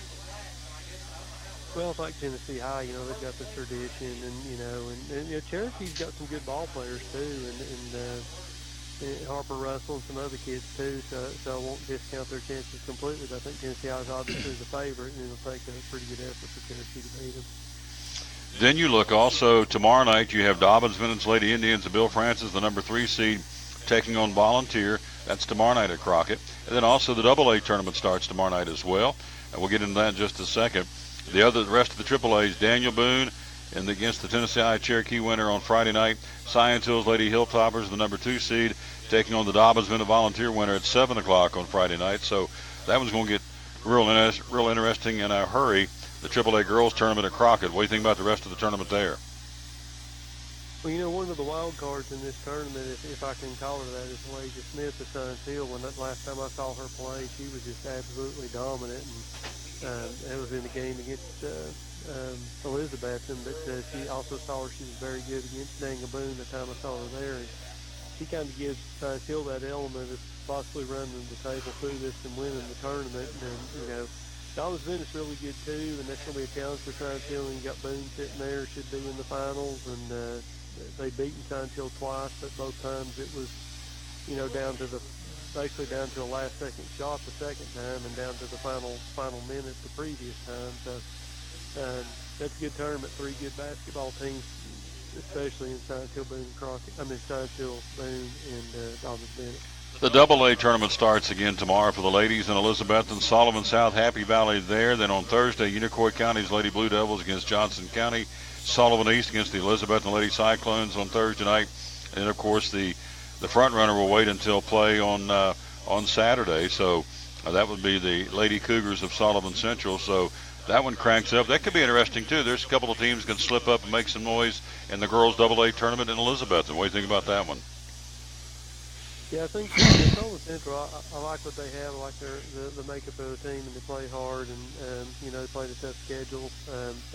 Well, it's like Tennessee High, they've got the tradition, and Cherokee's got some good ball players too, and Harper Russell and some other kids too, so I won't discount their chances completely, but I think Tennessee High is obviously the favorite, and it'll take a pretty good effort for Cherokee to beat them. Then you look also tomorrow night, you have Dobbins Vintage Lady Indians of Bill Francis, the number 3 seed, taking on Volunteer. That's tomorrow night at Crockett. And then also the AA tournament starts tomorrow night as well, and we'll get into that in just a second. The rest of the AAA's, Daniel Boone and against the Tennessee High Cherokee winner on Friday night. Science Hills Lady Hilltoppers, the number 2 seed, taking on the Dobbins Vintage Volunteer winner at 7 o'clock on Friday night. So that one's going to get real interesting in a hurry. The AAA girls tournament at Crockett. What do you think about the rest of the tournament there? Well, one of the wild cards in this tournament, if I can call her that, is Lasia Smith of Science Hill. When that last time I saw her play, she was just absolutely dominant. And it was in the game against Elizabethton, but she also saw she was very good against Daniel Boone the time I saw her there. And she kind of gives Science Hill that element of possibly running the table through this and winning the tournament. And, Dobbins Vintage is really good too, and that's going to be a challenge for Science Hill. And you got Boone sitting there, should be in the finals, and they've beaten Science Hill twice, but both times it was, basically down to a last-second shot the second time, and down to the final minute the previous time. So that's a good tournament. 3 good basketball teams, especially in Science Hill, Boone, Science Hill, Boone, and Dobbins Bennett. The AA tournament starts again tomorrow for the ladies in Elizabethton, Sullivan South, Happy Valley there. Then on Thursday, Unicoi County's Lady Blue Devils against Johnson County, Sullivan East against the Elizabethton Lady Cyclones on Thursday night. And, of course, the front runner will wait until play on Saturday. So that would be the Lady Cougars of Sullivan Central. So that one cranks up. That could be interesting, too. There's a couple of teams that can slip up and make some noise in the girls' AA tournament in Elizabethton. What do you think about that one? Yeah, I think Sullivan Central, I like what they have. I like the makeup of the team, and they play hard, and they play a tough schedule.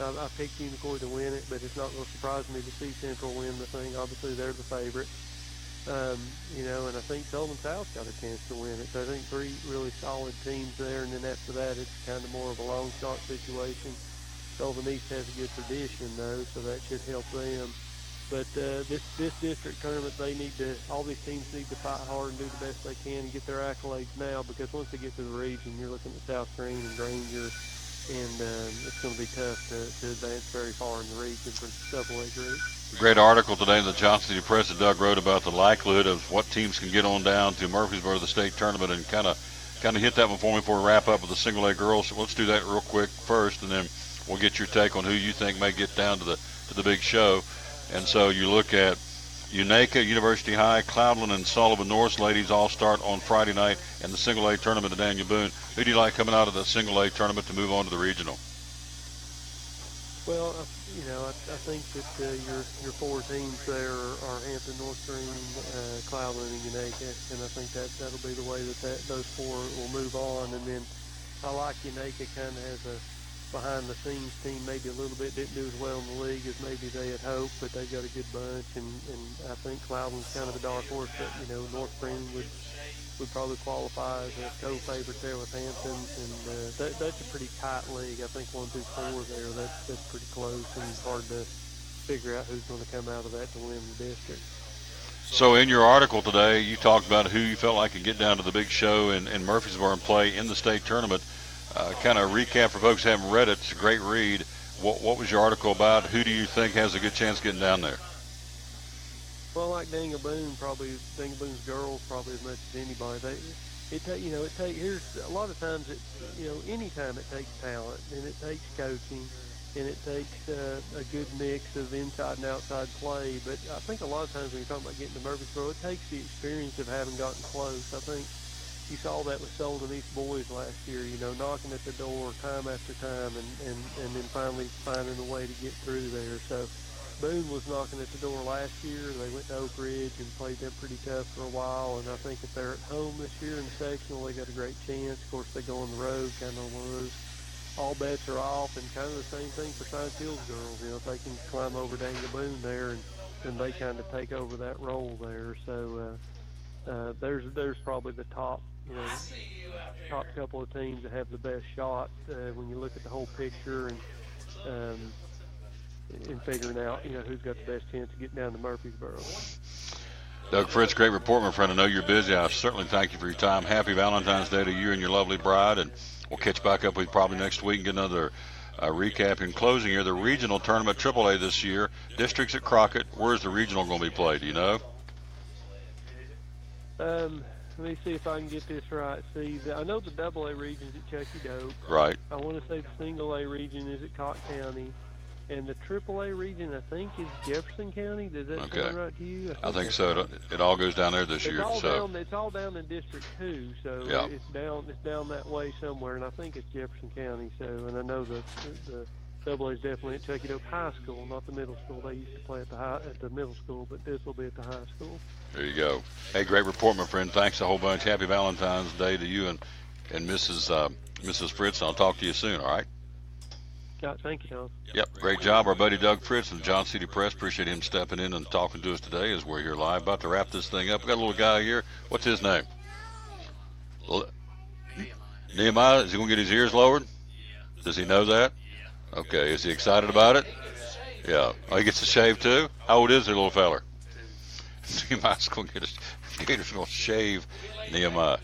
I picked Unicoi to win it, but it's not going to surprise me to see Central win the thing. Obviously, they're the favorite. And I think Sullivan South's got a chance to win it. So I think 3 really solid teams there, and then after that, it's kind of more of a long shot situation. Sullivan East has a good tradition, though, so that should help them. But this district tournament, all these teams need to fight hard and do the best they can and get their accolades now, because once they get to the region, you're looking at South Green and Granger, and it's going to be tough to advance very far in the region for the AA group. Great article today in the Johnson City Press that Doug wrote about the likelihood of what teams can get on down to Murfreesboro, the state tournament, and kind of hit that one for me before we wrap up with the single A girls. So let's do that real quick first, and then we'll get your take on who you think may get down to the big show. And so you look at Unaka, University High, Cloudland, and Sullivan North ladies all start on Friday night in the single A tournament at Daniel Boone. Who do you like coming out of the single A tournament to move on to the regional? Well, I think that your 4 teams there are Hampton, North Green, Cloudland, and Unaka, and I think that'll be the way that those 4 will move on. And then I like Unaka kind of has a behind-the-scenes team, maybe a little bit didn't do as well in the league as maybe they had hoped, but they've got a good bunch, and I think Cloudland's kind of a dark horse, but North Green would probably qualify as a co-favorite there with Hampton, and that's a pretty tight league. I think 1 through 4 there, that's pretty close, and it's hard to figure out who's going to come out of that to win the district. So in your article today, you talked about who you felt like could get down to the big show in Murfreesboro and play in the state tournament. Kind of recap for folks who haven't read it. It's a great read. What was your article about? Who do you think has a good chance of getting down there? Well, like Daniel Boone's girls probably as much as anybody. Here's a lot of times anytime it takes talent, and it takes coaching, and it takes a good mix of inside and outside play. But I think a lot of times when you're talking about getting to Murfreesboro, it takes the experience of having gotten close. I think you saw that with Sullivan East boys last year, knocking at the door time after time, and then finally finding a way to get through there. So Boone was knocking at the door last year. They went to Oak Ridge and played them pretty tough for a while, and I think if they're at home this year in the sectional, they got a great chance. Of course, they go on the road, kind of lose. All bets are off, and kind of the same thing for Science Hills girls. If they can climb over Daniel Boone there, and then they kind of take over that role there. So there's probably the top couple of teams that have the best shot when you look at the whole picture and figuring out who's got the best chance of getting down to Murfreesboro. Doug Fritz, great report, my friend. I know you're busy. I certainly thank you for your time. Happy Valentine's Day to you and your lovely bride, and we'll catch back up with you probably next week and get another recap. In closing here, the regional tournament AAA this year, districts at Crockett. Where's the regional going to be played? Do you know? Let me see if I can get this right. I know the AA region's at Cherokee Doak. Right. I want to say the single A region is at Cott County. And the AAA region, I think, is Jefferson County. Does that sound right to you? I think so. It all goes down there this year. It's all down in District 2, so yeah. It's down that way somewhere, and I think it's Jefferson County. So, and I know the AA is definitely at Cherokee Doak High School, not the middle school. They used to play at the middle school, but this will be at the high school. There you go. Hey, great report, my friend. Thanks a whole bunch. Happy Valentine's Day to you and Mrs. Fritz. I'll talk to you soon. All right. Thank you, John. Yep, great job. Our buddy Doug Fritz of the Johnson City Press. Appreciate him stepping in and talking to us today as we're here live. About to wrap this thing up. We got a little guy here. What's his name? Nehemiah. Is he going to get his ears lowered? Yeah. Does he know that? Yeah. Okay. Is he excited about it? Yeah. Oh, he gets a shave too? How old is the little feller? Nehemiah's going to get Gator's going to shave Nehemiah.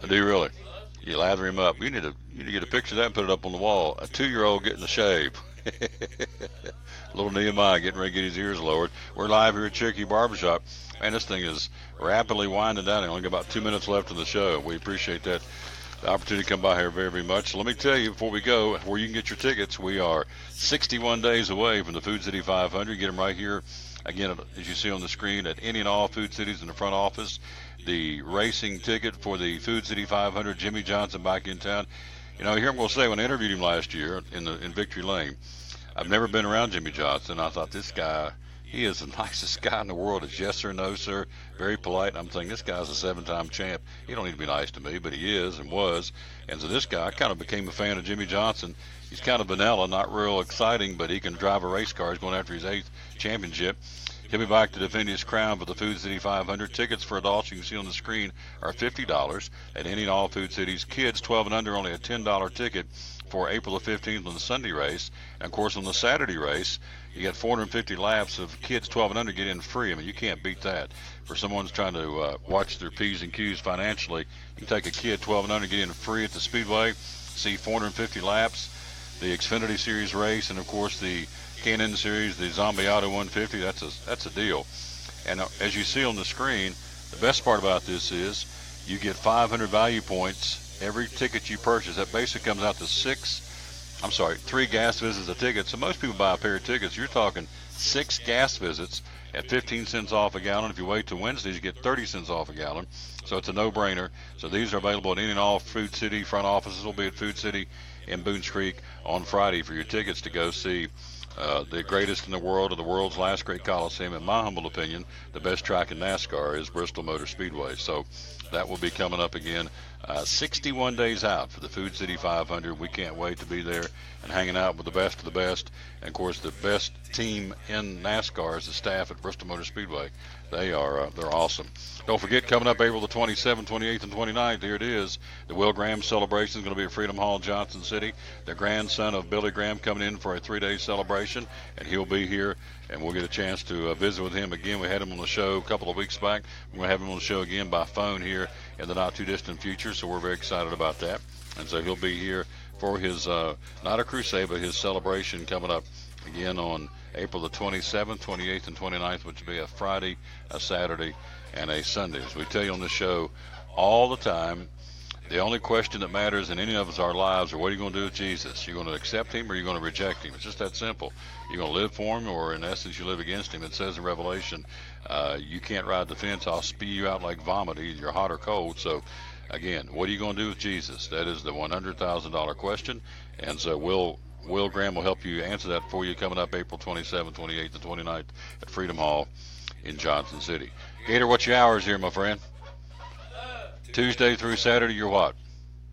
Do you really? You lather him up. You need to get a picture of that and put it up on the wall. A 2-year-old getting a shave. Little Nehemiah getting ready to get his ears lowered. We're live here at Cherokee Barbershop. Man, this thing is rapidly winding down. Only got about 2 minutes left in the show. We appreciate that. The opportunity to come by here very, very much. So let me tell you before we go where you can get your tickets. We are 61 days away from the Food City 500. Get them right here. Again, as you see on the screen, at any and all Food Cities in the front office. The racing ticket for the Food City 500, Jimmy Johnson back in town. Here I'm going to say when I interviewed him last year in Victory Lane, I've never been around Jimmy Johnson. I thought this guy, he is the nicest guy in the world. It's yes sir, no sir, very polite. And I'm thinking this guy's a 7-time champ. He don't need to be nice to me, but he is and was. And so this guy, I kind of became a fan of Jimmy Johnson. He's kind of vanilla, not real exciting, but he can drive a race car. He's going after his 8th championship. He'll be back to defend his crown for the Food City 500. Tickets for adults, you can see on the screen, are $50 at any and all Food Cities. Kids 12 and under, only a $10 ticket for April the 15th on the Sunday race. And, of course, on the Saturday race, you get 450 laps of kids 12 and under get in free. I mean, you can't beat that. For someone who's trying to watch their P's and Q's financially, you can take a kid 12 and under, get in free at the Speedway, see 450 laps, the Xfinity Series race, and, of course, the K&N Series, the Zombie Auto 150. That's a deal. And as you see on the screen, the best part about this is you get 500 value points every ticket you purchase. That basically comes out to 3 gas visits a ticket. So most people buy a pair of tickets. You're talking 6 gas visits at 15 cents off a gallon. If you wait till Wednesdays, you get 30 cents off a gallon. So it's a no-brainer. So these are available at any and all Food City front offices. Will be at Food City in Boones Creek on Friday for your tickets to go see the greatest in the world, of the world's last great Coliseum. In my humble opinion, the best track in NASCAR is Bristol Motor Speedway. So that will be coming up again 61 days out for the Food City 500. We can't wait to be there and hanging out with the best of the best. And, of course, the best team in NASCAR is the staff at Bristol Motor Speedway. They're awesome. Don't forget, coming up April the 27th, 28th, and 29th, here it is. The Will Graham celebration is going to be at Freedom Hall, Johnson City. The grandson of Billy Graham coming in for a 3-day celebration, and he'll be here, and we'll get a chance to visit with him again. We had him on the show a couple of weeks back. We're going to have him on the show again by phone here in the not-too-distant future, so we're very excited about that. And so he'll be here for his, not a crusade, but his celebration coming up again on April the 27th, 28th, and 29th, which will be a Friday, a Saturday, and a Sunday. As we tell you on the show all the time, the only question that matters in any of our lives are, what are you going to do with Jesus? You're going to accept him or you're going to reject him? It's just that simple. You're going to live for him, or in essence you live against him. It says in Revelation, you can't ride the fence. I'll spew you out like vomit. Either you're hot or cold. So again, what are you going to do with Jesus? That is the $100,000 question. And so Will Graham will help you answer that for you coming up April 27th, 28th, and 29th at Freedom Hall in Johnson City. Gator, what's your hours here, my friend? Tuesday through Saturday, you're what?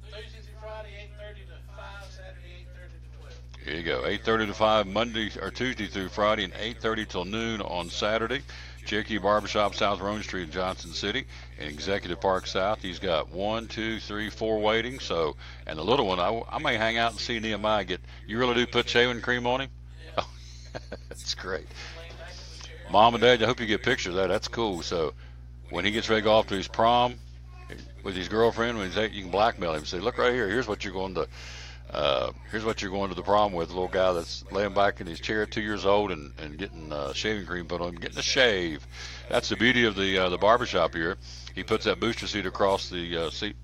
Tuesday through Friday, 8:30 to 5, Saturday, 8:30 to 12. Here you go, 8:30 to 5, Monday or Tuesday through Friday, and 8:30 till noon on Saturday. Cherokee Barbershop, South Roan Street in Johnson City, in Executive Park South. He's got 1, 2, 3, 4 waiting. So, and the little one, I may hang out and see Nehemiah get. You really do put shaving cream on him? Yeah. Oh, that's great. Mom and Dad, I hope you get a picture of that. That's cool. So, when he gets ready to go off to his prom with his girlfriend, when he's 8, you can blackmail him. Say, look right here. Here's what you're going to. Here's what you're going to the prom with, a little guy that's laying back in his chair, 2 years old, and getting shaving cream put on him, getting a shave. That's the beauty of the barbershop here. He puts that booster seat across the seat.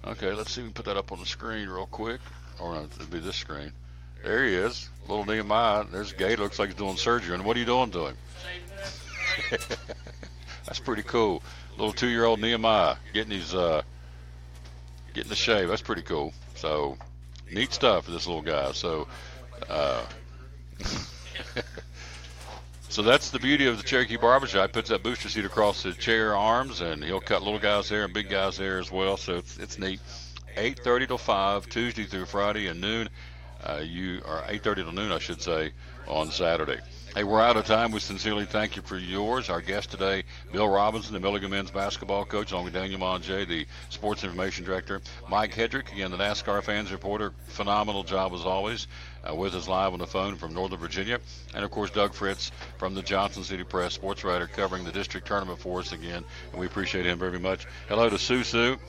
Okay, let's see if we can put that up on the screen real quick. Or it'll be this screen. There he is, little Nehemiah. There's Gay, looks like he's doing surgery. And what are you doing to him? That's pretty cool. Little 2-year-old Nehemiah getting his getting the shave. That's pretty cool. So neat stuff for this little guy. So so that's the beauty of the Cherokee Barbershop. Puts that booster seat across the chair arms, and he'll cut little guys' hair and big guys' hair as well. So it's neat. 8:30 till 5, Tuesday through Friday, and noon. 8:30 till noon, I should say, on Saturday. Hey, we're out of time. We sincerely thank you for yours. Our guest today, Bill Robinson, the Milligan men's basketball coach, along with Daniel Monjay, the sports information director. Mike Hedrick, again, the NASCAR fans reporter. Phenomenal job as always. With us live on the phone from Northern Virginia. And, of course, Doug Fritz from the Johnson City Press, sports writer, covering the district tournament for us again. And we appreciate him very much. Hello to Susu.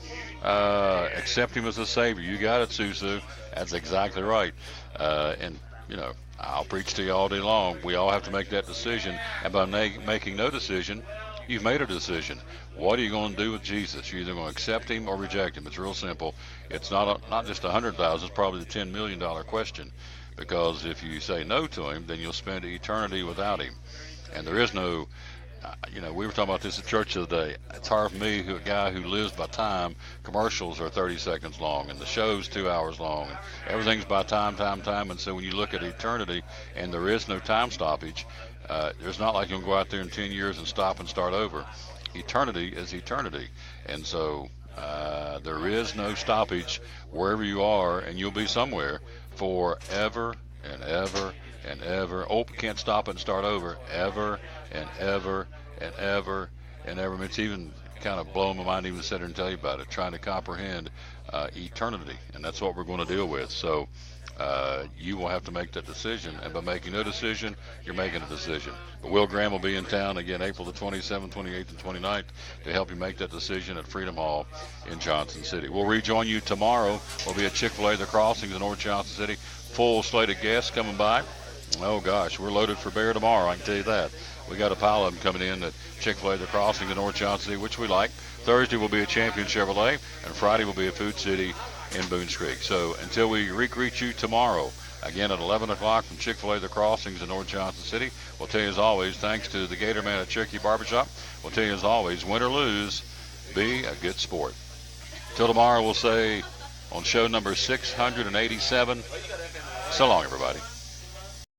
Accept him as a savior. You got it, Susu. That's exactly right. And, you know, I'll preach to you all day long. We all have to make that decision. And by making no decision, you've made a decision. What are you going to do with Jesus? You're either going to accept him or reject him. It's real simple. It's not just $100,000. It's probably the $10 million question. Because if you say no to him, then you'll spend eternity without him. And there is no, we were talking about this at church the other day. It's hard for me, a guy who lives by time. Commercials are 30 seconds long, and the show's 2 hours long. And everything's by time. And so when you look at eternity, and there is no time stoppage, there's not like you'll go out there in 10 years and stop and start over. Eternity is eternity. And so there is no stoppage wherever you are, and you'll be somewhere forever and ever and ever. Oh, can't stop it and start over. Ever and ever and ever and ever. I mean, it's even kind of blowing my mind even to sit here and tell you about it, trying to comprehend eternity, and that's what we're going to deal with. So you will have to make that decision, and by making a decision, you're making a decision. But Will Graham will be in town again April the 27th, 28th, and 29th to help you make that decision at Freedom Hall in Johnson City. We'll rejoin you tomorrow. We'll be at Chick-fil-A The Crossings in North Johnson City. Full slate of guests coming by. Oh, gosh, we're loaded for bear tomorrow, I can tell you that. We got a pile of them coming in at Chick-fil-A The Crossings in North Johnson City, which we like. Thursday will be at Champion Chevrolet, and Friday will be at Food City in Boones Creek. So until we greet you tomorrow, again at 11 o'clock from Chick-fil-A The Crossings in North Johnson City, we'll tell you as always, thanks to the Gator Man at Cherokee Barbershop, we'll tell you as always, win or lose, be a good sport. Till tomorrow, we'll say on show number 687, so long, everybody.